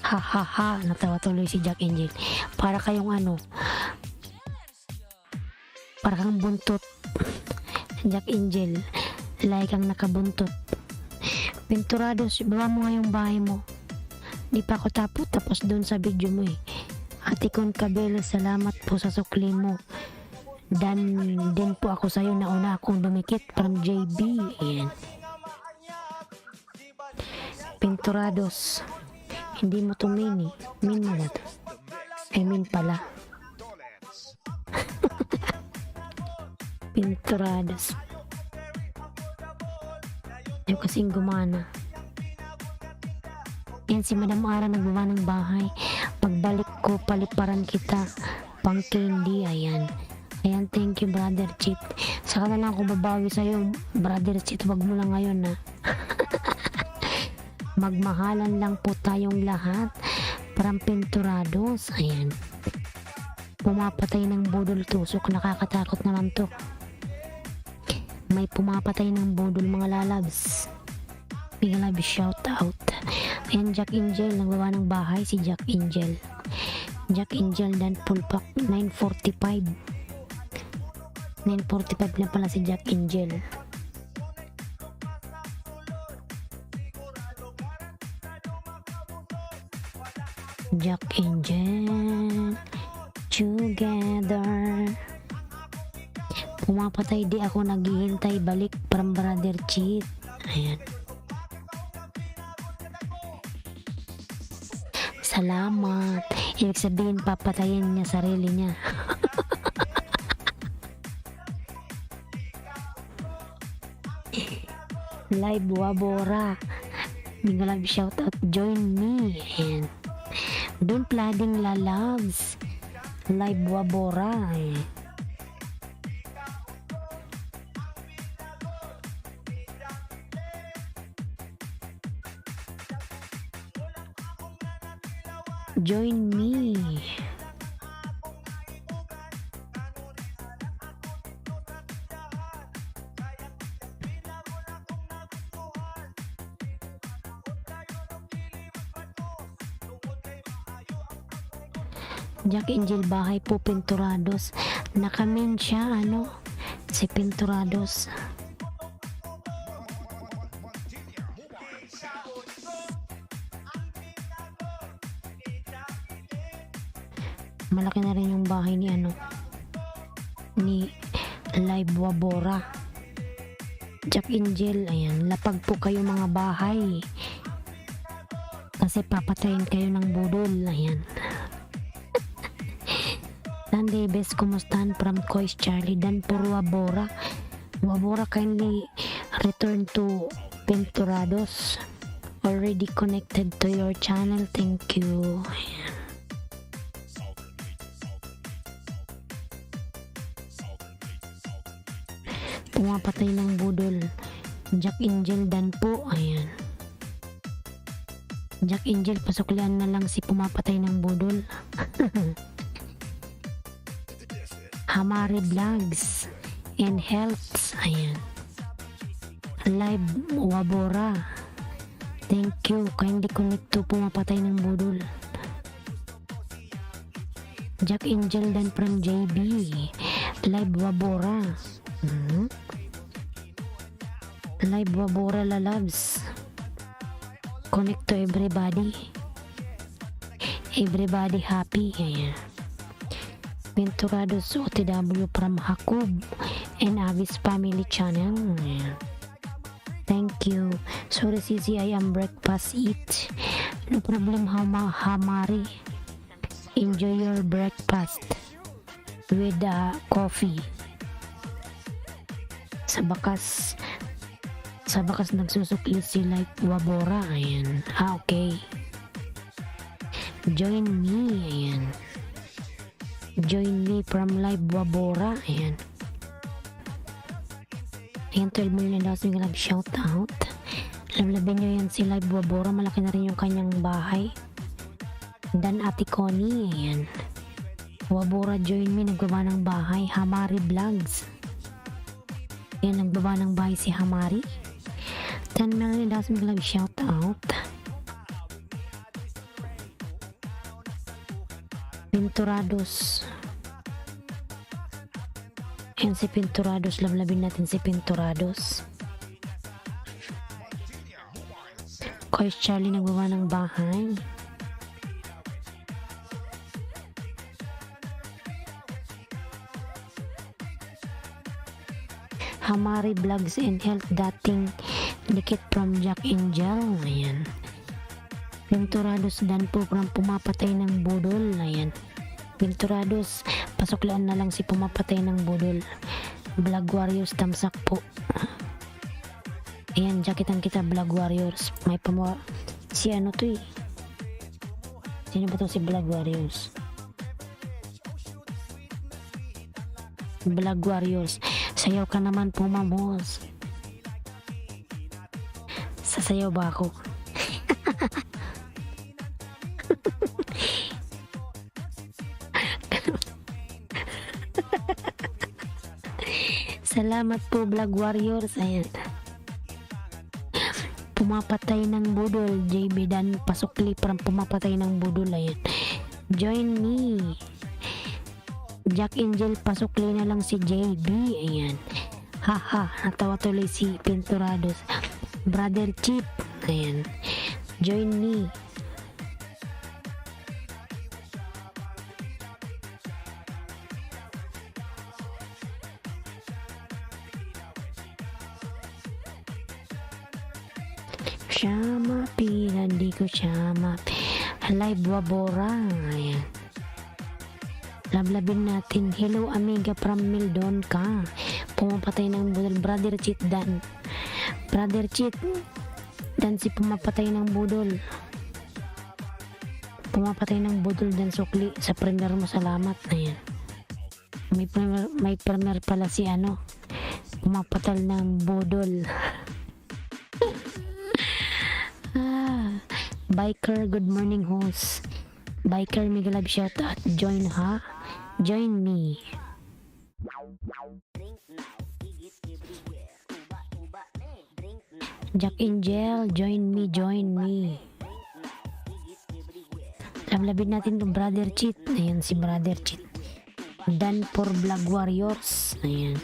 Ha ha ha. Natawa tuloy si Jack Angel. Para kayong ano, para kang buntot. Jack Angel. Like kang nakabuntot. Pinturados, baba mo nga yung bahay mo. Di pa ako tapos doon sa video mo eh. Atikon Kabel, salamat po sa sukli mo. Dan din po ako sa'yo, nauna akong dumikit from JB. Ayan. Pinturados, hindi mo to min eh. Min mo na to. I mean pala. Pinturados. Ayaw kasing gumana. Yan si Madam Ara nagbaba ng bahay. Pagbalik ko, paliparan kita. Pang candy, ayan. Ayan, thank you Brother Chip. Sa Saka na lang ako babawi sa'yo, brother Chit, wag mo lang ngayon na. Magmahalan lang po tayong lahat. Parang pinturados. Ayan. Pumapatay ng budol tusok. Nakakatakot naman to. May pumapatay ng budol mga lalabs. Mga lalabs shout out. Ayan, Jack Angel. Nagbawa ng bahay si Jack Angel. Jack Angel dan full pack 945. 945 na pala si Jack Angel. Jack Angel together. Pumapatay di ako, naghihintay balik from brother Cheat. Ayan. Salamat. Ibig sabihin papatayin niya sarili niya. Live Wabora. Mingalab shoutout. Join me. Ayan. Don't plading lalabs. Live Wabora. Ayan. Join me. Jack Angel bahay po Pinturados. Nakamen siya si Pinturados. Malaki na rin yung bahay ni ni Live Wabora. Jack Angel, ayan, lapag po kayo mga bahay. Kasi papatayin kayo ng budol, ayan. Sunday best, kumustahan from Kois Charlie dan for Wabora. Wabora, kindly return to Pinturados. Already connected to your channel, thank you. Ayan. Pumapatay ng budol Jack Angel dan po, ayan. Jack Angel, pasuklian na lang si pumapatay ng budol. Hamari Vlogs and Health, ayan. Live Wabora, thank you, kindly connect to pumapatay ng budol. Jack Angel dan from JB Live Wabora. Live Wabora lalabs. Connect to everybody. Everybody happy. Ayan. Pinturados OTW from Hakub and Avis Family Channel. Ayan. Thank you. Sorry Sisi, I am breakfast eat. No problem, Hamari. Enjoy your breakfast with coffee. Sa bakas nagsusukli si Live Wabora. Ayan. Okay. Join me. Ayan. Join me from Live Wabora. Ayan. Ayan, 12 million daw yung love shout out. Lablabin nyo yan si Live Wabora. Malaki na rin yung kanyang bahay. Dan Ate Connie. Ayan. Wabora, join me. Nagbaba ng bahay. Hamari Vlogs. Ayan, nagbaba ng bahay si Hamari. 10 million daw yung love shout out. Pinturados. Ayan si Pinturados. Lablabin natin si Pinturados. Kois Charlie, nagbaba ng bahay. Hamari Vlogs and Health, dating dikit from Jack Angel. Ayan. Pinturados dan po from pumapatay ng budol. Ayan. Pinturados, pasuklaan na lang si pumapatay ng budol. Vlog Warriors, tamsak po. Ayan, jacketan kita Vlog Warriors. May si to eh. Sino ba to si Vlog Warriors? Vlog Warriors. Sayaw ka naman po, Ma'am Hos. Sasayaw ba ako? Salamat po, Vlog Warriors. Ayan. Pumapatay ng budol. JB Dan Pasukli parang pumapatay ng budol. Ayan. Join me. Jack Angel Pasukli na lang si JB. Ayan. Haha. Natawa tuloy si Pinturados. Brother Chip. Ayan. Join me. Shama hindi ko shama. Live Wabora. Ayan. Lablabin natin. Hello amiga from Mildon ka. Pumapatay ng budol. Brother Cheat Dan. Brother Cheat Dan si pumapatay ng budol. Pumapatay ng budol Dan Sukli. Sa premier mo salamat. Ayan. May premier pala si ano. Pumapatal ng budol. Biker, good morning host. Biker, mega live shout out. Join ha? Join me. Jack Angel, join me, join me. Lablabin natin itong Brother Cheat. Ayan si Brother Cheat. Dan for Vlog Warriors. Ayan.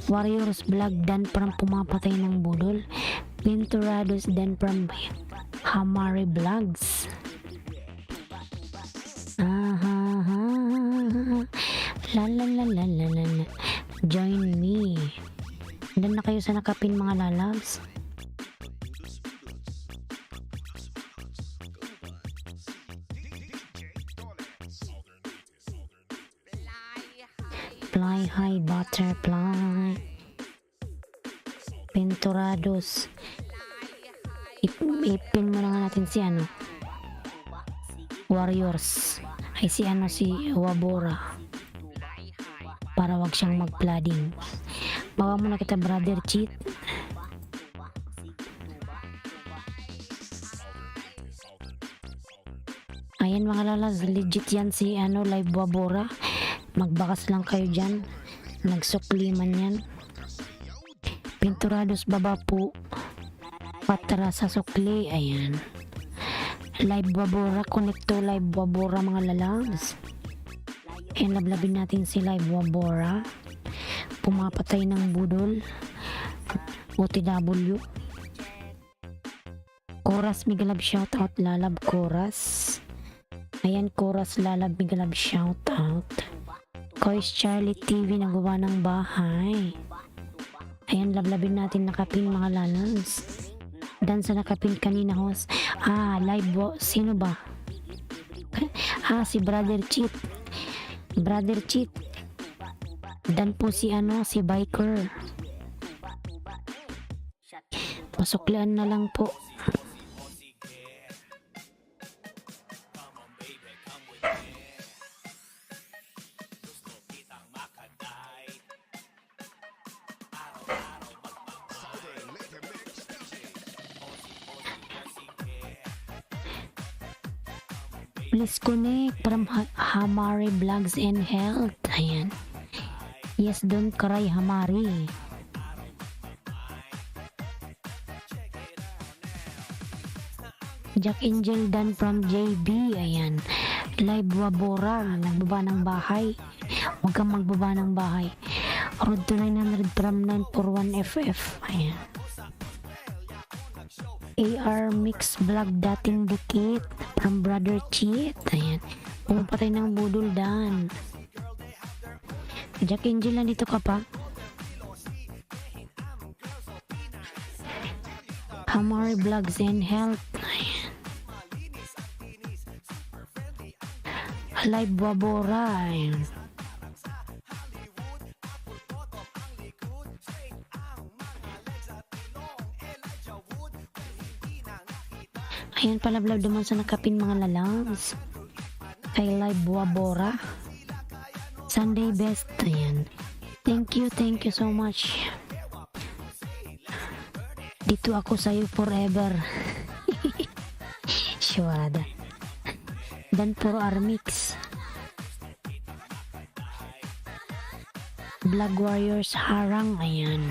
Warriors Vlog Dan from pumapatay ng budol. Pinturados Dan from Hamari Vlogs. La la la la la la la. Join me. Dan na kayo sa nakapin mga lalabs. Fly high butterfly. Pinturados. Ipin mo lang natin si ano. Warriors. Ay si ano si Wabora. Para wag siyang mag-flooding. Bawa muna kita Brother Cheat. Ayan mga lalas, legit yan si ano Live Wabora. Magbakas lang kayo dyan. Nagsukli man yan. Pinturados baba po. Patra sa sukli. Ayan. Live Wabora. Connecto Live Wabora mga lalas. Ayan, lablabin natin si Live Wabora. Pumapatay ng budol. OTW. Chorus Migalab shoutout. Lalab Chorus. Ayan, Chorus Lalab Migalab shoutout. Kois Charlie TV nagawa ng bahay. Ayan, lablabin natin nakapin mga lalans. Dan sa nakapin kanina host. Live sino ba? Si Brother Cheat. Brother Cheat. Dan po si ano, si Biker. Pasuklian na lang po. Please connect from Hamari Vlogs and Health. Ayan. Yes, don't cry Hamari. Jack Angel Dan from JB. Ayan. Live Wabora. Nagbaba ng bahay. Huwag kang magbaba ng bahay. Road to 900 from 941FF. Ayan. AR Mix Vlog dating dikit from Brother Cheat. Ayan. Pumapatay ng budol Dan. Jack Angel, nandito ka pa? Hamari Vlogs and Health. Ayan. Live Wabora. Ayan. Ayan, palablab naman sa nakapin mga lalabs. Kay Live Wabora. Sunday best. Ayan. Thank you so much. Dito ako sa'yo forever. Syurada. Dan puro Armix. Vlog Warriors Harang. Ayan.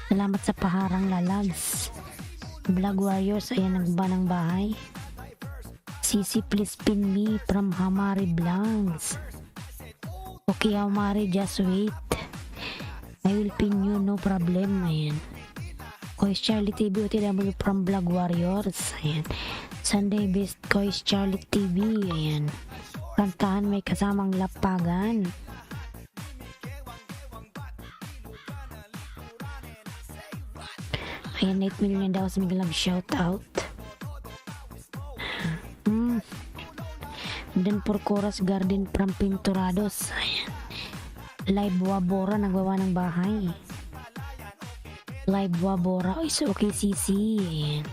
Salamat sa paharang lalags. Vlog Warriors. Ayan, nagba ng bahay. Sisi, please pin me from Hamari Vlogs. Okay, Hamari, just wait. I will pin you, no problem. Ayan. Kois Charlie TV, OTW from Vlog Warriors. Ayan. Sunday best Kois Charlie TV. Ayan. Kantahan may kasamang lapagan. Ayan, 8 million daw sa mga shout out. Dan for Chorus Garden from Pinturados. Ayan. Live Wabora, nagwawa ng bahay. Live Wabora. Is okay, Sisi. Ayan.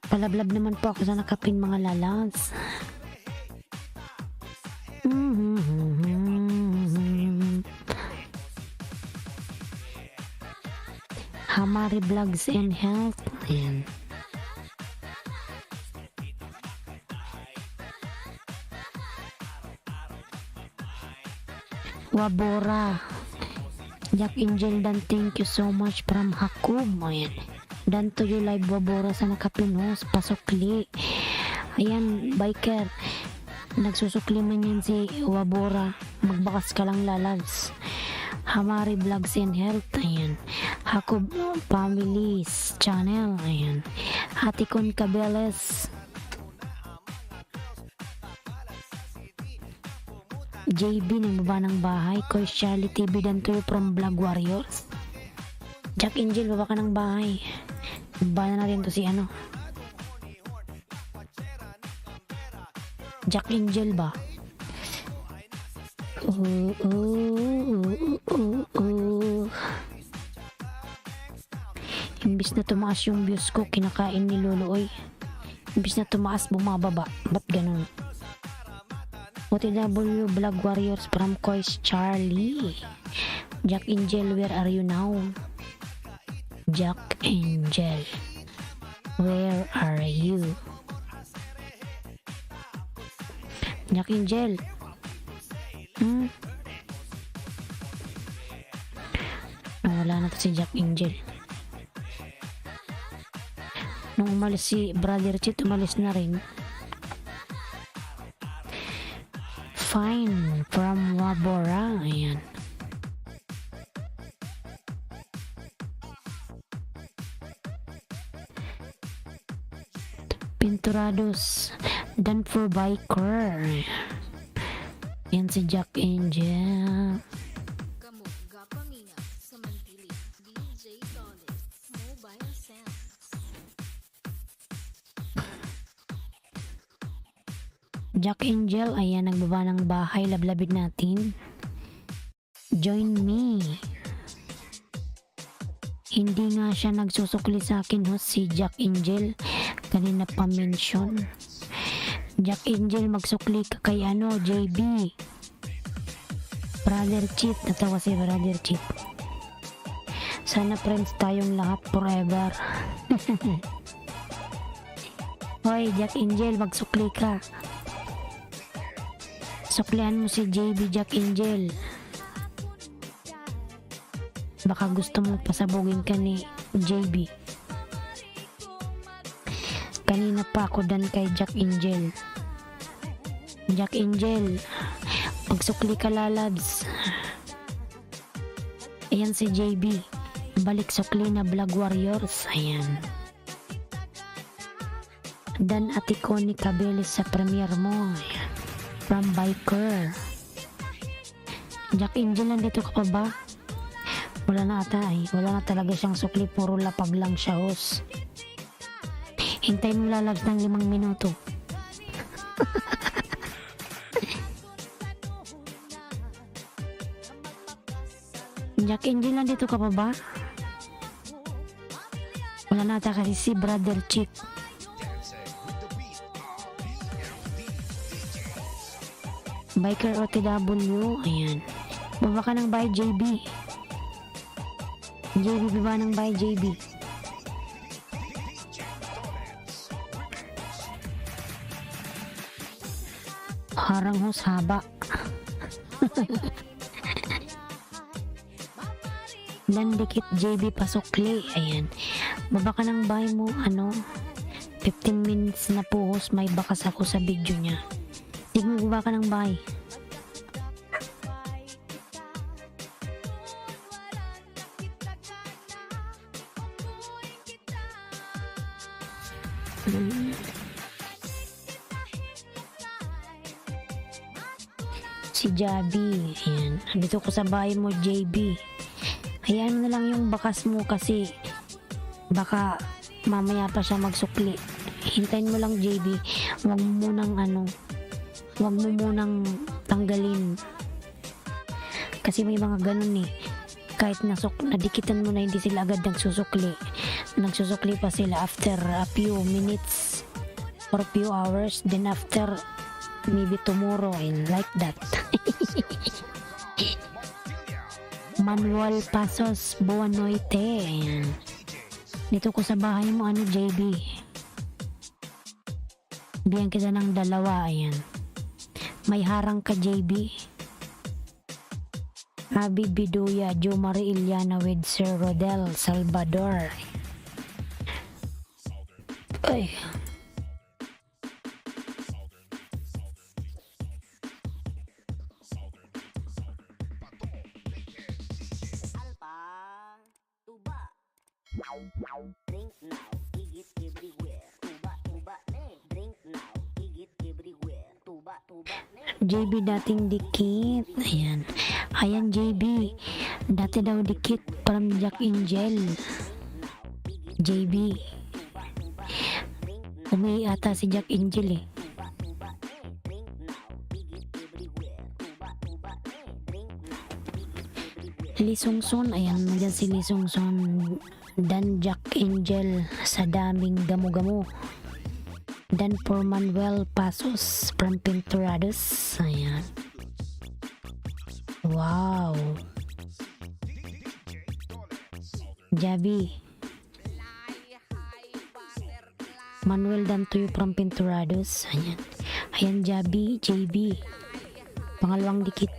Palablab naman po ako sa nakapin mga lalas. Hamari Vlogs and Health. Ayan. Wabora. Jack Angel Dan, thank you so much from Hakub. Ayan. Dan to you live Wabora sa nakapinos. Pasukli. Ayan, biker. Nagsusukli man yan si Wabora. Magbakas ka lang lalabs. Hamari Vlogs and Health. Ayan. Hakub Families Channel. Ayan. Hatikon Cabeles. JB ng baba ng bahay. Kois Charlie TV Dan to you from Vlog Warriors. Jack Angel, baba ka ng bahay. Baba na natin to si ano. Jack Angel ba? Imbis na tumaas yung views ko, kinakain ni Luluoy. Imbis na tumaas, bumababa. Ba't ganun? OTW Vlog Warriors from Kois Charlie. Jack Angel, where are you now? Jack Angel, where are you? Jack Angel. Wala na to si Jack Angel. Nung umalis si Brother Chit, umalis na rin. Fine from Wabora. Ayan. Pinturados. Dan for biker. Yan si Jack Angel. Kamu gapaminga sa Mantili, DJ Solid, Mobile Sense. Jack Angel, ayan, nagbaba ng bahay, lablabid natin. Join me. Hindi nga siya nagsusukli sa akin, host, si Jack Angel. Kanina pa mention. Jack Angel, magsukli ka kay ano, JB. Brother Cheat, natawa si Brother Cheat. Sana friends tayong lahat forever. Hoy, Jack Angel, magsukli ka. Suklihan mo si JB Jack Angel. Baka gusto mo pasabugin ka ni JB. Kanina pa ako dan kay Jack Angel. Jack Angel, magsukli ka lalabs. Ayan si JB. Balik sukli na Vlog Warriors. Ayan. Dan Atikon ni Cabeles sa premiere mo. Ayan. From biker. Jack Angel, nandito ka pa ba? Wala na ata eh. Wala na talaga siyang sukli. Puro lapag lang siya, host. Hintayin mo lalabs ng 5 minuto. Jack Angel, nandito ka pa ba? Wala na ata kasi si Brother Chick. Dancing with the beat. BFD DJ. Biker OTW, ayan. Baba ka ng bahay, JB. JB, baba ng bahay, JB. Harang hos haba. Nandikit JB pasukli. Ayan. Baba ka ng bahay mo, 15 minutes na po host, may bakas ako sa video niya. Sige mo, baba ka ng bahay. Si Jabi, ayan. Dito ko sa bahay mo, JB. Hayaan mo na lang yung bakas mo kasi baka mamaya pa siya magsukli. Hintayin mo lang, JB. Huwag mo munang tanggalin. Kasi may mga ganun eh. Kahit nadikitan mo na, hindi sila agad nagsusukli. Nagsusukli pa sila after a few minutes or few hours. Then after maybe tomorrow and like that. Manuel Pasos Buanoite. Ayan. Dito ko sa bahay mo, JB. Bigyan kita ng 2. Ayan. May harang ka, JB. Abi Biduya, Jo Marie Iliana with Sir Rodel Salvador. Ay. Alpa, tuba. Drink now, higit everywhere. Tuba, tuba, drink now, higit everywhere. Tuba, tuba, JB dating dikit. Ayan. Ayan, JB. Dati daw dikit from Jack Angel. JB. Umi ata si Jack Angel eh. Lee Sungson. Ayan, nandiyan si Lee Sungson. Dan Jack Angel sa daming gamo-gamo. Dan for Manuel Pasos from Pinturados. Ayan. Wow. Jabi. Manuel Dantoyo from Pinturados. Ayan. Ayan, Jabi, JB. Pangalawang dikit.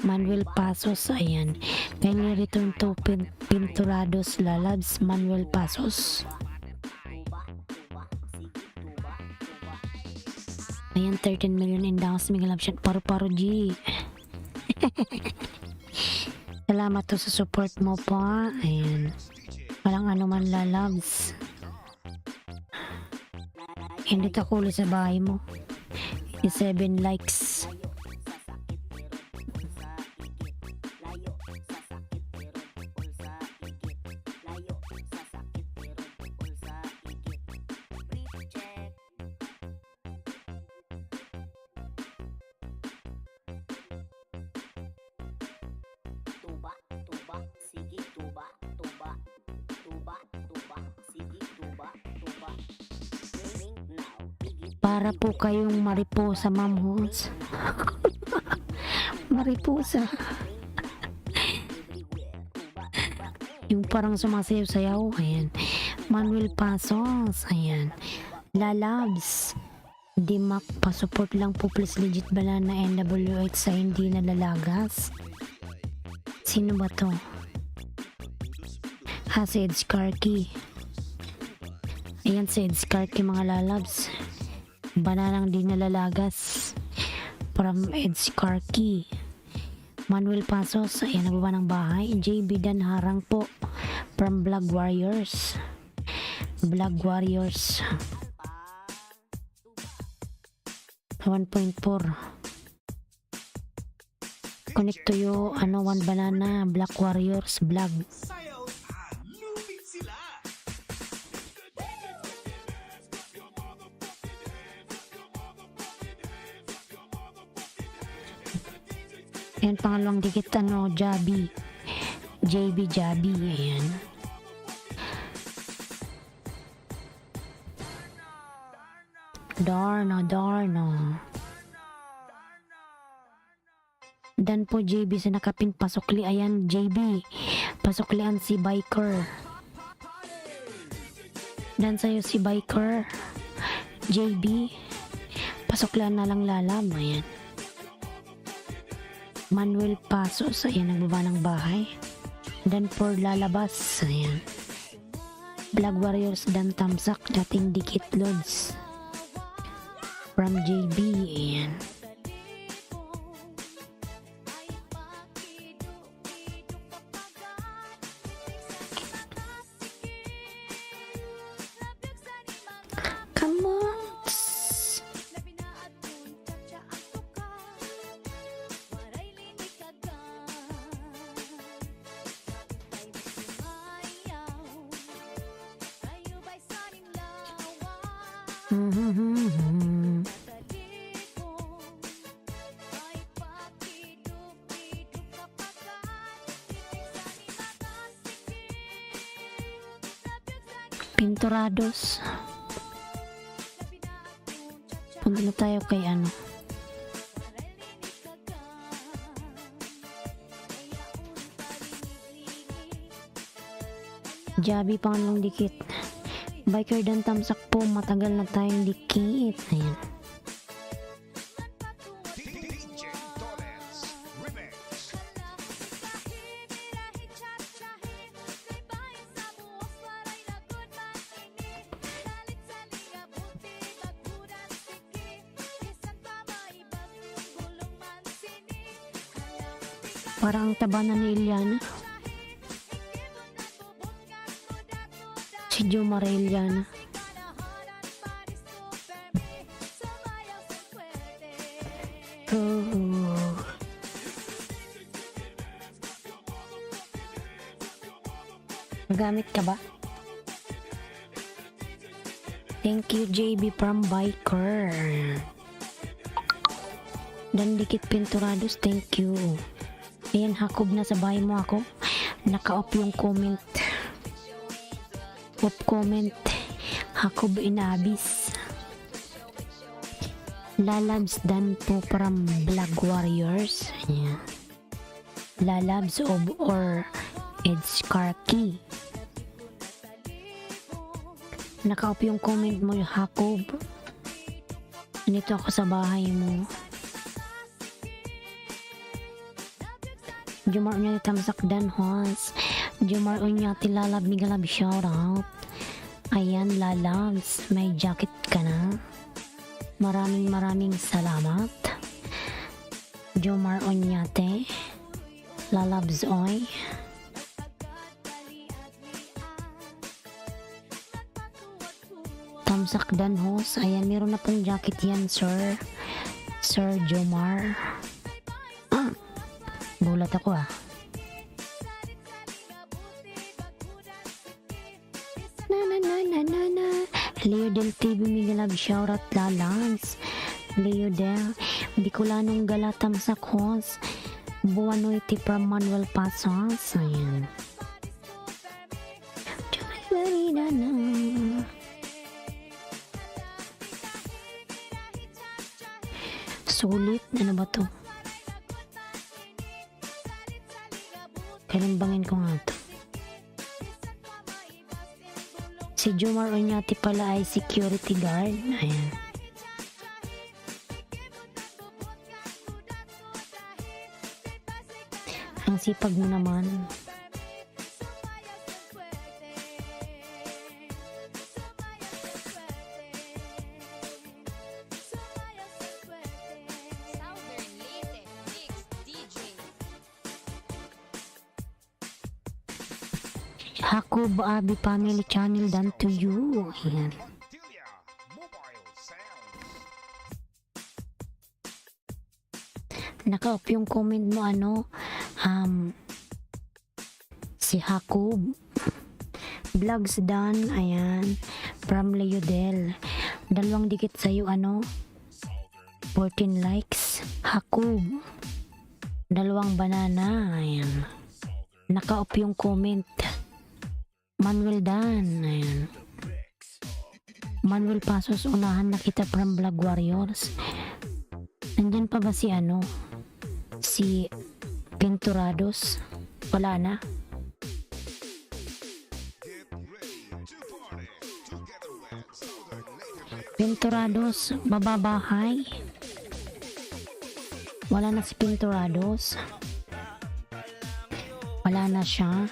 Manuel Pasos. Ayan. Kindly return to Pinturados Lalabs. Manuel Pasos. Ayan, 13 million in downs. Miguel Option. Paru-paro G. Salamat to sa support mo po. Ayan. Walang anuman, Lalabs. Hindi ka kulo sa bahay mo. 7 likes. tuba, tuba, sige tuba, tuba, tuba, tuba, sige tuba, tuba. Drink now, higit Para po kayong mariposa, Ma'am Holes. Mariposa. Yung parang sumasayaw-sayaw. Ayan. Manuel Pasos. Ayan. Lalabs. Dimak, pasupport lang po please. Legit Banana NWH sa hindi nalalagas. Sino ba to? Si Ed Skarky. Ayan si Ed Skarky, mga lalabs. Bananang di nalalagas. From Ed Skarky. Manuel Pasos. Ayan, nababa ng bahay. JB Dan Harang po. From Vlog Warriors. Vlog Warriors. 1.4. Connect to you, One Banana, Black Warriors, vlog. Sayaw at lumit sila. Ayan, pangalawang dikit, Jabi. JB Jabi, ayan. Darna. Dan po JB sa nakapin pasukli. Ayan JB. Pasuklian si Biker. Dan sa'yo si Biker. JB. Pasuklian na lang lalab. Ayan. Manuel Pasos. Ayan, nagbaba ng bahay. Dan for lalabas. Ayan. Vlog Warriors dan Tamsak. Dating dikit loads. From JB. Ayan. Come on. Pinturados. Punta na tayo kay ano. Jabi pangalong dikit. Biker dan Tamsak po, matagal na tayong dikit. Ayan. DJ Toles Remix. Parang ang taba na ni Iliana. Si Jomar Iliana. Oh. Magamit ka ba? Thank you JB from Biker. Dan dikit pinturados, thank you. Ayan, hakob na sa bahay mo ako. Naka-off yung comment. Off comment. Hakob inabis. Lalabs dan po from Vlog Warriors. Ayan. Lalabs or Edge Karki. Naka-off yung comment mo, yung hakob. Nandito ako sa bahay mo. Jomar unya Tamsak dan Hans. Jomar unya Lalab Migalab shoutout. Ayan Lalabs, may jacket ka na. Maraming salamat. Jomar Onyate Lalabs oy. Tamsak dan Hans. Ayan, meron na pong jacket yan, sir. Sir Jomar. Gulat ako ah. Na. Leo Del TV Migalab shoutout Lalans. Leo Del Bicolanong Galatam sa Kos. Buwanoy ti from Manuel Pasos. Ayan. Sulit. Ano ba to? Kalimbangin ko nga to. Si Jomar Onyati pala ay security guard. Ayan. Ang sipag mo naman. Southern Leyte Mix DJ. Hakob Abi Family Channel dan to you. Ayan. Tilia Mobile Sound. Naka-off yung comment mo ano. Si Hakob. Vlogs dan. Ayan. From Leodel. Dalawang dikit sa'yo ano. 14 likes. Hakob. Dalawang banana. Ayan. Naka-off yung comment. Manuel Dan. Ayan. Manuel Pasos, unahan na kita from Vlog Warriors. Nandyan pa ba si si Pinturados? Wala na. Get ready to party together with Southern Native. Pinturados, bababahay. Wala na si Pinturados. Wala na siya.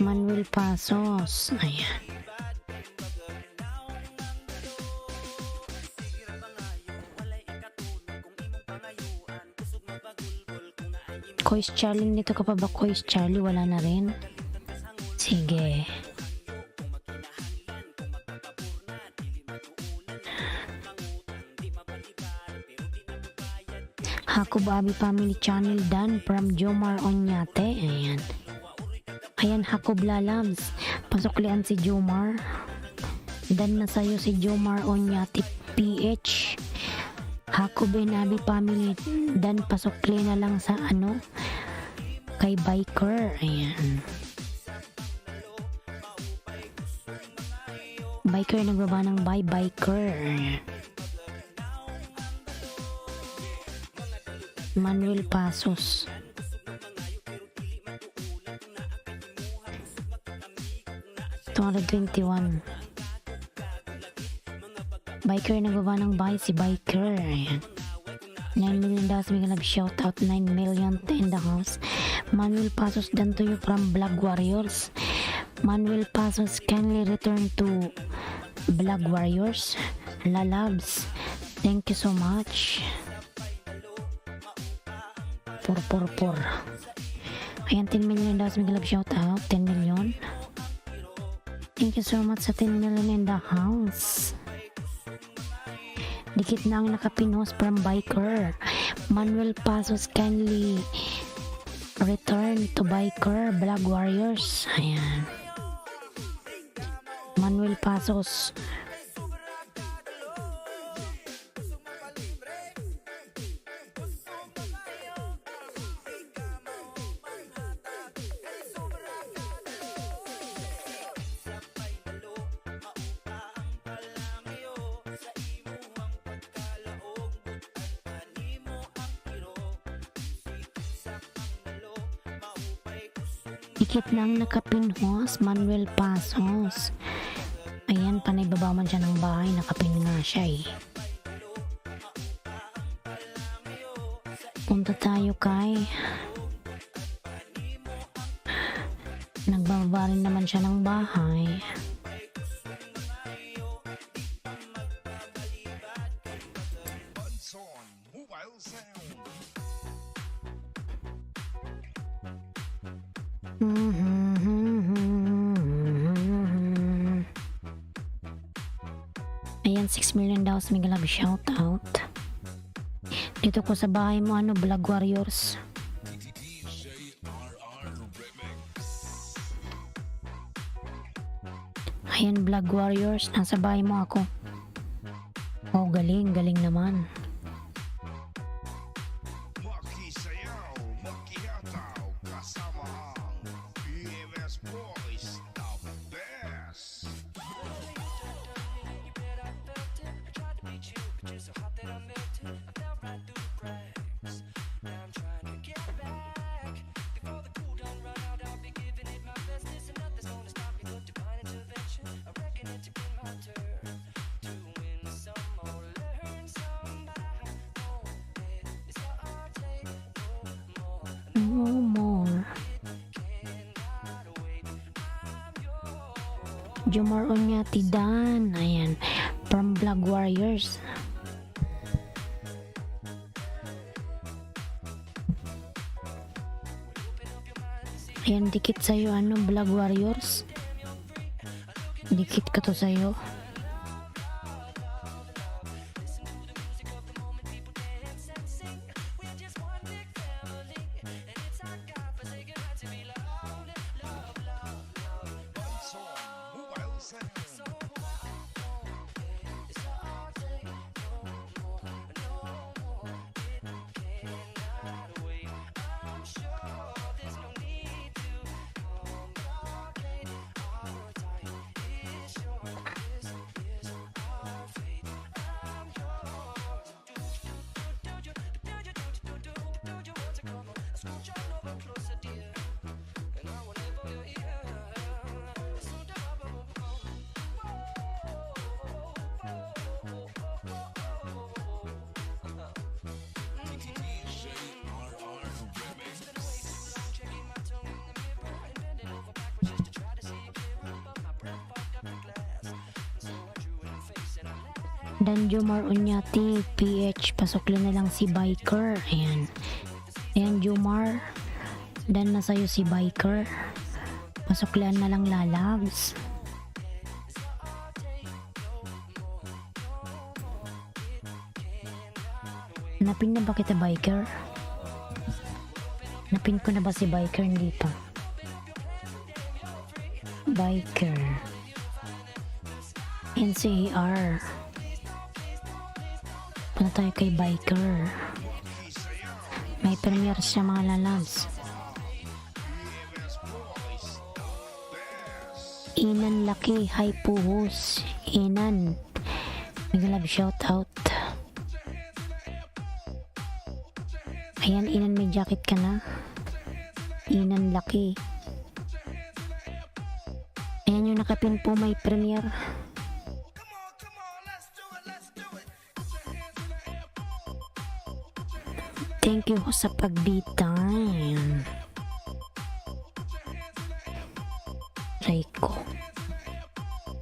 Manuel Pasos. Ayan. Kois Charlie, dito ka pa ba Kois Charlie? Wala na rin. Sige. Hakob Abi Family Channel Dan from Jomar Onyate. Ayan. Ayan, Hakob Lalabs. Pasuklian si Jomar. Dan na sa'yo si Jomar Onyate PH. Hakob and Abi Family. Dan pasukli na lang sa kay Biker. Ayan. Biker, nagbaba ng bye Biker. Ayan. Manuel Pasos. $221. Biker, nagbaba ng buy si Biker. Ayan. 9 million dollars, may love shout out. 9 million in the house. Manuel Pasos, done to you from Vlog Warriors. Manuel Pasos, kindly return to Vlog Warriors. Lalabs, thank you so much. Por. Ayan, 10 million dollars, may love shout out. 10 million. Thank you so much sa 10 million in the house. Dikit na ang nakapinos from Biker. Manuel Pasos, kindly return to Biker Vlog Warriors. Ayan. Manuel Pasos. Dikit lang nakapinhos, Manuel Pasos. Ayan, panay baba man siya ng bahay, nakapin nga siya eh. Punta tayo kay nagbababa rin naman siya ng bahay. Bunson Mobile Sound. Ayan, 6 million daw sa Miguel shout out. Dito ko sa bahay mo, Vlog Warriors. Ayan, Vlog Warriors, nasa bahay mo ako. Oh, galing naman. Makisayaw, makihataw, kasama ang PMS Boys, the best. No more. Jomar Onyati Dan. Ayan, from Vlog Warriors. Ayan, dikit sa'yo, Vlog Warriors. Dikit ka to sa'yo. Bunson Mobile Sound. Dan Jomar Unyati, PH, pasukli na lang si Biker. Ayan. Ayan, Jomar. Dan na sa'yo si Biker. Pasuklian na lang lalabs. Napin na ba kita, Biker? Napin ko na ba si Biker? Hindi pa. Biker. NCAR. Punta tayo kay Biker. May premiere siya mga lalabs. Inan Laki, hi puhos. Inan. Big love shout out. Ayan, Inan, may jacket ka na. Inan Laki. Ayan yung nakapin po, may premiere. Thank you sa pagbitang. Reiko.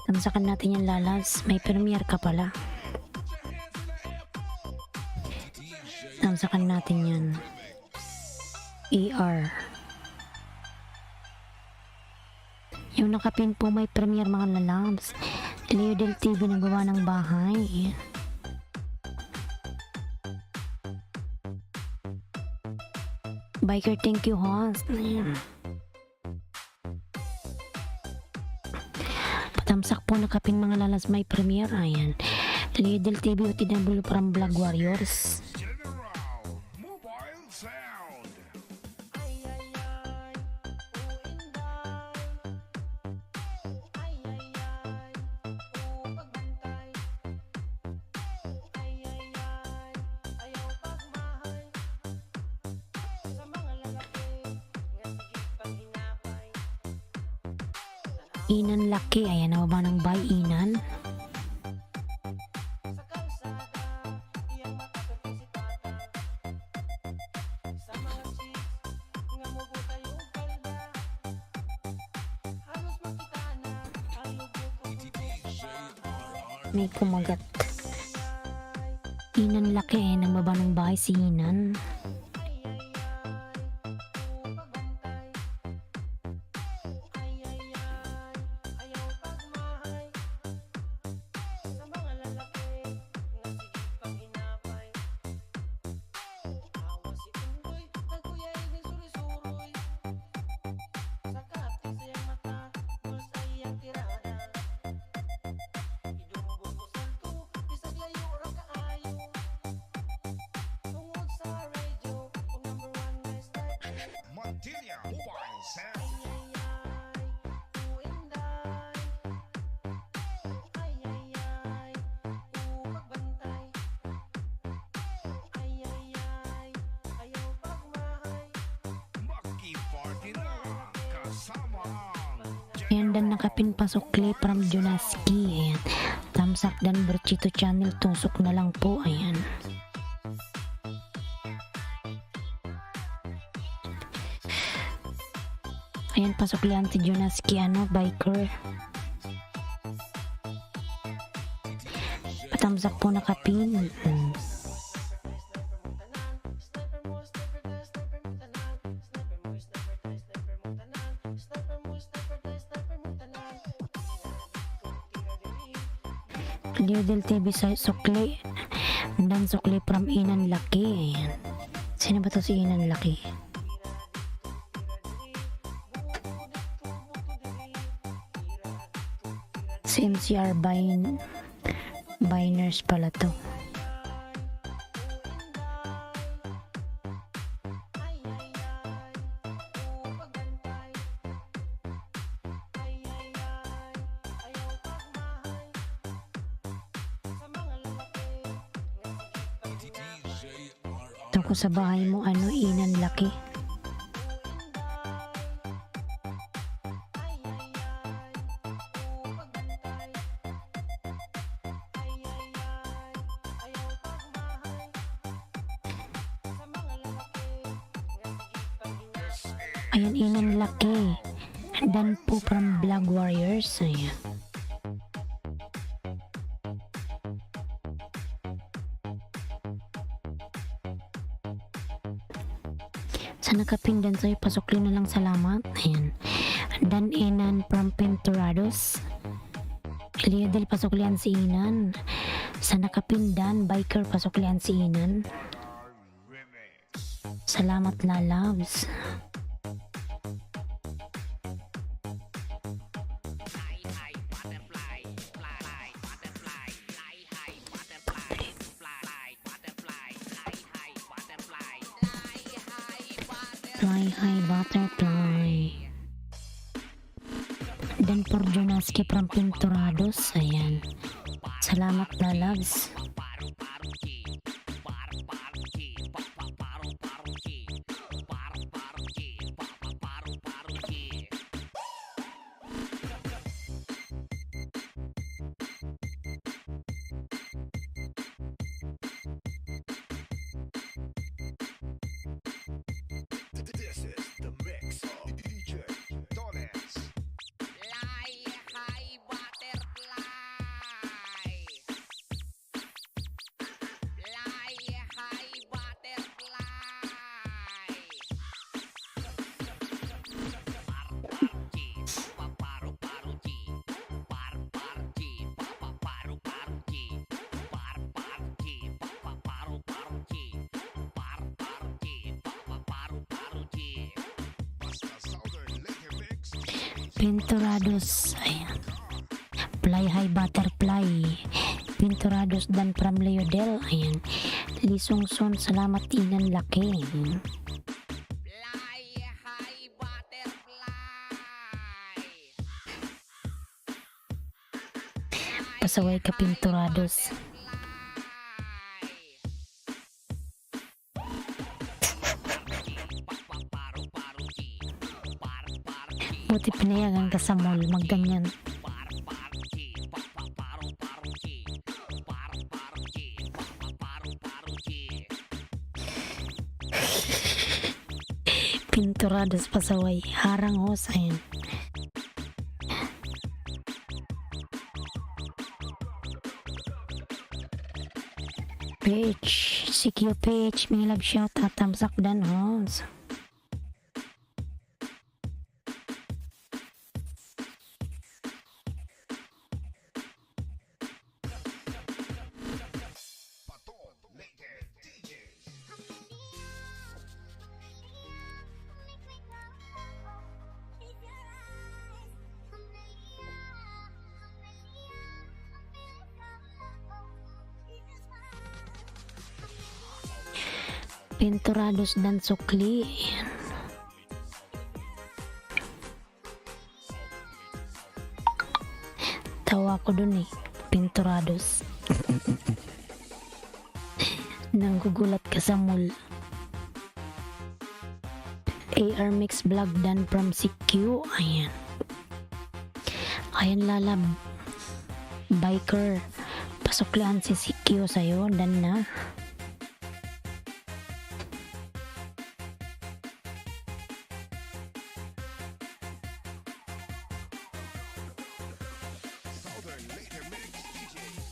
Tamsakan natin yung lalas. May premiere ka pala. Tamsakan natin yan. ER. Yung nakapin po may premiere mga lalabs. Leo Del TV nagawa ng bahay. Biker, thank you host. Patamsak po nakapin mga lalas may premiere. Ayan. Leo Del TV OTW from Vlog Warriors. Mobile sound. Inan Laki. Ayan, nababa ng by Inan. May kumagat. Inan Laki. Ayan, nababa ng bahay si Inan. Montilla Mobile sound. Maki-party na kasama ang Ayan, dan nakapin pasukli from Junaski. Ayan. Tamsak dan Berchito channel. Tusok na lang po. Ayan. Ayan, pasuklian si Junaski. Ano, Biker. Patamsak po nakapin. Leo Del TV sa sukli. Dan sukli from Inan Laki. Ayan. Sino ba to si Inan Laki? Si MCR Biners pala to. Ito ko sa bahay mo, ano, Inan Laki. Ayan, Inan Laki. Dan po from Vlog Warriors. Ayan. Sa nakapindan sa'yo, pasukli na lang, salamat. Ayan. Dan Enan from Pinturados. Liadel, pasuklian si Inan. Sa nakapindan, biker, pasuklian si Inan. Salamat, lalabs. Fly high butterfly. Dan por Jonaski from Pinturados. Ayan. Salamat, lalabs. This is the mix of DJ Dones. Fly high butterfly. Fly high butterfly. Basta Southern Laker Mix. Pinturados. Ayan. Fly high butterfly. Pinturados dan from Leodel. Ayan. Lisongson, salamat, Inan laki. Ayan. Fly high butterfly. Pasaway ka, Pinturados. Buti pinayagan ka sa mall, magganyan. Pinturados, pasaway. Harang hos, ayan. Peach, CQ Peach, may love shout at tamsak dan hos. Patong Laker DJs. Pinturados dan sukli. Ayan. Tawa ko dun eh. Pinturados. Nanggugulat ka sa mall. AR Mix Vlog dan from CQ. Ayan. Ayan, lalab. Biker. Pasuklaan si CQ sa'yo. Dan na. Southern Laker Mix DJs.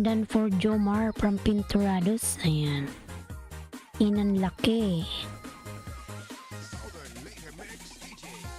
Dan for Jomar from Pinturados. Ayan. Inan laki. Southern Laker Mix DJs.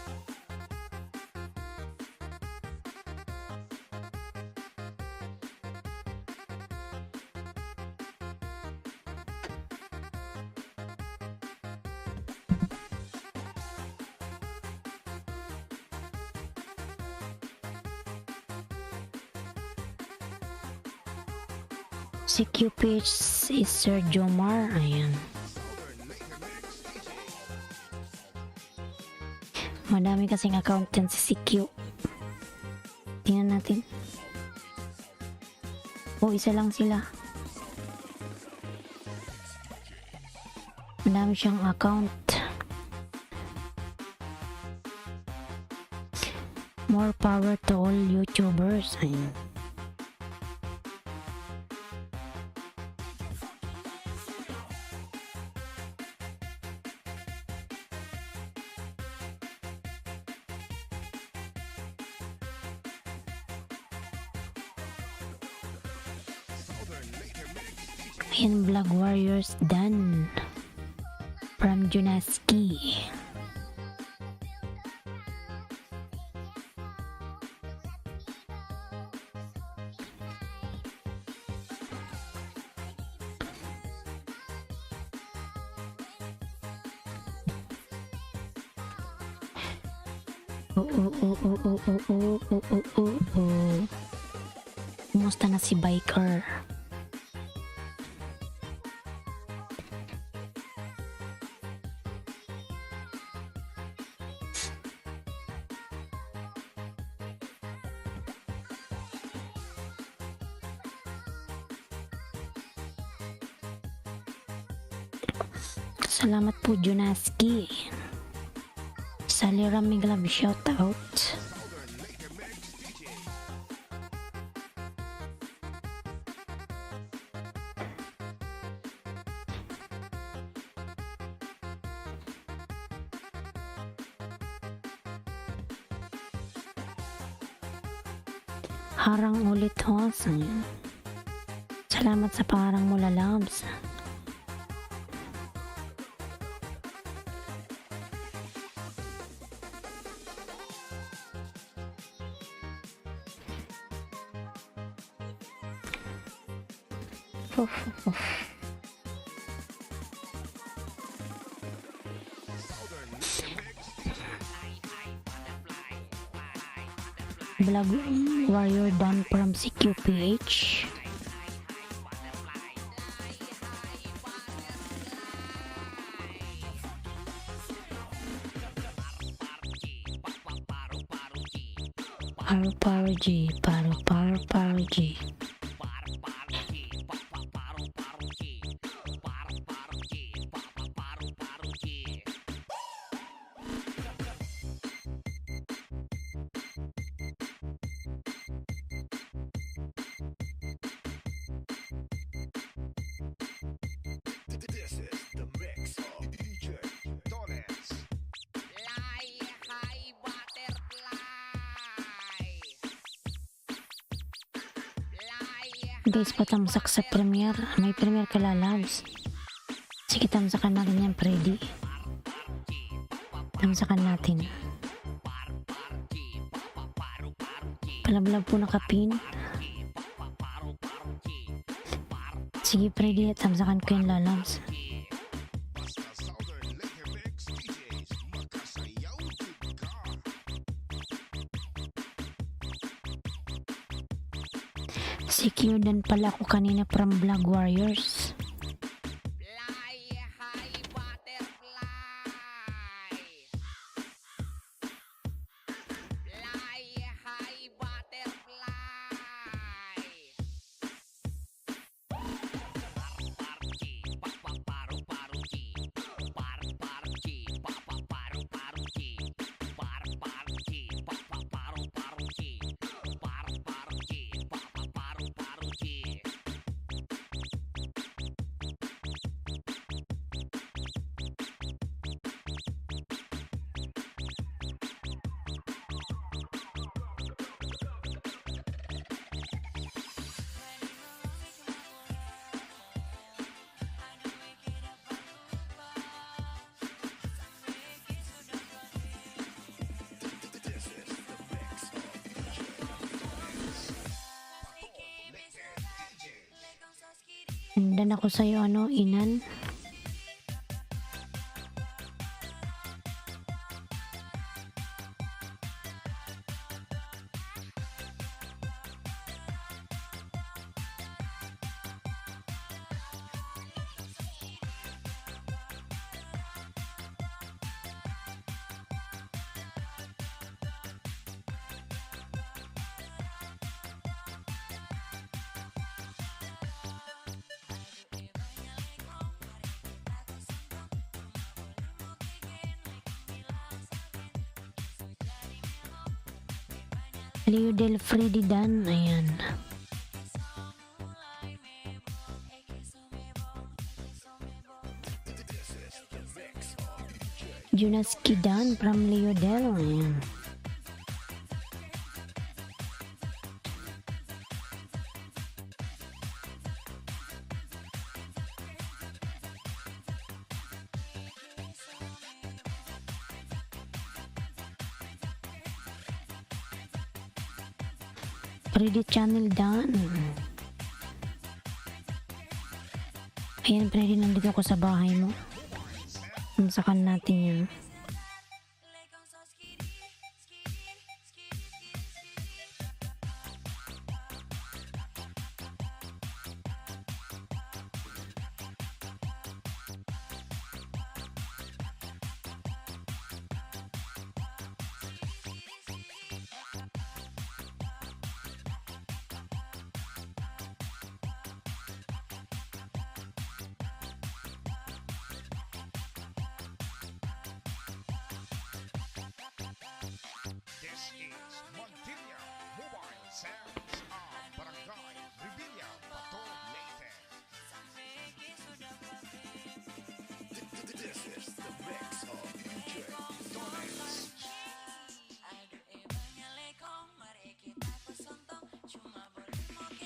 Si Cupid is Sir Jomar. Ayan. Southern Laker Mix DJs. Madami kasing account dyan si CQ. Tingnan natin. Isa lang sila. Madami siyang account. More power to all YouTubers. Ayun. Ayan, Vlog Warriors done from Junaski. Kumusta na si Biker? Salamat po, Junaski. Salira Miglab shoutout. Harang ulit, Hos. Salamat sa parang mo, Lalabs. Vlog Warrior done from CQPH. Paru G, paru G. This is the mix of DJ Dones. Fly high butterfly. Fly Guys, patamsak sa premiere. May premiere ka, Lalabs. Sige, tamsakan natin yan, Freddy. Tamsakan natin. Palablab po nakapin. Sige, Freddy, tamsakan ko yung Lalabs. Basta Southern Later Mix DJs makasayaw ka. Secure din pala ako kanina from Vlog Warriors. Fly high butterfly. Fly high butterfly. Nandan ako sa'yo, Inan. Leo Del Freddy Dan, ayan. Jonas Kidan from Leo Del, ayan. Freddy Channel Dan. Ayan, Freddy, nandito ako sa bahay mo. Masakan natin yan. This is Montilla Mobile Sounds of Barangay Revilla, Bato, Leyte. This is the mix of DJ Dones.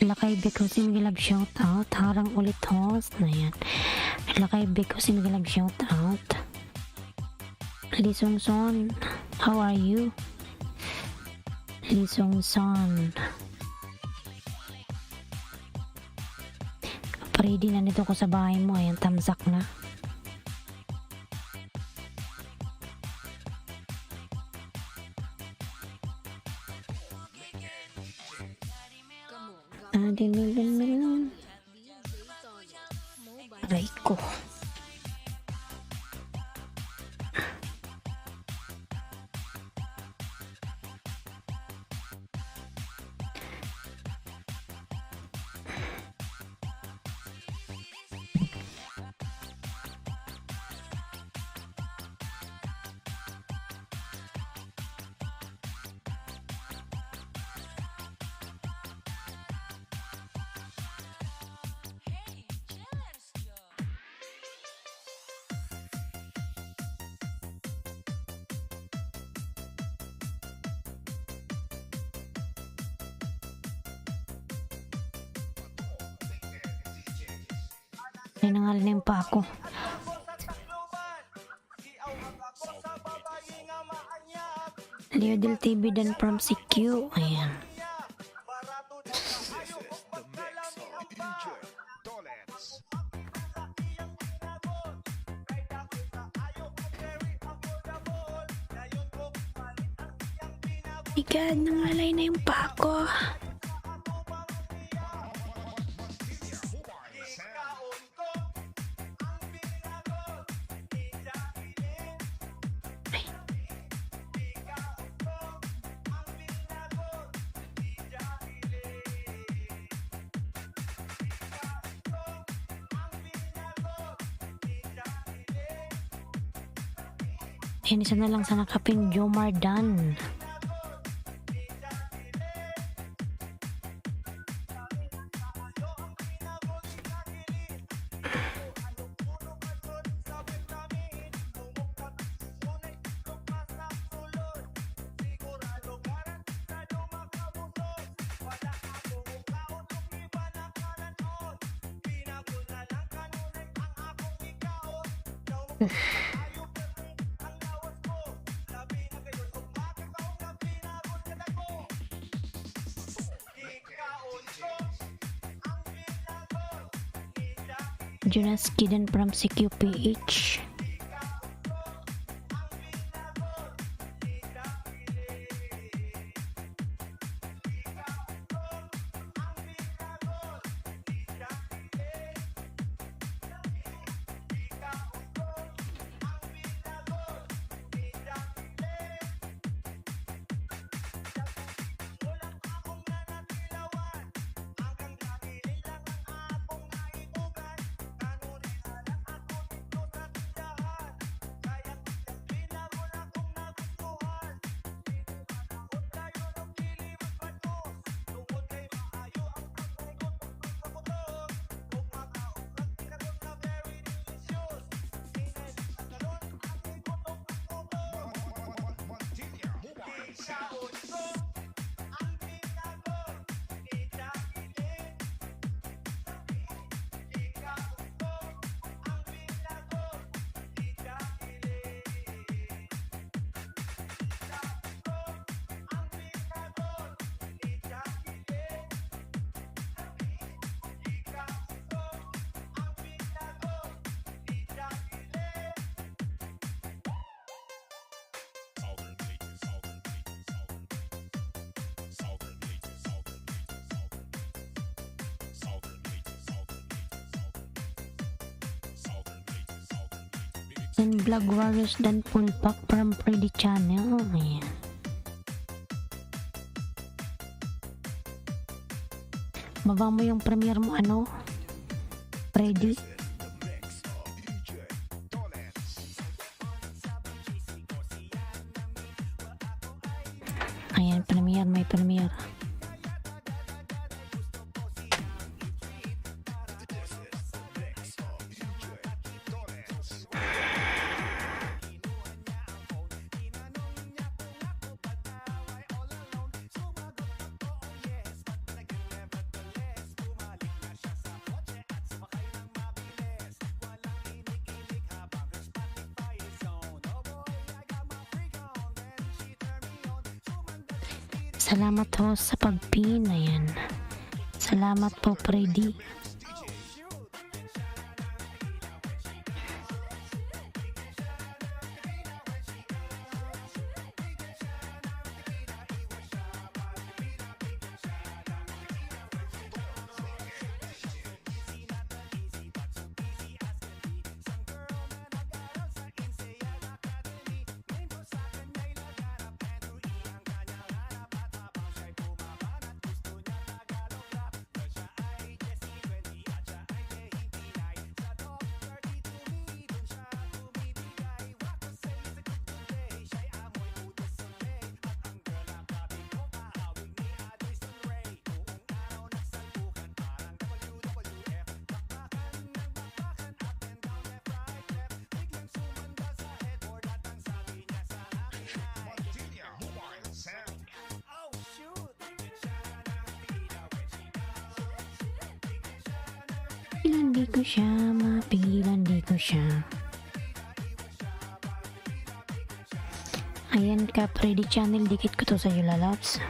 Lakay Beko si Miguel shout out. Harang ulit host na yan. Lakay Beko si Miguel shout out. Lee Song Son, how are you? Lee Song Son. Freddy, nandito ko sa bahay mo. Ayan, tamsak na. Aray ko. Ay, nangalan pa ako. Leo Del TV dan from CQ. Ayan. This is the mix of DJ Dones. My God, nangalay na yung pa ako. Ayan, isa na lang sa nakapin, Jomar Dan. Jonas Kidan from CQPH. And Vlog Warriors dan Pulpak from Freddy Channel. Ayan. Baba mo yung premiere mo, ano? Freddy. Ayan, premiere, may premiere. Salamat ho sa pag-pin. Ayan. Salamat po, Freddy. Pigilan di ko siya, mapigilan di ko siya. Ayan ka, Freddy Channel, dikit ko to sa iyo, lalabs.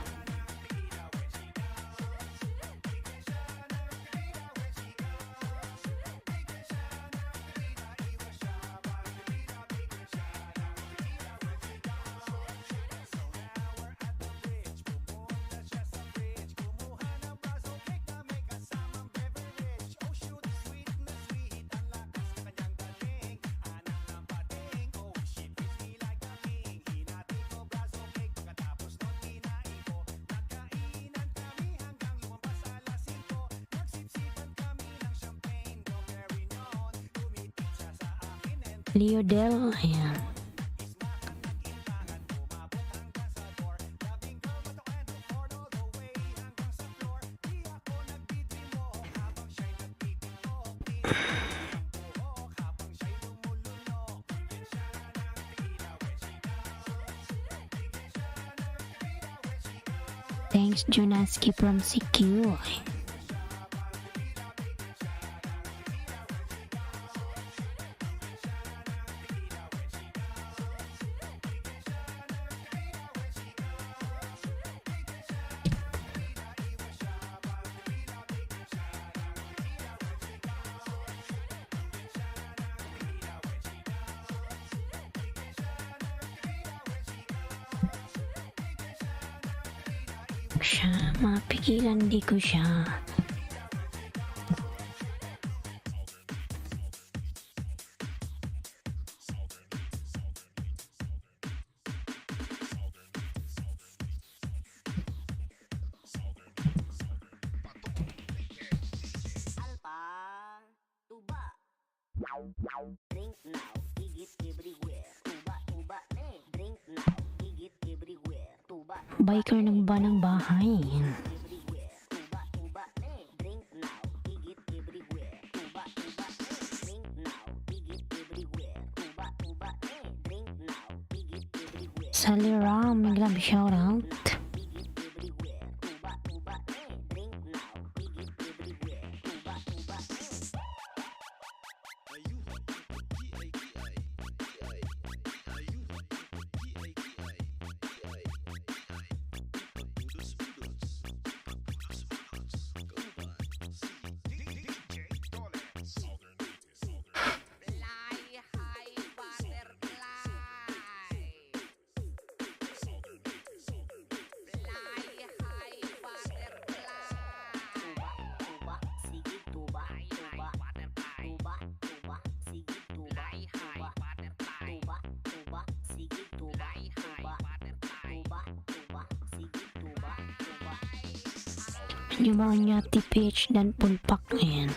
Leo Del, ayan. Thanks, Junaski from CQ. Siya, mapigilan di ko siya. Alpa, tuba. Drink now, gigit everywhere. Tuba, tuba, drink now, gigit everywhere. Tuba, Biker ng ba ng bahay. everywhere. Tuba, tuba, drink now, gigit everywhere. Tuba, tuba, drink now, gigit everywhere. Tuba, tuba, drink now, gigit everywhere. Sally Ram, may grab shout out. Fly high butterfly. Fly high butterfly. Yung mga nyati PH dan pulpak. Ayan.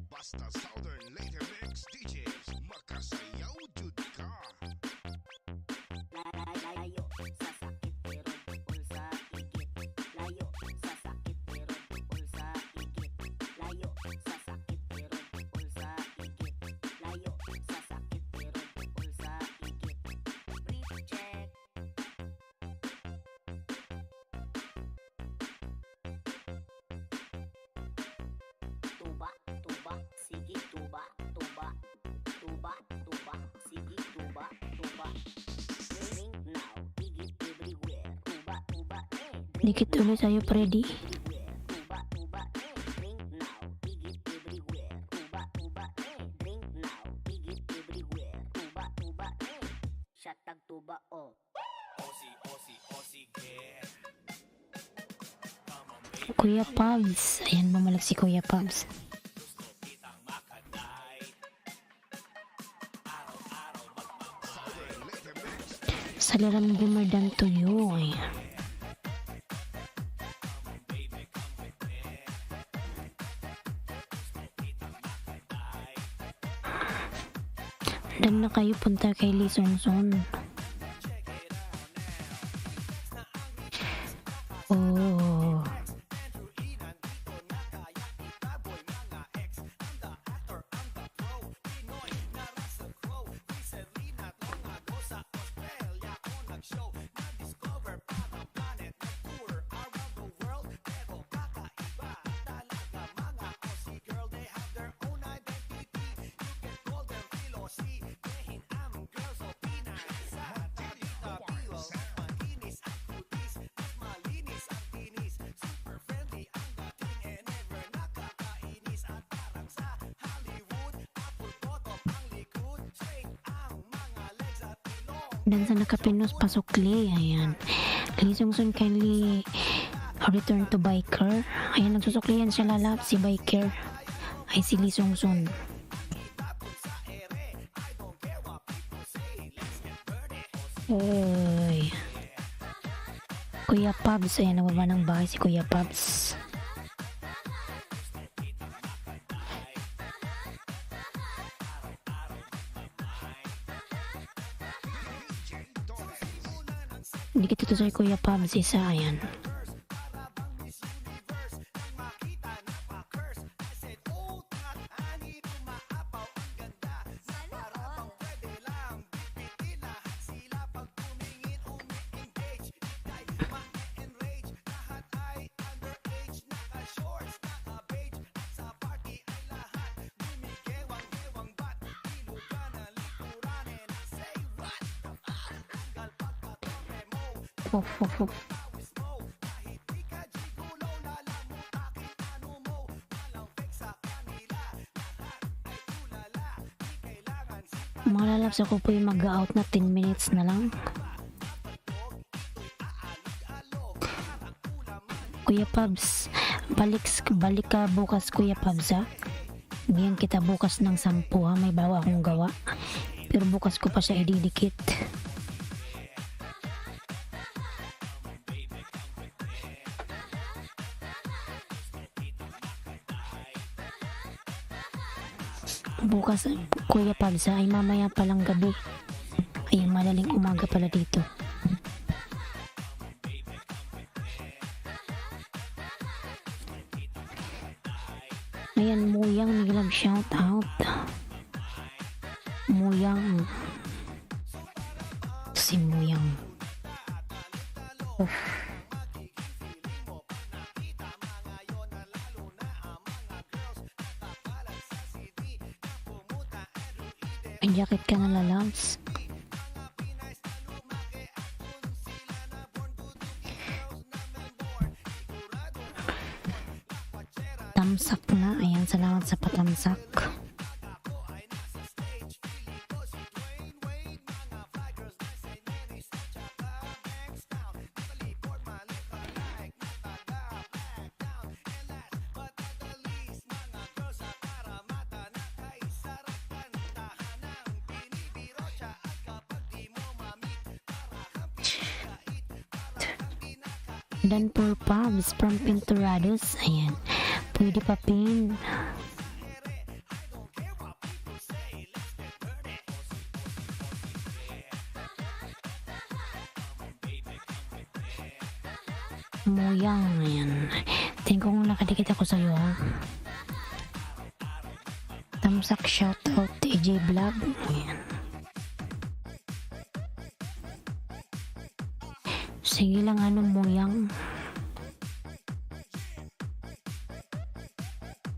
Basta Southern Later Mix DJs makasayaw jud ka. Layo sa sakit pero bukol sa igit. Layo sa sakit pero bukol sa igit. Layo sa sakit pero bukol sa igit. Layo sa sakit pero bukol sa igit. Breathe check. Tuba, tuba, sige tuba, tuba. Tuba, tuba, sige tuba, tuba. Drink now, igit everywhere. Tuba, tuba, drink Dikit ulit sa'yo, Freddy. everywhere. Tuba, tuba, drink now, igit everywhere. Tuba, tuba, drink now, igit everywhere. Tuba, tuba, shot tag tuba, oh. Kuya Pabs. Ayan, bumalik si Kuya Pabs. Saliran gumardan tuyo. Ayan. Dan na kayo punta kay Lee Songson. Oh. Dan sa nakapinos pasukli. Ayan. Lee Songson kindly return to biker. Ayan, nagsusuklian siya lalap si biker. Ay si Lee Songson. Oy. Kuya Pabs. Ayan, nababa ng bahay si Kuya Pabs. Dikit ito sa Kuya Pabs isa. Ayan. Uf, uf, uf. Mga lalabs, ako po yung mag-out na 10 minutes na lang. Kuya Pabs, balik ka bukas Kuya Pabs ha. Bigyan kita bukas ng 10 ha, may bawa akong gawa. Pero bukas ko pa siya ididikit. Bukas Kuya Pabs ay mamaya palang gabi. Ay malaling umaga pala dito. Ayan, Muyang, nag-love shout out. Muyang. si Muyang. Uff. May jacket ka na lalabs. Tamsak na. Ayan, salamat sa patamsak. Dan for Pubs from Pinturados. Ayan. Pwede pa pin. Muyang. Ayan. Tingin kong nakadikit ako sa'yo ha. Tamsak shoutout to AJ Vlog. Ayan. Sige lang ano Muyang.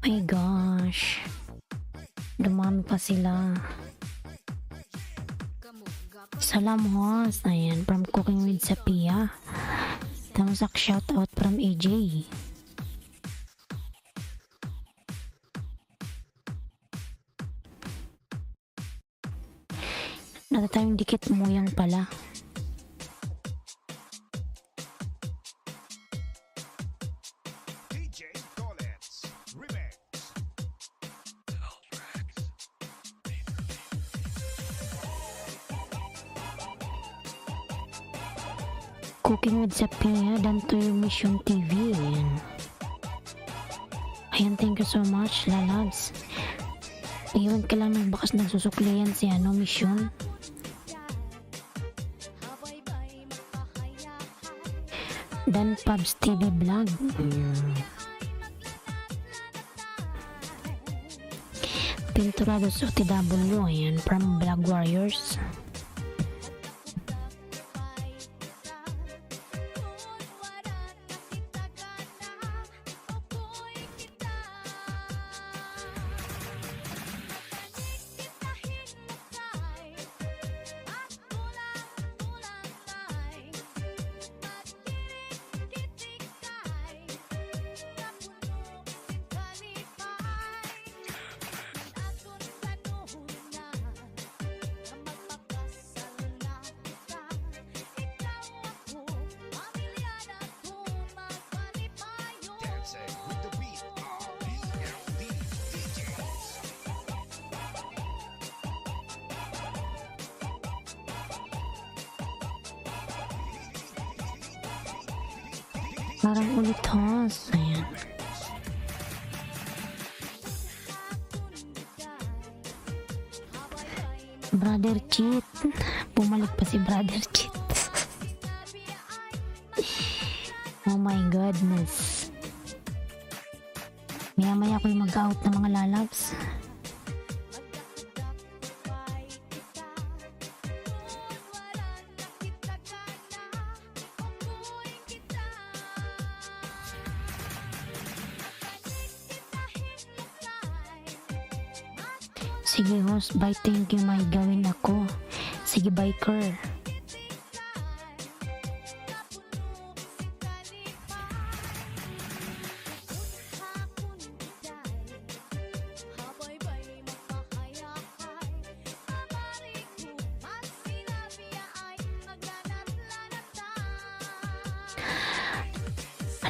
My gosh. Dumami pa sila. Salam host. Ayan. From Cooking with Sapia. Tamsak shoutout from AJ. Natatayong dikit Muyang pala. DJ Dolets Remix. Cooking with Sapia dan to your Mission TV. Ayan. Ayan, thank you so much, lalabs. Iwan ka lang ng bakas nagsusuklian si ano, Mission. Dan Pubs TV Vlog. Pinturados OTW. Ayan, from Vlog Warriors. Dancing with the beat of BLD DJs. Parang ulit host. Ayan. Brother Cheat. Bumalik pa si Brother Cheat. Oh my goodness. Maya-maya ko yung mag-out ng mga lalabs. Sige host, bye, thank you, may gawin ako. Sige, biker.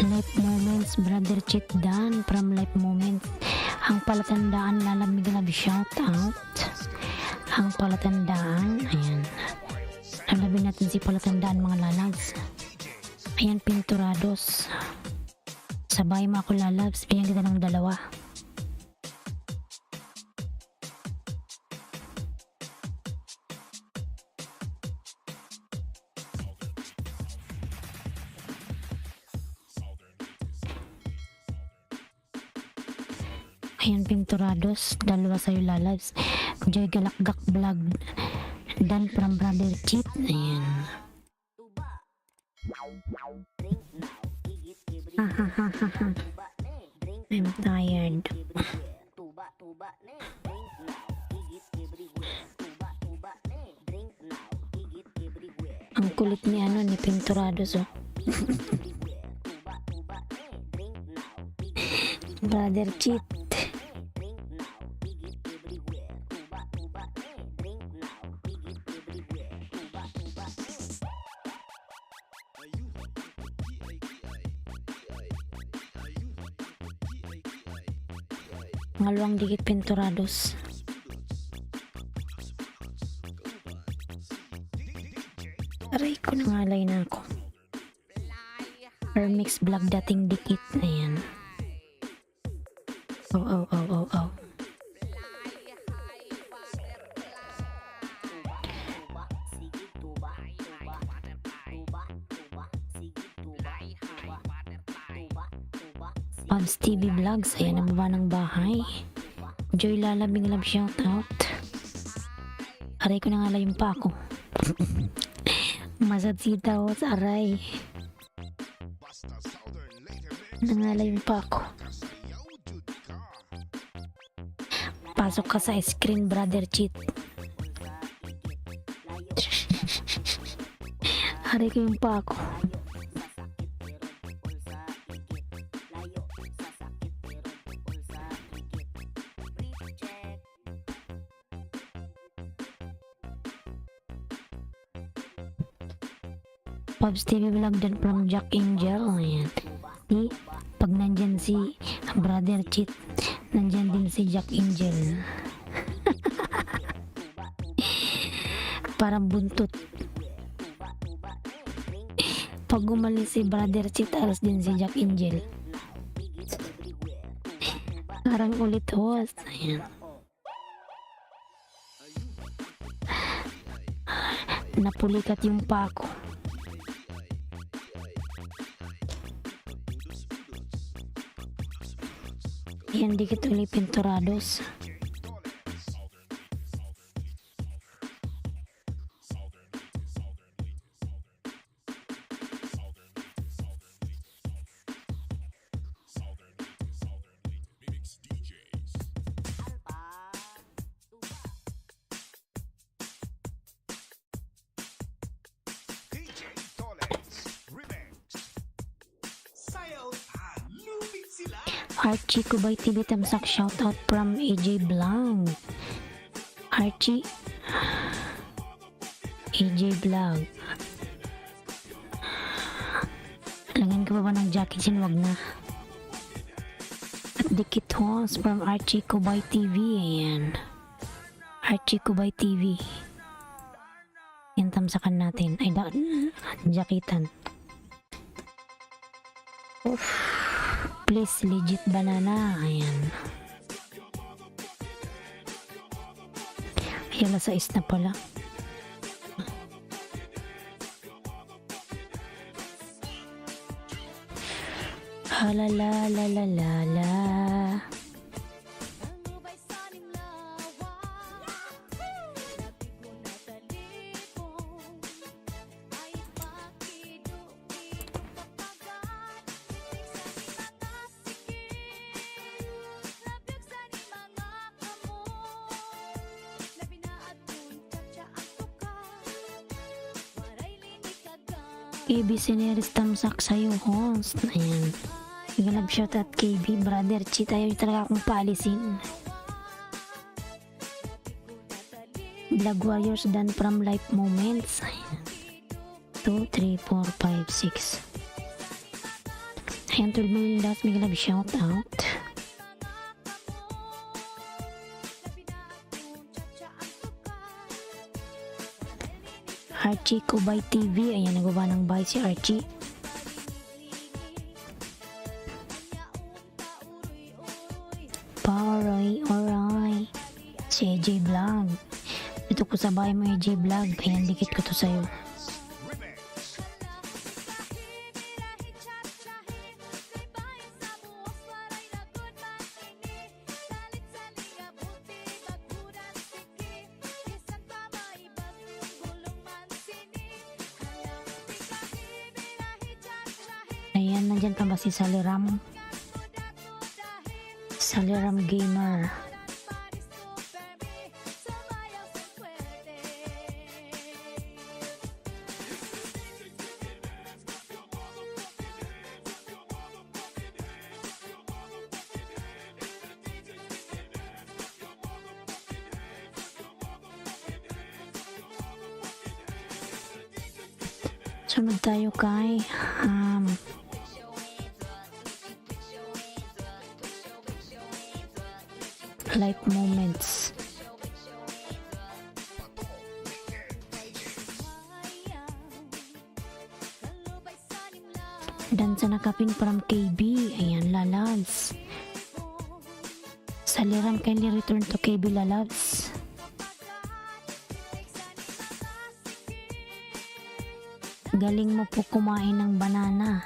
Life Moments, Brother Cheat Dan from Life Moments. Ang palatandaan, lalamig na shout out. Ang palatandaan, ayan. Lalabin natin si palatandaan mga lalags. Ayan, Pinturados. Sabay mo ako lalabs, bigyan kita ng 2. Ayan, Pinturados, 2 sa'yo lalabs. Joy Galakgak Vlog, Dan from Brother Cheat. Ayan. Hahaha. I'm tired. Ang kulit ni ni Pinturados oh. Brother Cheat. Ngaluang dikit Pinturados. Aray ko, nangalay na ako. Permix vlog dating dikit. Ayan. Oh. Pabs TV Vlogs, ayan ang baba ng bahay. Joy Lalabing love shoutout. Aray ko nangalayong pa ako. Masatsita ko sa aray. Nangalayong pa ako. Pasok ka sa screen, Brother Cheat. Aray ko yung pa ako. Pabs TV Vlog din from Jack Angel. Ayan. Pag nandyan si Brother Cheat, nandyan din si Jack Angel. Parang buntot. Pag umalis si Brother Cheat, alas din si Jack Angel. Parang ulit host. Ayan. Napulikat yung pako. Yan dikit ulit Pinturados. DJ Tolex Remix. Sayaw at lumit sila. Archie Kubay TV Tamsak shoutout from AJ Blanc. Archie AJ Blanc. Langan ka ba ng jacket sin? Wag na. At dikit host from Archie Kubay TV. Ayan. Archie Kubay TV. Yan tamsakan natin. Ay jacketan. Please, legit banana. Ayan. Ay, alas 6 na pala. Halala la la la la. KB Sineris tamsak sa'yo host. Ayan. Igalab shot at KB Brother Cheat. Ayaw talaga akong paalisin. Vlog Warriors done from life moments. Ayan. 2, 3, 4, 5, 6. Ayan, 12 million dollars. Igalab shout out. Archie Kubay TV. Ayan, nagbaba ng bahay si Archie. Oray. Si AJ Vlog. Ito ko sa bahay mo, AJ Vlog. Ayan, dikit ko to sa'yo. Ayan, nandyan pa ba si Saliram? Saliram Gamer. Sunod tayo kay Life Moments. Dan sa nakapin from KB. Ayan, Lalabs. Saliram kindly return to KB Lalabs. Galing mo po kumain ng banana.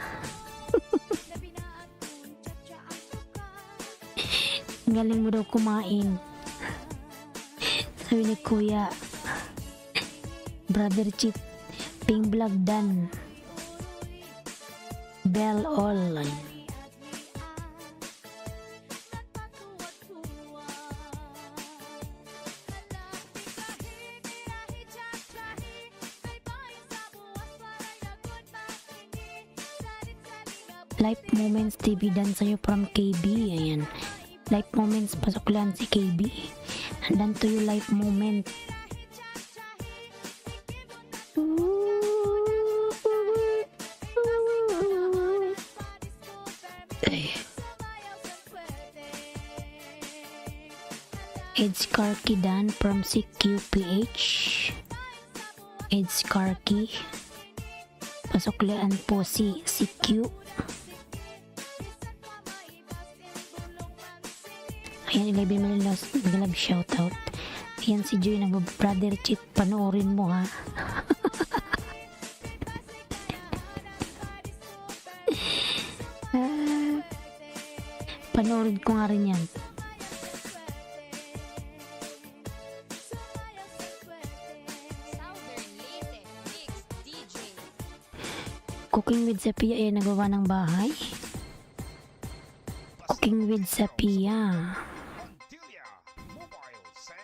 Galing mo daw kumain. Sabi ni Kuya. Brother Chit. Ping Vlog Dan. Bell All. Life Moments TV dan sa'yo from KB. Ayan. Life Moments, pasok lang si KB. Dan to you life moment. Edge Karki Dan from CQPH. Edge Karki. Pasok lang po si CQ. Ayan, 11 million nag-love shoutout. Ayan si Joy nag-brother cheat. Panoorin mo ha. Panoorin ko nga rin yan. Southern Leyte Mix DJ. Cooking with Sapia ay nagawa ng bahay. Cooking with Sapia. Antilia Mobile Sounds.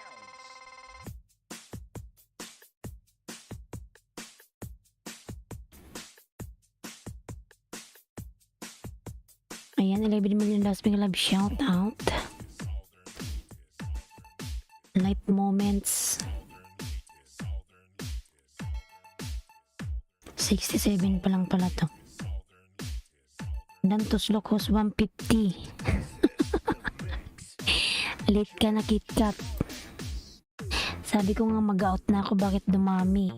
Ayan, 11 million last big love shout out. Life Moments. 67 pa lang pala to. Dantos Locos 150. Late ka na KitKat. Sabi ko nga mag-out na ako, bakit dumami?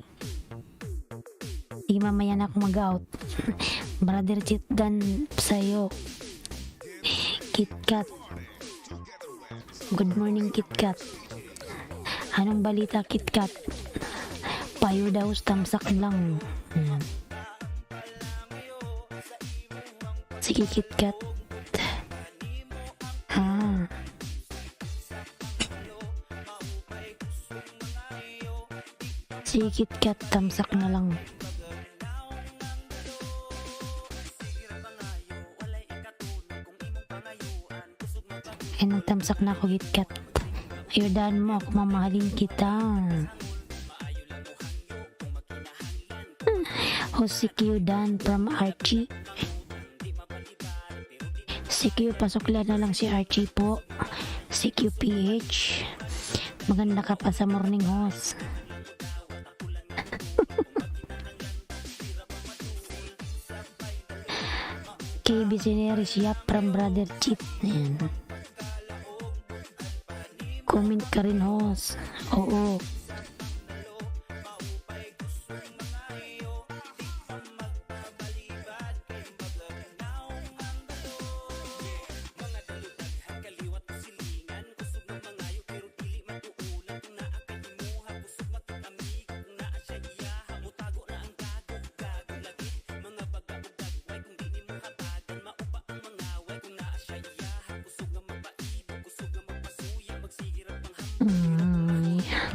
Sige, mamaya na ako mag-out. Brother Chit Dan sa'yo. KitKat. Good morning KitKat. Anong balita KitKat? Payo daw, tamsak lang. Sige KitKat. Sige KitKat, tamsak na lang. Ay, nagtamsak na ako KitKat. Ayodaan mo ako, mamahalin kita. CQ Dan from Archie. CQ, pasok lang na lang si Archie po. CQ PH. Maganda ka pa sa morning host. KB Sineris Yap from Brother Chip. Ayan. Comment ka rin host. Oo.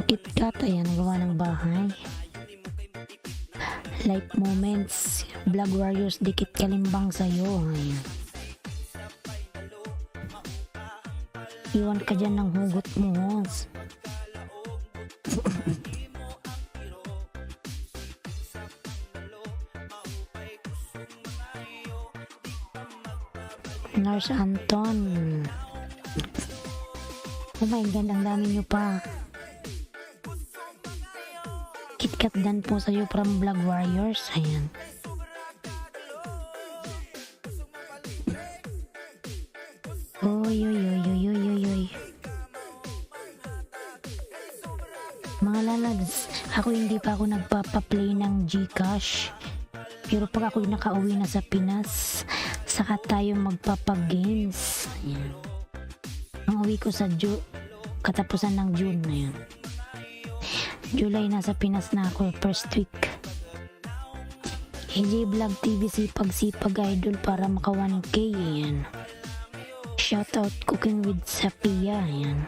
KitKat, ayan, nagawa ng bahay. Life Moments. Vlog Warriors, dikit kalimbang sa'yo. Ayan. Iwan ka dyan ng hugot mo, Hos. Nurse Anton. Oh my God, ang dami nyo pa. KitKat dan po sa'yo from Vlog Warriors. Ayan. Oy, oy, oy, oy, oy, oy, oy. Mga lalads, ako hindi pa ako nagpapaplay ng GCash. Pero pag ako nakauwi na sa Pinas, saka tayo magpapagames. Ayan. Ang uwi ko sa katapusan ng June na yun. July nasa Pinas na ako, first week. AJ Vlog TV, sipag idol para maka 1K. Ayan. Shoutout Cooking with Sapia. Ayan.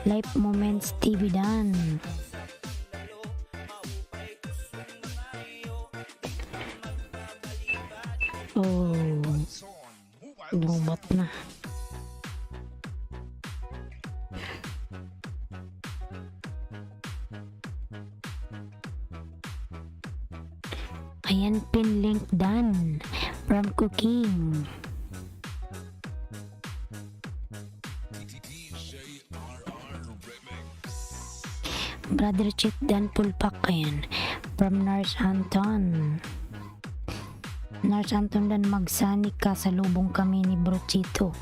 Life Moments TV Dan. Oh, lumat na. Ayan, pin link done from Cooking. Brother Chit Dan Pulpak. Ayan, from Nurse Anton. Nurse Anton dan magsani ka, sa lubong kami ni Bro Chito.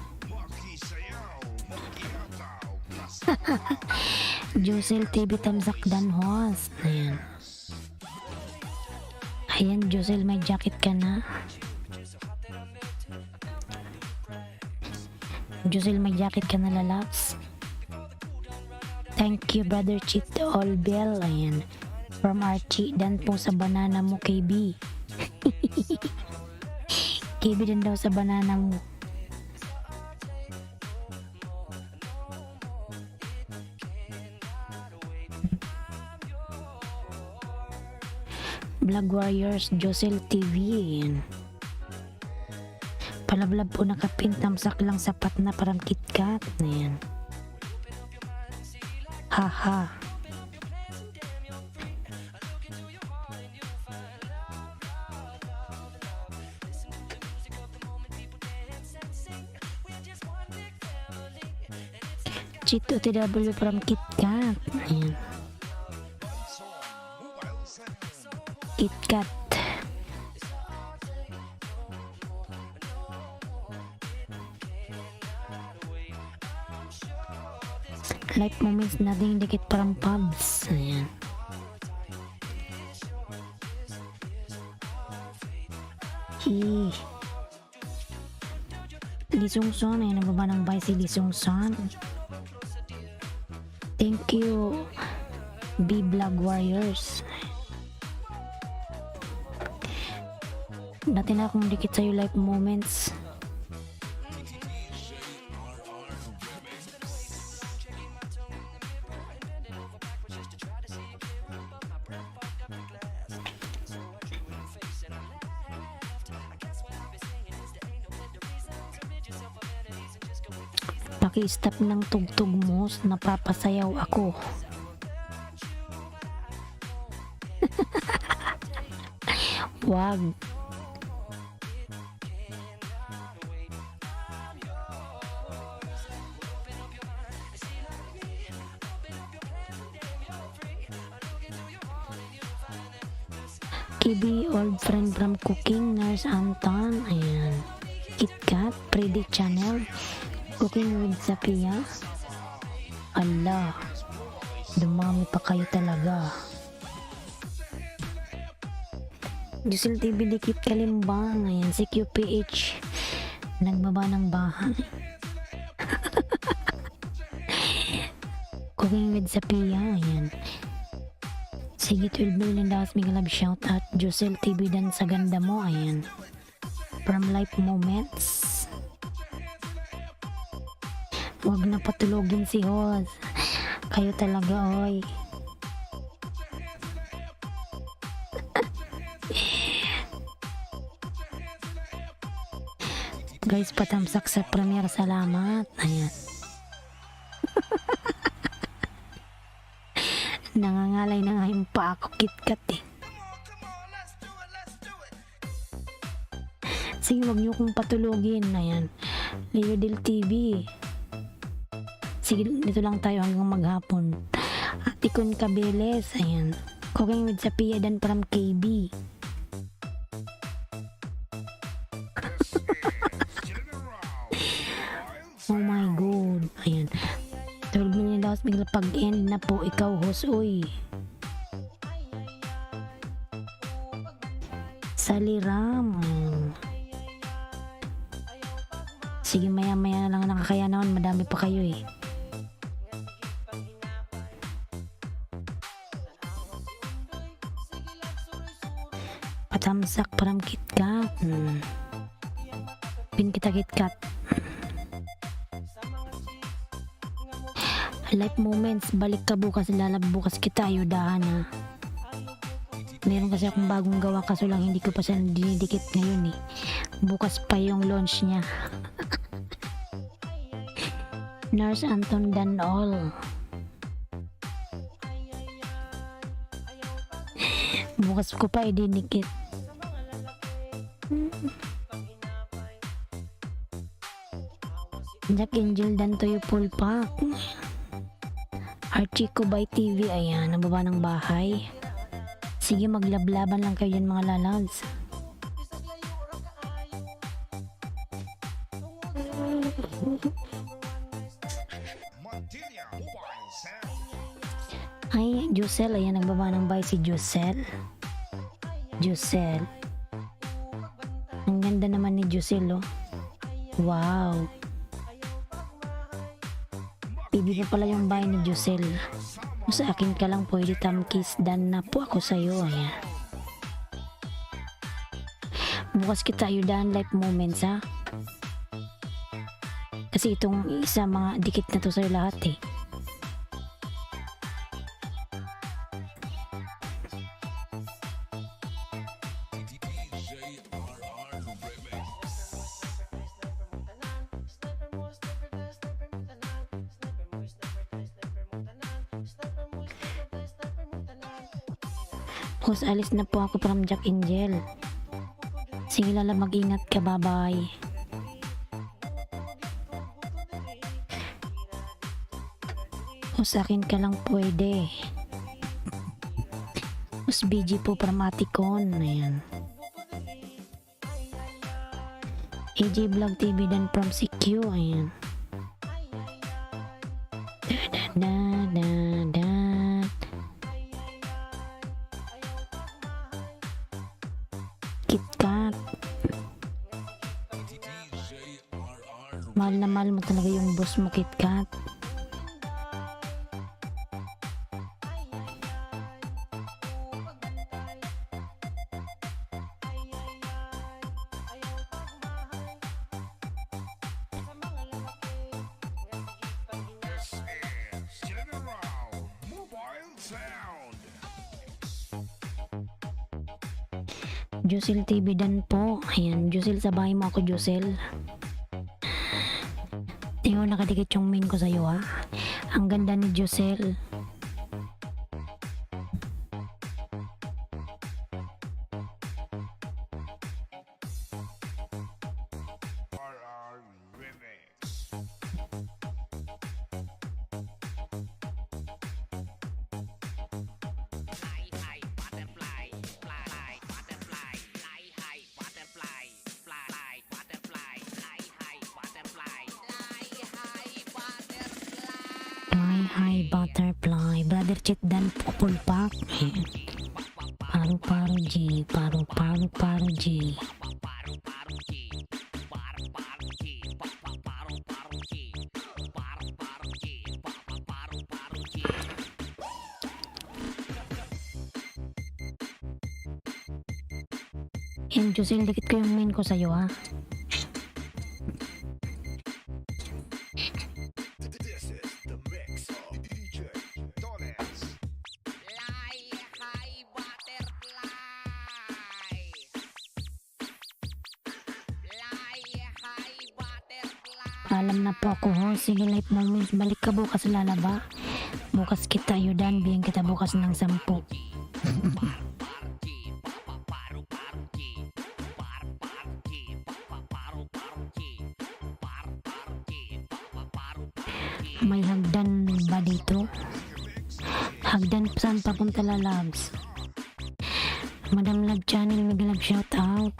Josel TV Tamsak dan host. Ayan. Ayan, Josel, may jacket ka na. Josel, may jacket ka na, lalaps. Thank you, Brother Chito Olbel. Ayan. From Archie, dan po sa banana mo, KB. KB din daw sa banana mo. Vlog Warriors, Josel TV. Ayan. Palablab po nakapin, tamsak lang sapat na parang KitKat. Ayan. Haha. Chito TW from KitKat. Ayan. KitKat. Life Moments natin dikit parang pubs. Ayan. Lisungson. Ayan, nagbaba ng bahay si Lisungson. Thank you, B Vlog Warriors. Dati na akong dikit sa'yo, Life Moments. Paki-stop ng tugtog mo, napapasayaw ako. Wag. KB, old friend from Cooking, Nurse Anton. Ayan. KitKat, Pretty Channel, Cooking with Sapia. Allah, dumami pa kayo talaga. Josel TV dikit kalimbang. Ayan, si QPH nagbaba ng bahay. Cooking with Sapia. Ayan. Sige, 12 million daws, may love shout out. Josel TV dan sa ganda mo. Ayan. From Life Moments. Huwag na patulogin si Hoz. Kayo talaga, oy. guys, patamsak sa premiere. Salamat. Ayan. Nangangalay na nga yung pa ako, KitKat eh. Sige, wag niyo kong patulogin. Ayan. Leo Del TV. Sige, dito lang tayo hanggang maghapon. Atikon Cabeles. Ayan. Cooking with Sapia Dan from KB. Oh my god. Ayan. 12 million daw bigla pag-end na po. Ikaw, host. Uy. Saliram. Sige, maya-maya na lang nakakaya naman. Madami pa kayo eh. Patamsak from KitKat. Pin kita KitKat. Life moments, balik ka bukas, lalab bukas kita, ayudahan ha. Meron kasi akong bagong gawa kaso lang hindi ko pa siya dinidikit ngayon eh. Bukas pa yung launch niya. Nurse Anton Danol. Bukas ko pa ididikit. Jack Angel Dantoyo Full Pack. Archie Kubay TV, ayan, nababa ng bahay. Sige, maglablaban lang kayo dyan mga lalags. Montilla Mobile Sound. Ay, Jusel, ayan, nagbaba ng bahay si Jusel. Jusel. Ang ganda naman ni Jusel, oh. Wow. PB pa pala yung bahay ni Jusel. Kung sa akin ka lang pwede tamkis, dan na po ako sa'yo. Ayan. Bukas kita ayudahan life moments ha. Kasi itong isa mga dikit na to sa'yo lahat eh. Bukas alis na po ako from Jack Angel. Sige lala, mag-ingat ka, bye-bye. O sa akin ka lang pwede. Us BG po from Aticon. Ayan. AJ Vlog TV dan from CQ. Ayan. Da da da da. KitKat. Mahal na mahal mo talaga yung boss mo, KitKat. General Mobile Sound. Jusel TV dan po. Ayan, Jusel, sa bahay mo ako, Jusel. Tingnan, nakadikit yung main ko sa'yo ha. Ang ganda ni Jusel. RR Remix. Fly high butterfly, fly butterfly, fly high butterfly, fly butterfly, fly high butterfly, fly high butterfly. Fly high butterfly. Brother Chit dan po, full pack. Ayan. Paru-paru G. Paru-paru G. Paru-paru G, paru-paru G, paru-paru G, paru-paru G, paru-paru G. Yan, Jusel, dikit ko yung main ko sa'yo ha. This is the mix of DJ Dones. Fly high butterfly. Fly high Alam na po ako ho. Sige, life moments. Balik ka bukas lalaba. Bukas kita yudan. Bigyan kita bukas ng 10. May hagdan ba dito? Hagdan saan papunta lalabs? Madam Love Channel, mag-love shout out.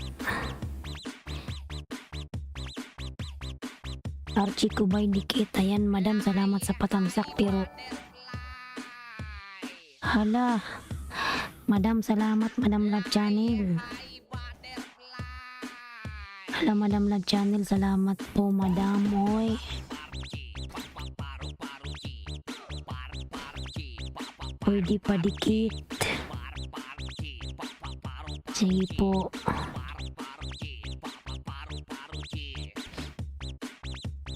Archie Kubay Dikit. Ayan, madam, salamat sa patamsak. Pero hala, madam, salamat, Madam Love Channel. Hala, Madam Love Channel, salamat po, madam. Oy, pwede pa dikit. Sige po.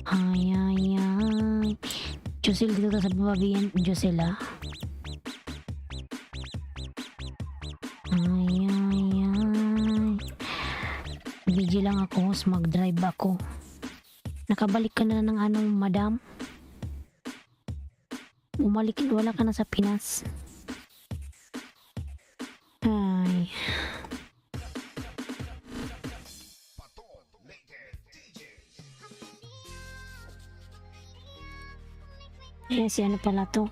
Ay, ay, ay. Josel, dito ka sa bababiyan. Josel, ah. Ay, ay, ay. Busy lang ako. Mag-drive ako. Nakabalik ka na ng anong, madam? Umalik, wala ka na sa Pinas. Ay. Eh, si ano pala to?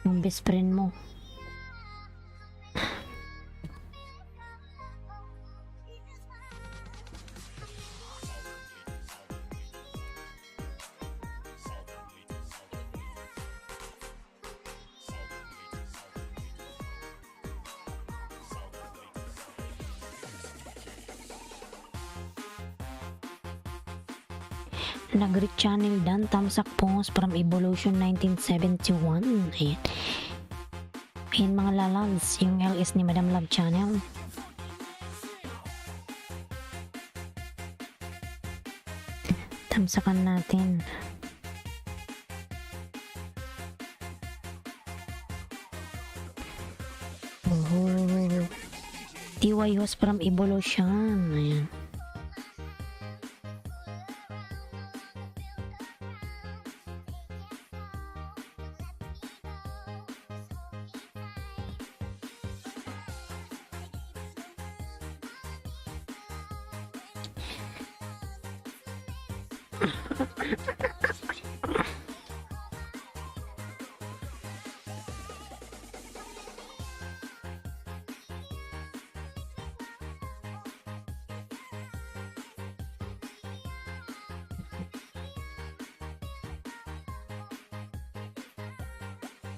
Yung best friend mo. Nag-reach channel dan tamsak pongos from Evolution 1971. Ayan. Ayan mga lalabs, yung LS ni Madam Love Channel. Tamsakan natin. Oh. TY host from Evolution. Ayan.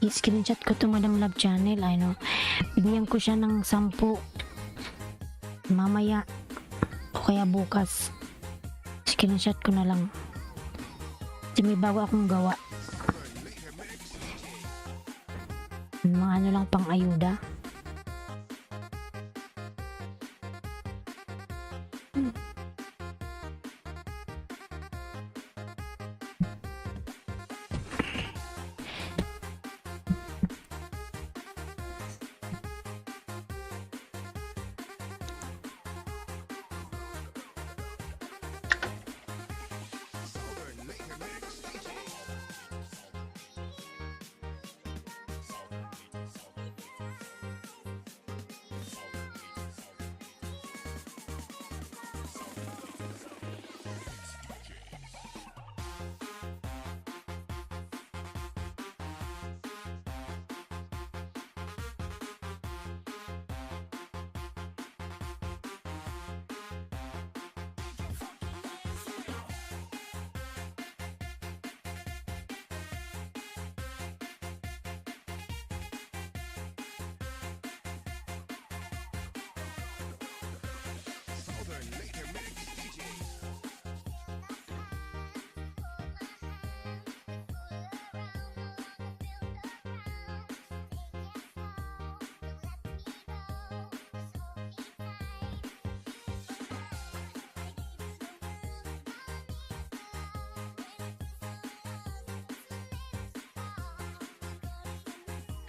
I-screenshot ko to Madam Love Channel. Ano, bigyan ko siya ng 10 mamaya o kaya bukas. Screenshot ko na lang kasi may bago akong gawa, mga ano lang pang ayuda.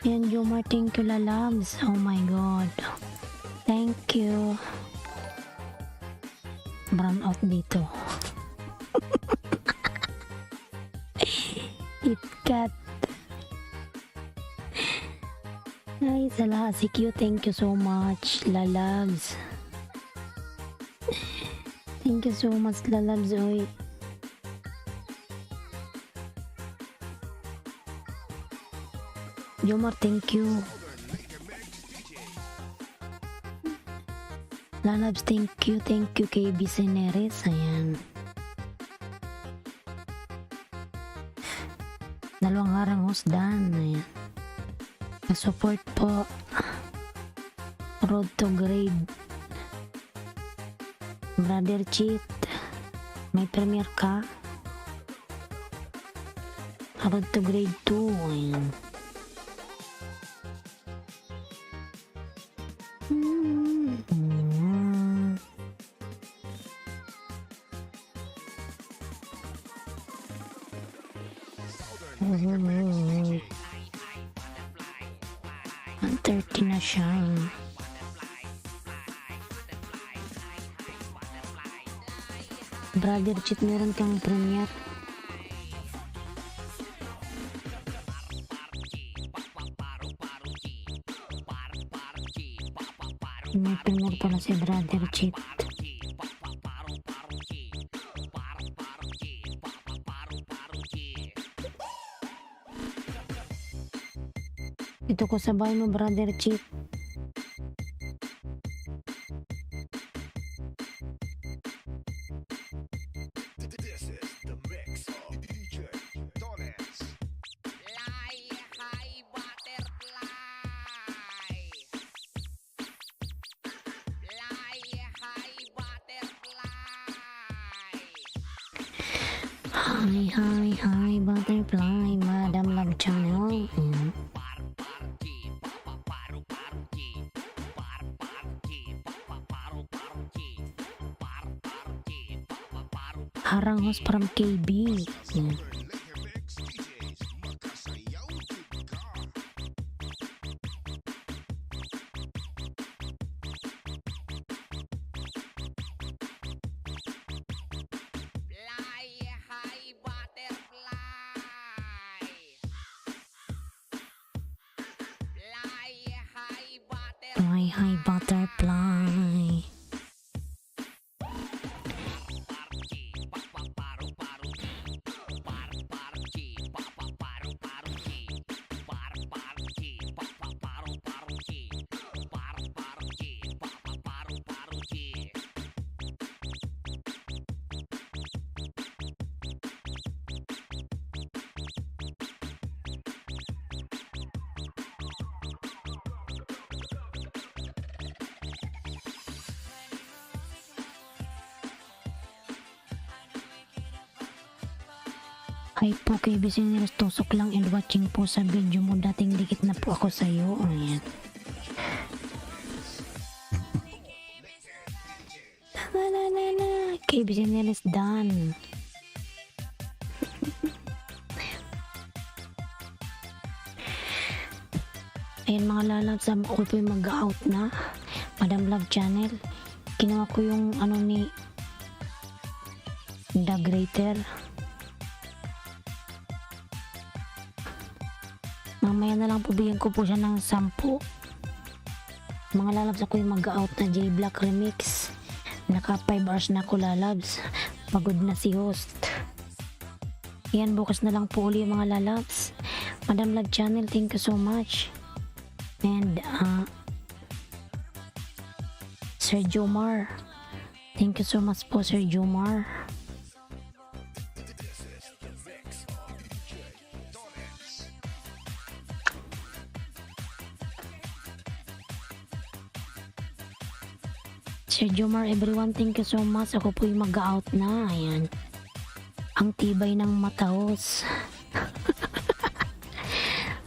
Yan, Jomar, thank you, lalabs. Oh my god, thank you. Brown out dito. cat. Ay, sala si Q, thank you so much, lalabs. Thank you so much, lalabs, oy. Jomar, thank you. Lalabs, thank you kay Biseneres, ayan. Dalawang harang husdan, ayan. Support po. Road to grade. Brother Cheat, may premiere ka? Road to grade 2, ayan. Ang 30 na siya. Brother Cheat, meron kang premiere. May premiere pala si Brother Cheat. Ito ko sabay mo, Brother Cheat. This is the mix of DJ Dones. Fly high butterfly. Fly high butterfly. Hi, butterfly, Madam Love Channel. Ayan. Harang host from KB. Ayan. Fly high butterfly. Fly high butterfly. Hi, butterfly. Hi po kay Business, tusok lang and watching po sa video mo. Dating dikit na po ako sa'yo. Ayan. Kay Business done. Ayan mga lalabs, ako po yung mag-out na. Madam Love Channel. Ginawa ko yung ano ni The Greater. Mamaya na lang po bigyan ko po siya ng 10. Mga lalabs, ako yung mag-out na J Black Remix. Naka 5 hours na ako lalabs. Pagod na si host. Yan, bukas na lang po uli mga lalabs. Madam Love Channel, thank you so much. And Sir Jomar, thank you so much po Sir Jomar. Sir Jomar, everyone, thank you so much. Ako po yung mag-out na. Ayan. Ang tibay ng matahos.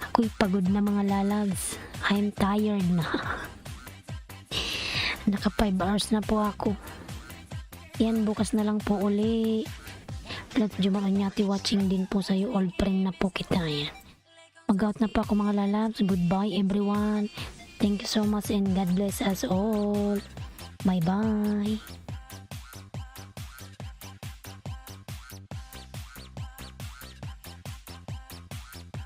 Ako'y pagod na mga lalabs. I'm tired na. Naka 5 hours na po ako. Yan, bukas na lang po uli. Let's Jomar Anyati watching din po sa'yo. Old friend na po kita. Ayan. Mag-out na po ako mga lalabs. Goodbye everyone. Thank you so much and God bless us all. Bye bye.